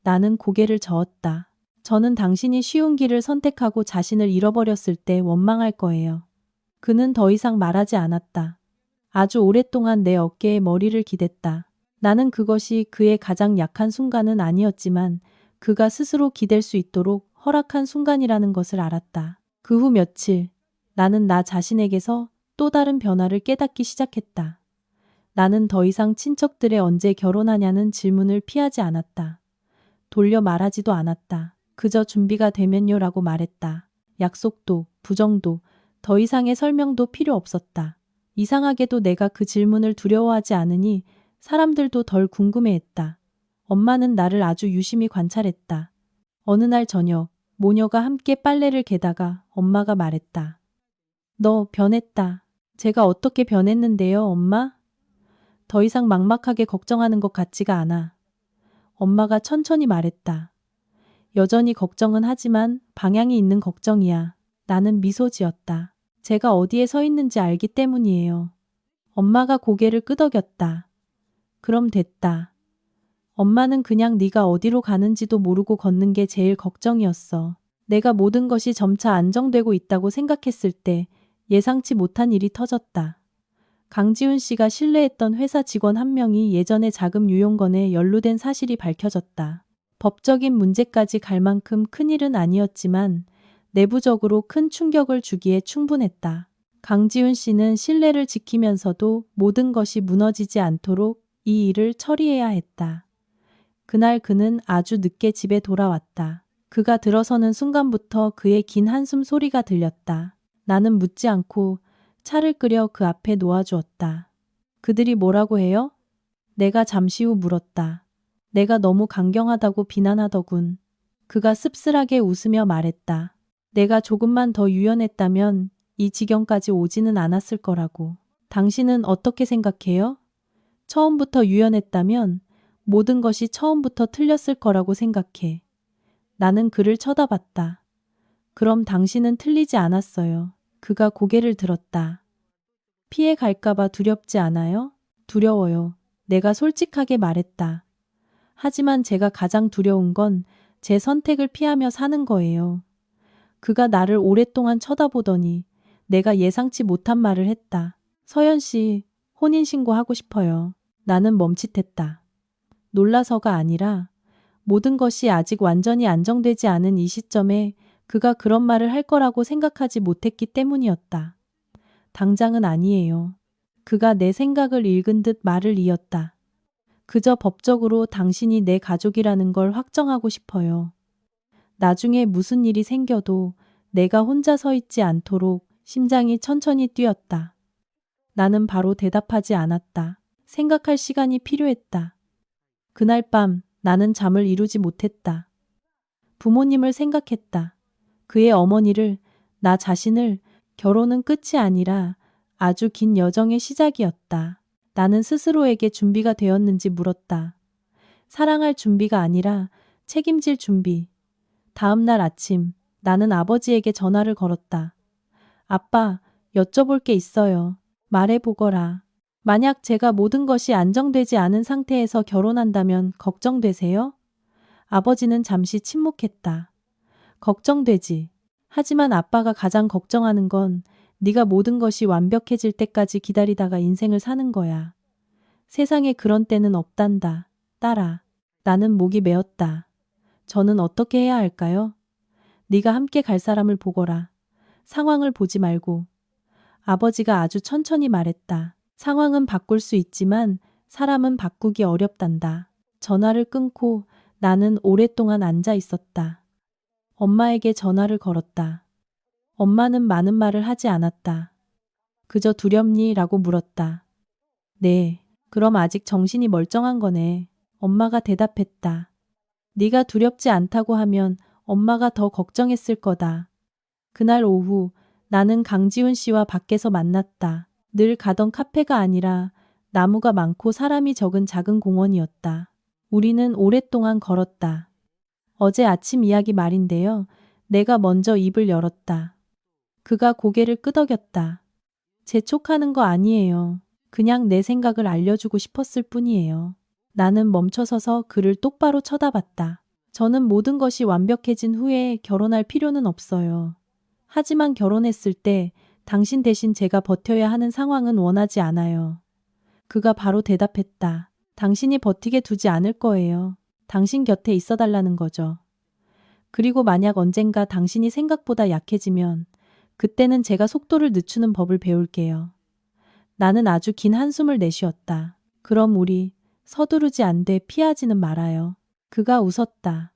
나는 고개를 저었다. 저는 당신이 쉬운 길을 선택하고 자신을 잃어버렸을 때 원망할 거예요. 그는 더 이상 말하지 않았다. 아주 오랫동안 내 어깨에 머리를 기댔다. 나는 그것이 그의 가장 약한 순간은 아니었지만 그가 스스로 기댈 수 있도록 허락한 순간이라는 것을 알았다. 그 후 며칠, 나는 나 자신에게서 또 다른 변화를 깨닫기 시작했다. 나는 더 이상 친척들의 언제 결혼하냐는 질문을 피하지 않았다. 돌려 말하지도 않았다. 그저 준비가 되면요라고 말했다. 약속도, 부정도, 더 이상의 설명도 필요 없었다. 이상하게도 내가 그 질문을 두려워하지 않으니 사람들도 덜 궁금해했다. 엄마는 나를 아주 유심히 관찰했다. 어느 날 저녁, 모녀가 함께 빨래를 개다가 엄마가 말했다. 너 변했다. 제가 어떻게 변했는데요, 엄마? 더 이상 막막하게 걱정하는 것 같지가 않아. 엄마가 천천히 말했다. 여전히 걱정은 하지만 방향이 있는 걱정이야. 나는 미소 지었다. 제가 어디에 서 있는지 알기 때문이에요. 엄마가 고개를 끄덕였다. 그럼 됐다. 엄마는 그냥 네가 어디로 가는지도 모르고 걷는 게 제일 걱정이었어. 내가 모든 것이 점차 안정되고 있다고 생각했을 때 예상치 못한 일이 터졌다. 강지훈 씨가 신뢰했던 회사 직원 한 명이 예전에 자금 유용건에 연루된 사실이 밝혀졌다. 법적인 문제까지 갈 만큼 큰 일은 아니었지만 내부적으로 큰 충격을 주기에 충분했다. 강지훈 씨는 신뢰를 지키면서도 모든 것이 무너지지 않도록 이 일을 처리해야 했다. 그날 그는 아주 늦게 집에 돌아왔다. 그가 들어서는 순간부터 그의 긴 한숨 소리가 들렸다. 나는 묻지 않고 차를 끓여 그 앞에 놓아주었다. 그들이 뭐라고 해요? 내가 잠시 후 물었다. 내가 너무 강경하다고 비난하더군. 그가 씁쓸하게 웃으며 말했다. 내가 조금만 더 유연했다면 이 지경까지 오지는 않았을 거라고. 당신은 어떻게 생각해요? 처음부터 유연했다면 모든 것이 처음부터 틀렸을 거라고 생각해. 나는 그를 쳐다봤다. 그럼 당신은 틀리지 않았어요. 그가 고개를 들었다. 피해 갈까봐 두렵지 않아요? 두려워요. 내가 솔직하게 말했다. 하지만 제가 가장 두려운 건 제 선택을 피하며 사는 거예요. 그가 나를 오랫동안 쳐다보더니 내가 예상치 못한 말을 했다. 서연 씨, 혼인신고하고 싶어요. 나는 멈칫했다. 놀라서가 아니라 모든 것이 아직 완전히 안정되지 않은 이 시점에 그가 그런 말을 할 거라고 생각하지 못했기 때문이었다. 당장은 아니에요. 그가 내 생각을 읽은 듯 말을 이었다. 그저 법적으로 당신이 내 가족이라는 걸 확정하고 싶어요. 나중에 무슨 일이 생겨도 내가 혼자 서 있지 않도록. 심장이 천천히 뛰었다. 나는 바로 대답하지 않았다. 생각할 시간이 필요했다. 그날 밤 나는 잠을 이루지 못했다. 부모님을 생각했다. 그의 어머니를, 나 자신을. 결혼은 끝이 아니라 아주 긴 여정의 시작이었다. 나는 스스로에게 준비가 되었는지 물었다. 사랑할 준비가 아니라 책임질 준비. 다음 날 아침 나는 아버지에게 전화를 걸었다. 아빠, 여쭤볼 게 있어요. 말해보거라. 만약 제가 모든 것이 안정되지 않은 상태에서 결혼한다면 걱정되세요? 아버지는 잠시 침묵했다. 걱정되지. 하지만 아빠가 가장 걱정하는 건 네가 모든 것이 완벽해질 때까지 기다리다가 인생을 사는 거야. 세상에 그런 때는 없단다. 딸아. 나는 목이 메었다. 저는 어떻게 해야 할까요? 네가 함께 갈 사람을 보거라. 상황을 보지 말고. 아버지가 아주 천천히 말했다. 상황은 바꿀 수 있지만 사람은 바꾸기 어렵단다. 전화를 끊고 나는 오랫동안 앉아 있었다. 엄마에게 전화를 걸었다. 엄마는 많은 말을 하지 않았다. 그저 두렵니? 라고 물었다. 네, 그럼 아직 정신이 멀쩡한 거네. 엄마가 대답했다. 네가 두렵지 않다고 하면 엄마가 더 걱정했을 거다. 그날 오후 나는 강지훈 씨와 밖에서 만났다. 늘 가던 카페가 아니라 나무가 많고 사람이 적은 작은 공원이었다. 우리는 오랫동안 걸었다. 어제 아침 이야기 말인데요. 내가 먼저 입을 열었다. 그가 고개를 끄덕였다. 재촉하는 거 아니에요. 그냥 내 생각을 알려주고 싶었을 뿐이에요. 나는 멈춰서서 그를 똑바로 쳐다봤다. 저는 모든 것이 완벽해진 후에 결혼할 필요는 없어요. 하지만 결혼했을 때 당신 대신 제가 버텨야 하는 상황은 원하지 않아요. 그가 바로 대답했다. 당신이 버티게 두지 않을 거예요. 당신 곁에 있어 달라는 거죠. 그리고 만약 언젠가 당신이 생각보다 약해지면 그때는 제가 속도를 늦추는 법을 배울게요. 나는 아주 긴 한숨을 내쉬었다. 그럼 우리 서두르지 않되 피하지는 말아요. 그가 웃었다.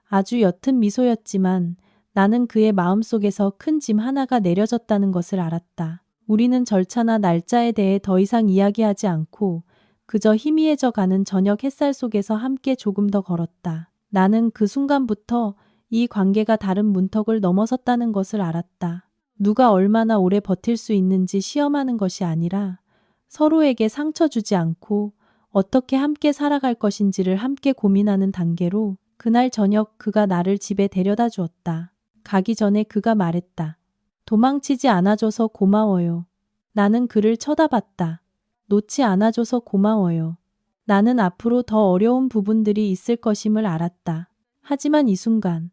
아주 옅은 미소였지만 나는 그의 마음속에서 큰 짐 하나가 내려졌다는 것을 알았다. 우리는 절차나 날짜에 대해 더 이상 이야기하지 않고 그저 희미해져 가는 저녁 햇살 속에서 함께 조금 더 걸었다. 나는 그 순간부터 이 관계가 다른 문턱을 넘어섰다는 것을 알았다. 누가 얼마나 오래 버틸 수 있는지 시험하는 것이 아니라 서로에게 상처 주지 않고 어떻게 함께 살아갈 것인지를 함께 고민하는 단계로 그날 저녁 그가 나를 집에 데려다 주었다. 가기 전에 그가 말했다. 도망치지 않아줘서 고마워요. 나는 그를 쳐다봤다. 놓지 않아줘서 고마워요. 나는 앞으로 더 어려운 부분들이 있을 것임을 알았다. 하지만 이 순간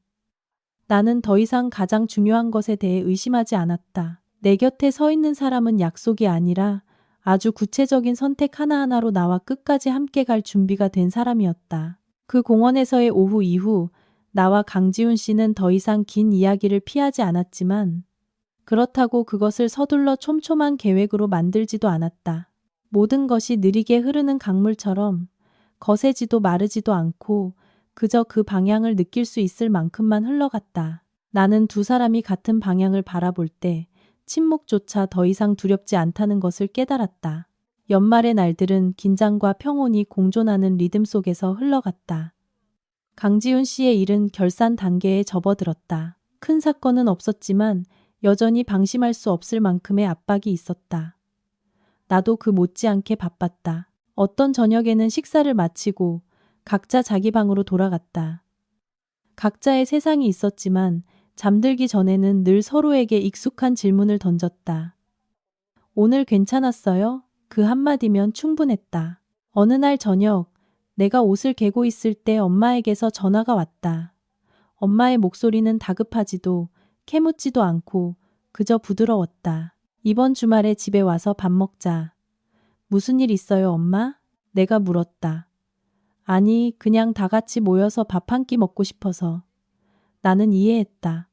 나는 더 이상 가장 중요한 것에 대해 의심하지 않았다. 내 곁에 서 있는 사람은 약속이 아니라 아주 구체적인 선택 하나하나로 나와 끝까지 함께 갈 준비가 된 사람이었다. 그 공원에서의 오후 이후 나와 강지훈 씨는 더 이상 긴 이야기를 피하지 않았지만 그렇다고 그것을 서둘러 촘촘한 계획으로 만들지도 않았다. 모든 것이 느리게 흐르는 강물처럼 거세지도 마르지도 않고 그저 그 방향을 느낄 수 있을 만큼만 흘러갔다. 나는 두 사람이 같은 방향을 바라볼 때 침묵조차 더 이상 두렵지 않다는 것을 깨달았다. 연말의 날들은 긴장과 평온이 공존하는 리듬 속에서 흘러갔다. 강지훈 씨의 일은 결산 단계에 접어들었다. 큰 사건은 없었지만 여전히 방심할 수 없을 만큼의 압박이 있었다. 나도 그 못지않게 바빴다. 어떤 저녁에는 식사를 마치고 각자 자기 방으로 돌아갔다. 각자의 세상이 있었지만 잠들기 전에는 늘 서로에게 익숙한 질문을 던졌다. 오늘 괜찮았어요? 그 한마디면 충분했다. 어느 날 저녁 내가 옷을 개고 있을 때 엄마에게서 전화가 왔다. 엄마의 목소리는 다급하지도 캐묻지도 않고 그저 부드러웠다. 이번 주말에 집에 와서 밥 먹자. 무슨 일 있어요, 엄마? 내가 물었다. 아니, 그냥 다 같이 모여서 밥 한 끼 먹고 싶어서. 나는 이해했다.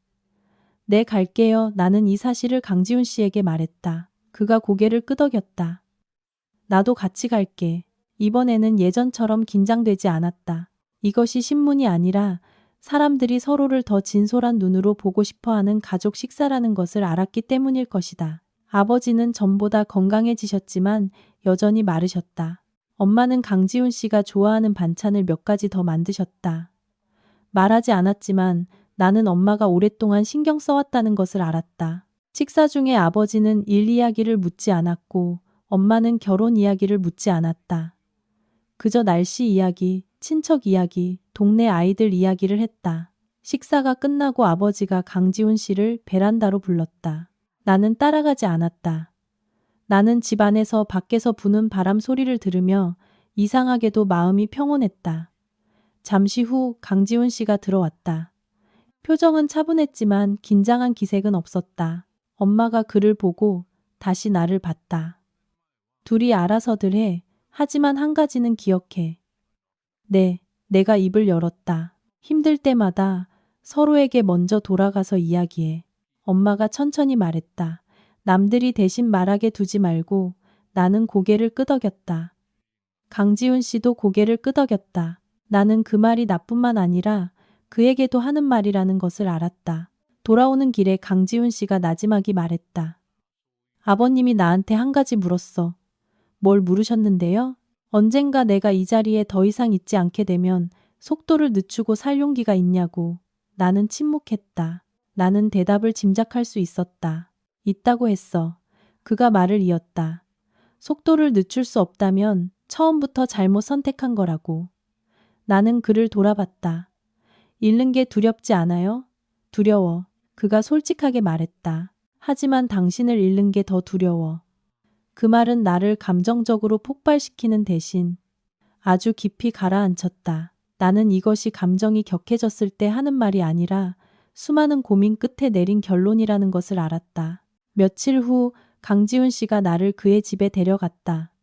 네, 갈게요. 나는 이 사실을 강지훈 씨에게 말했다. 그가 고개를 끄덕였다. 나도 같이 갈게. 이번에는 예전처럼 긴장되지 않았다. 이것이 신문이 아니라 사람들이 서로를 더 진솔한 눈으로 보고 싶어하는 가족 식사라는 것을 알았기 때문일 것이다. 아버지는 전보다 건강해지셨지만 여전히 마르셨다. 엄마는 강지훈 씨가 좋아하는 반찬을 몇 가지 더 만드셨다. 말하지 않았지만 나는 엄마가 오랫동안 신경 써왔다는 것을 알았다. 식사 중에 아버지는 일 이야기를 묻지 않았고 엄마는 결혼 이야기를 묻지 않았다. 그저 날씨 이야기, 친척 이야기, 동네 아이들 이야기를 했다. 식사가 끝나고 아버지가 강지훈 씨를 베란다로 불렀다. 나는 따라가지 않았다. 나는 집 안에서 밖에서 부는 바람 소리를 들으며 이상하게도 마음이 평온했다. 잠시 후 강지훈 씨가 들어왔다. 표정은 차분했지만 긴장한 기색은 없었다. 엄마가 그를 보고 다시 나를 봤다. 둘이 알아서들 해. 하지만 한 가지는 기억해. 네, 내가 입을 열었다. 힘들 때마다 서로에게 먼저 돌아가서 이야기해. 엄마가 천천히 말했다. 남들이 대신 말하게 두지 말고. 나는 고개를 끄덕였다. 강지훈 씨도 고개를 끄덕였다. 나는 그 말이 나뿐만 아니라 그에게도 하는 말이라는 것을 알았다. 돌아오는 길에 강지훈 씨가 나지막이 말했다. 아버님이 나한테 한 가지 물었어. 뭘 물으셨는데요? 언젠가 내가 이 자리에 더 이상 있지 않게 되면 속도를 늦추고 살 용기가 있냐고. 나는 침묵했다. 나는 대답을 짐작할 수 있었다. 있다고 했어. 그가 말을 이었다. 속도를 늦출 수 없다면 처음부터 잘못 선택한 거라고. 나는 그를 돌아봤다. 잃는 게 두렵지 않아요? 두려워. 그가 솔직하게 말했다. 하지만 당신을 잃는 게 더 두려워. 그 말은 나를 감정적으로 폭발시키는 대신 아주 깊이 가라앉혔다. 나는 이것이 감정이 격해졌을 때 하는 말이 아니라 수많은 고민 끝에 내린 결론이라는 것을 알았다. 며칠 후 강지훈 씨가 나를 그의 집에 데려갔다.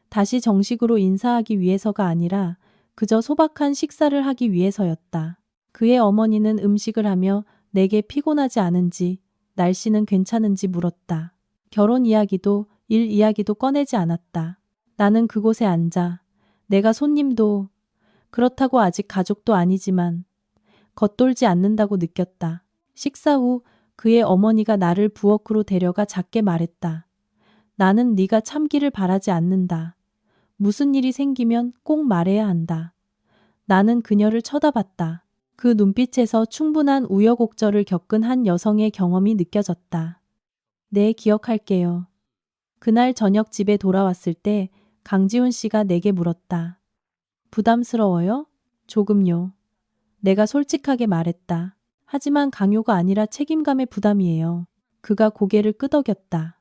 다시 정식으로 인사하기 위해서가 아니라 그저 소박한 식사를 하기 위해서였다. 그의 어머니는 음식을 하며 내게 피곤하지 않은지, 날씨는 괜찮은지 물었다. 결혼 이야기도 일 이야기도 꺼내지 않았다. 나는 그곳에 앉아 내가 손님도 그렇다고 아직 가족도 아니지만 겉돌지 않는다고 느꼈다. 식사 후 그의 어머니가 나를 부엌으로 데려가 작게 말했다. 나는 네가 참기를 바라지 않는다. 무슨 일이 생기면 꼭 말해야 한다. 나는 그녀를 쳐다봤다. 그 눈빛에서 충분한 우여곡절을 겪은 한 여성의 경험이 느껴졌다. 네, 기억할게요. 그날 저녁 집에 돌아왔을 때 강지훈 씨가 내게 물었다. 부담스러워요? 조금요. 내가 솔직하게 말했다. 하지만 강요가 아니라 책임감의 부담이에요. 그가 고개를 끄덕였다.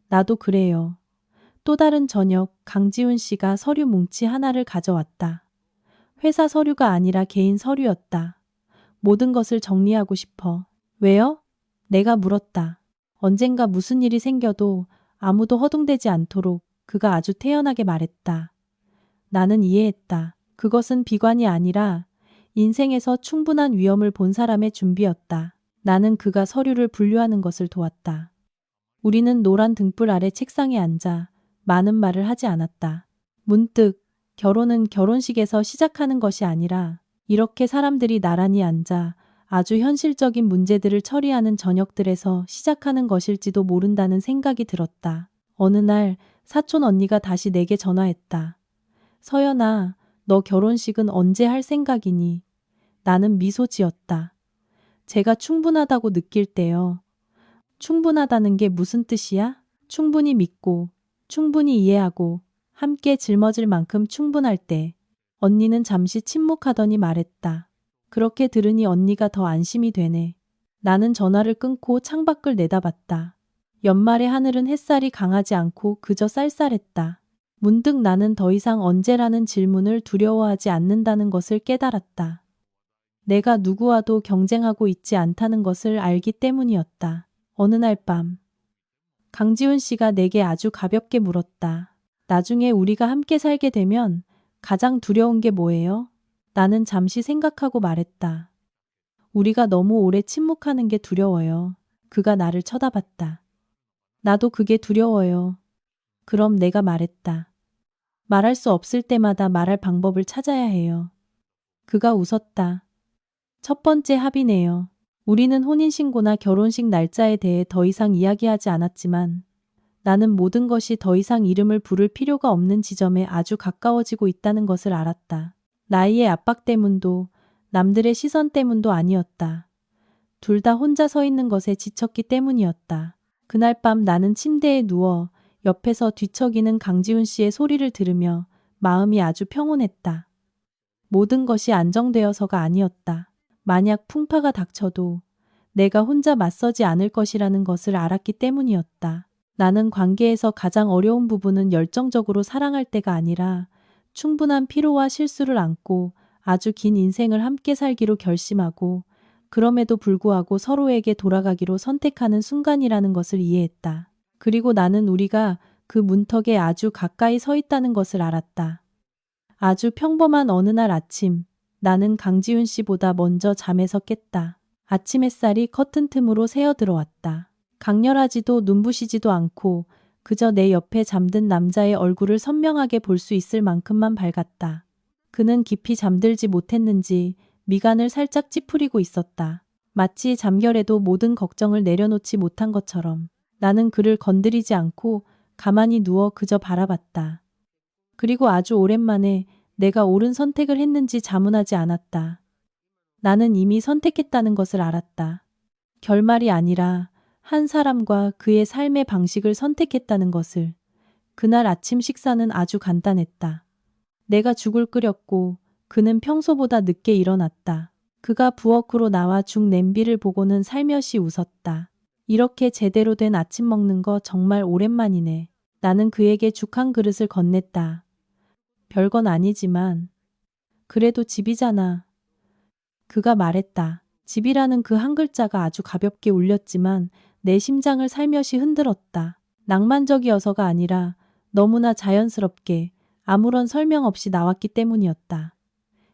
나도 그래요. 또 다른 저녁 강지훈 씨가 서류 뭉치 하나를 가져왔다. 회사 서류가 아니라 개인 서류였다. 모든 것을 정리하고 싶어. 왜요? 내가 물었다. 언젠가 무슨 일이 생겨도 아무도 허둥대지 않도록 그가 아주 태연하게 말했다. 나는 이해했다. 그것은 비관이 아니라 인생에서 충분한 위험을 본 사람의 준비였다. 나는 그가 서류를 분류하는 것을 도왔다. 우리는 노란 등불 아래 책상에 앉아 많은 말을 하지 않았다. 문득 결혼은 결혼식에서 시작하는 것이 아니라 이렇게 사람들이 나란히 앉아 아주 현실적인 문제들을 처리하는 저녁들에서 시작하는 것일지도 모른다는 생각이 들었다. 어느 날 사촌 언니가 다시 내게 전화했다. 서연아, 너 결혼식은 언제 할 생각이니? 나는 미소 지었다. 제가 충분하다고 느낄 때요. 충분하다는 게 무슨 뜻이야? 충분히 믿고, 충분히 이해하고, 함께 짊어질 만큼 충분할 때. 언니는 잠시 침묵하더니 말했다. 그렇게 들으니 언니가 더 안심이 되네. 나는 전화를 끊고 창밖을 내다봤다. 연말의 하늘은 햇살이 강하지 않고 그저 쌀쌀했다. 문득 나는 더 이상 언제라는 질문을 두려워하지 않는다는 것을 깨달았다. 내가 누구와도 경쟁하고 있지 않다는 것을 알기 때문이었다. 어느 날 밤, 강지훈 씨가 내게 아주 가볍게 물었다. 나중에 우리가 함께 살게 되면 가장 두려운 게 뭐예요? 나는 잠시 생각하고 말했다. 우리가 너무 오래 침묵하는 게 두려워요. 그가 나를 쳐다봤다. 나도 그게 두려워요. 그럼 내가 말했다. 말할 수 없을 때마다 말할 방법을 찾아야 해요. 그가 웃었다. 첫 번째 합의네요. 우리는 혼인신고나 결혼식 날짜에 대해 더 이상 이야기하지 않았지만 나는 모든 것이 더 이상 이름을 부를 필요가 없는 지점에 아주 가까워지고 있다는 것을 알았다. 나이의 압박 때문도 남들의 시선 때문도 아니었다. 둘 다 혼자 서 있는 것에 지쳤기 때문이었다. 그날 밤 나는 침대에 누워 옆에서 뒤척이는 강지훈 씨의 소리를 들으며 마음이 아주 평온했다. 모든 것이 안정되어서가 아니었다. 만약 풍파가 닥쳐도 내가 혼자 맞서지 않을 것이라는 것을 알았기 때문이었다. 나는 관계에서 가장 어려운 부분은 열정적으로 사랑할 때가 아니라 충분한 피로와 실수를 안고 아주 긴 인생을 함께 살기로 결심하고 그럼에도 불구하고 서로에게 돌아가기로 선택하는 순간이라는 것을 이해했다. 그리고 나는 우리가 그 문턱에 아주 가까이 서 있다는 것을 알았다. 아주 평범한 어느 날 아침, 나는 강지훈 씨보다 먼저 잠에서 깼다. 아침 햇살이 커튼 틈으로 새어 들어왔다. 강렬하지도 눈부시지도 않고 그저 내 옆에 잠든 남자의 얼굴을 선명하게 볼 수 있을 만큼만 밝았다. 그는 깊이 잠들지 못했는지 미간을 살짝 찌푸리고 있었다. 마치 잠결에도 모든 걱정을 내려놓지 못한 것처럼. 나는 그를 건드리지 않고 가만히 누워 그저 바라봤다. 그리고 아주 오랜만에 내가 옳은 선택을 했는지 자문하지 않았다. 나는 이미 선택했다는 것을 알았다. 결말이 아니라 한 사람과 그의 삶의 방식을 선택했다는 것을. 그날 아침 식사는 아주 간단했다. 내가 죽을 끓였고 그는 평소보다 늦게 일어났다. 그가 부엌으로 나와 죽 냄비를 보고는 살며시 웃었다. 이렇게 제대로 된 아침 먹는 거 정말 오랜만이네. 나는 그에게 죽 한 그릇을 건넸다. 별건 아니지만 그래도 집이잖아. 그가 말했다. 집이라는 그 한 글자가 아주 가볍게 울렸지만 내 심장을 살며시 흔들었다. 낭만적이어서가 아니라 너무나 자연스럽게 아무런 설명 없이 나왔기 때문이었다.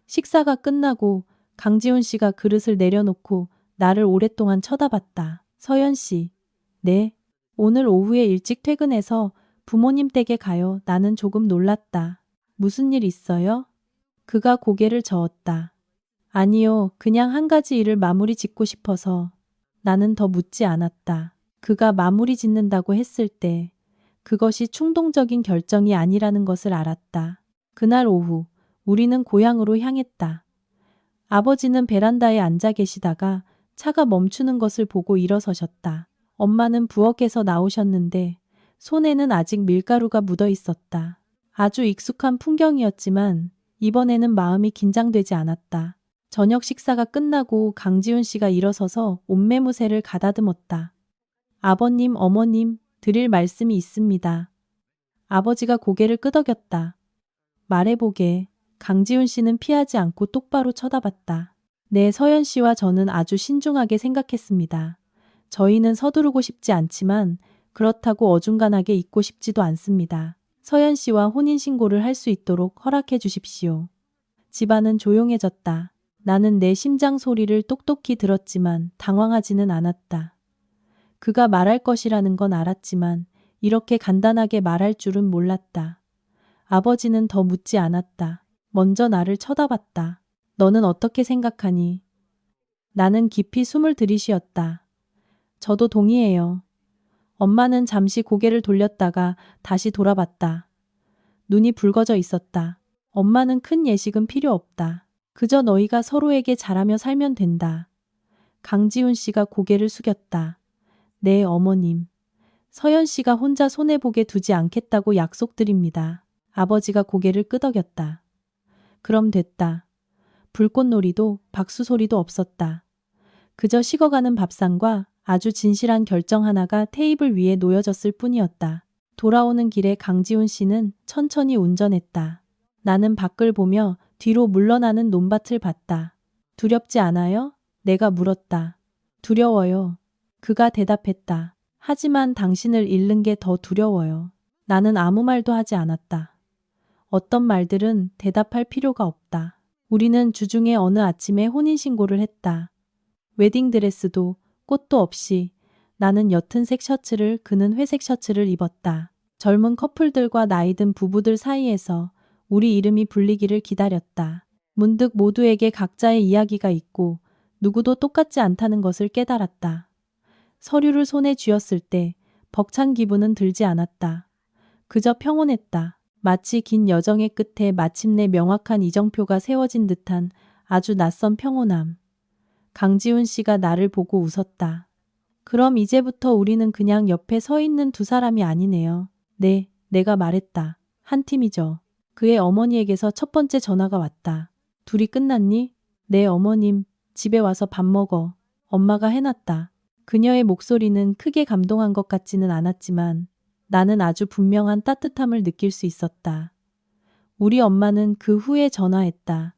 식사가 끝나고 강지훈 씨가 그릇을 내려놓고 나를 오랫동안 쳐다봤다. 서연 씨. 네. 오늘 오후에 일찍 퇴근해서 부모님 댁에 가요. 나는 조금 놀랐다. 무슨 일 있어요? 그가 고개를 저었다. 아니요. 그냥 한 가지 일을 마무리 짓고 싶어서. 나는 더 묻지 않았다. 그가 마무리 짓는다고 했을 때 그것이 충동적인 결정이 아니라는 것을 알았다. 그날 오후 우리는 고향으로 향했다. 아버지는 베란다에 앉아 계시다가 차가 멈추는 것을 보고 일어서셨다. 엄마는 부엌에서 나오셨는데 손에는 아직 밀가루가 묻어 있었다. 아주 익숙한 풍경이었지만 이번에는 마음이 긴장되지 않았다. 저녁 식사가 끝나고 강지훈 씨가 일어서서 옷매무새를 가다듬었다. 아버님, 어머님, 드릴 말씀이 있습니다. 아버지가 고개를 끄덕였다. 말해보게. 강지훈 씨는 피하지 않고 똑바로 쳐다봤다. 네, 서연 씨와 저는 아주 신중하게 생각했습니다. 저희는 서두르고 싶지 않지만 그렇다고 어중간하게 있고 싶지도 않습니다. 서연 씨와 혼인신고를 할 수 있도록 허락해 주십시오. 집안은 조용해졌다. 나는 내 심장 소리를 똑똑히 들었지만 당황하지는 않았다. 그가 말할 것이라는 건 알았지만 이렇게 간단하게 말할 줄은 몰랐다. 아버지는 더 묻지 않았다. 먼저 나를 쳐다봤다. 너는 어떻게 생각하니? 나는 깊이 숨을 들이쉬었다. 저도 동의해요. 엄마는 잠시 고개를 돌렸다가 다시 돌아봤다. 눈이 붉어져 있었다. 엄마는 큰 예식은 필요 없다. 그저 너희가 서로에게 잘하며 살면 된다. 강지훈 씨가 고개를 숙였다. 네, 어머님. 서연 씨가 혼자 손해보게 두지 않겠다고 약속드립니다. 아버지가 고개를 끄덕였다. 그럼 됐다. 불꽃놀이도 박수 소리도 없었다. 그저 식어가는 밥상과 아주 진실한 결정 하나가 테이블 위에 놓여졌을 뿐이었다. 돌아오는 길에 강지훈 씨는 천천히 운전했다. 나는 밖을 보며 뒤로 물러나는 논밭을 봤다. 두렵지 않아요? 내가 물었다. 두려워요. 그가 대답했다. 하지만 당신을 잃는 게 더 두려워요. 나는 아무 말도 하지 않았다. 어떤 말들은 대답할 필요가 없다. 우리는 주중에 어느 아침에 혼인신고를 했다. 웨딩드레스도 꽃도 없이 나는 옅은 색 셔츠를 그는 회색 셔츠를 입었다. 젊은 커플들과 나이든 부부들 사이에서 우리 이름이 불리기를 기다렸다. 문득 모두에게 각자의 이야기가 있고 누구도 똑같지 않다는 것을 깨달았다. 서류를 손에 쥐었을 때 벅찬 기분은 들지 않았다. 그저 평온했다. 마치 긴 여정의 끝에 마침내 명확한 이정표가 세워진 듯한 아주 낯선 평온함. 강지훈 씨가 나를 보고 웃었다. 그럼 이제부터 우리는 그냥 옆에 서 있는 두 사람이 아니네요. 네, 내가 말했다. 한 팀이죠. 그의 어머니에게서 첫 번째 전화가 왔다. 둘이 끝났니? 네, 어머님. 집에 와서 밥 먹어. 엄마가 해놨다. 그녀의 목소리는 크게 감동한 것 같지는 않았지만 나는 아주 분명한 따뜻함을 느낄 수 있었다. 우리 엄마는 그 후에 전화했다.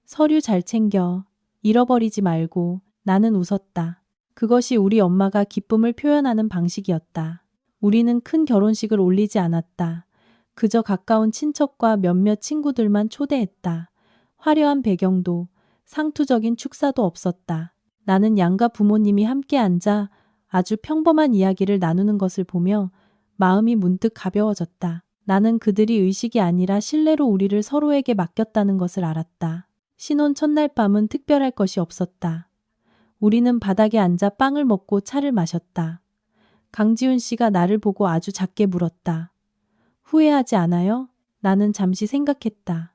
서류 잘 챙겨. 잃어버리지 말고. 나는 웃었다. 그것이 우리 엄마가 기쁨을 표현하는 방식이었다. 우리는 큰 결혼식을 올리지 않았다. 그저 가까운 친척과 몇몇 친구들만 초대했다. 화려한 배경도 상투적인 축사도 없었다. 나는 양가 부모님이 함께 앉아 아주 평범한 이야기를 나누는 것을 보며 마음이 문득 가벼워졌다. 나는 그들이 의식이 아니라 신뢰로 우리를 서로에게 맡겼다는 것을 알았다. 신혼 첫날 밤은 특별할 것이 없었다. 우리는 바닥에 앉아 빵을 먹고 차를 마셨다. 강지훈 씨가 나를 보고 아주 작게 물었다. 후회하지 않아요? 나는 잠시 생각했다.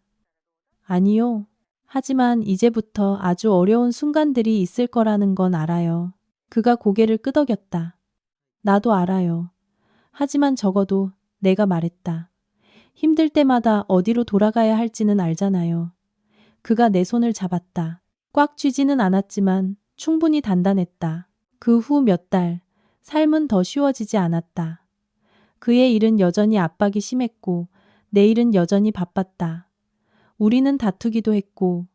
아니요. 하지만 이제부터 아주 어려운 순간들이 있을 거라는 건 알아요. 그가 고개를 끄덕였다. 나도 알아요. 하지만 적어도 내가 말했다. 힘들 때마다 어디로 돌아가야 할지는 알잖아요. 그가 내 손을 잡았다. 꽉 쥐지는 않았지만 충분히 단단했다. 그 후 몇 달, 삶은 더 쉬워지지 않았다. 그의 일은 여전히 압박이 심했고 내 일은 여전히 바빴다. 우리는 다투기도 했고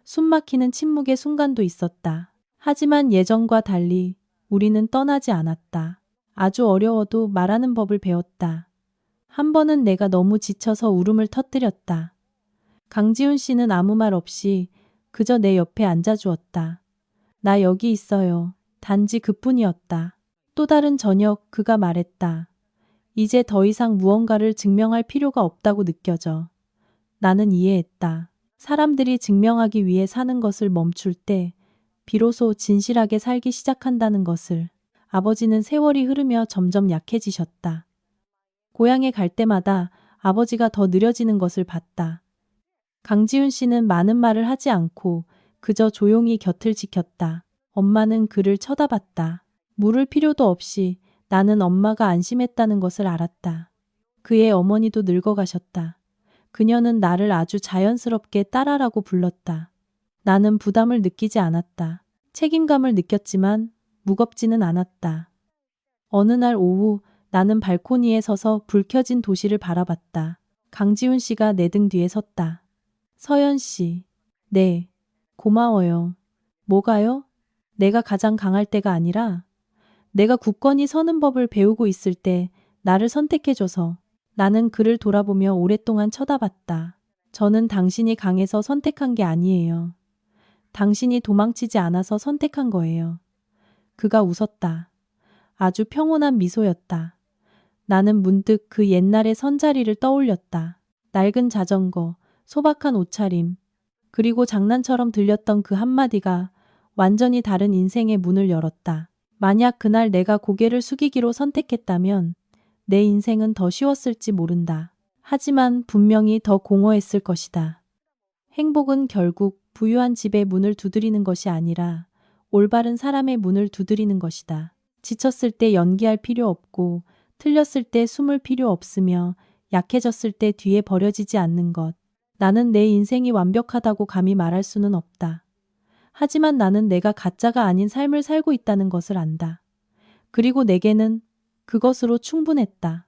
숨막히는 침묵의 순간도 있었다. 하지만 예전과 달리 우리는 떠나지 않았다. 아주 어려워도 말하는 법을 배웠다. 한 번은 내가 너무 지쳐서 울음을 터뜨렸다. 강지훈 씨는 아무 말 없이 그저 내 옆에 앉아주었다. 나 여기 있어요. 단지 그뿐이었다. 또 다른 저녁 그가 말했다. 이제 더 이상 무언가를 증명할 필요가 없다고 느껴져. 나는 이해했다. 사람들이 증명하기 위해 사는 것을 멈출 때 비로소 진실하게 살기 시작한다는 것을. 아버지는 세월이 흐르며 점점 약해지셨다. 고향에 갈 때마다 아버지가 더 느려지는 것을 봤다. 강지훈 씨는 많은 말을 하지 않고 그저 조용히 곁을 지켰다. 엄마는 그를 쳐다봤다. 물을 필요도 없이 나는 엄마가 안심했다는 것을 알았다. 그의 어머니도 늙어가셨다. 그녀는 나를 아주 자연스럽게 딸아라고 불렀다. 나는 부담을 느끼지 않았다. 책임감을 느꼈지만 무겁지는 않았다. 어느 날 오후 나는 발코니에 서서 불 켜진 도시를 바라봤다. 강지훈 씨가 내 등 뒤에 섰다. 서연 씨. 네. 고마워요. 뭐가요? 내가 가장 강할 때가 아니라 내가 굳건히 서는 법을 배우고 있을 때 나를 선택해줘서. 나는 그를 돌아보며 오랫동안 쳐다봤다. 저는 당신이 강해서 선택한 게 아니에요. 당신이 도망치지 않아서 선택한 거예요. 그가 웃었다. 아주 평온한 미소였다. 나는 문득 그 옛날의 선자리를 떠올렸다. 낡은 자전거, 소박한 옷차림, 그리고 장난처럼 들렸던 그 한마디가 완전히 다른 인생의 문을 열었다. 만약 그날 내가 고개를 숙이기로 선택했다면 내 인생은 더 쉬웠을지 모른다. 하지만 분명히 더 공허했을 것이다. 행복은 결국 부유한 집의 문을 두드리는 것이 아니라 올바른 사람의 문을 두드리는 것이다. 지쳤을 때 연기할 필요 없고 틀렸을 때 숨을 필요 없으며 약해졌을 때 뒤에 버려지지 않는 것. 나는 내 인생이 완벽하다고 감히 말할 수는 없다. 하지만 나는 내가 가짜가 아닌 삶을 살고 있다는 것을 안다. 그리고 내게는 그것으로 충분했다.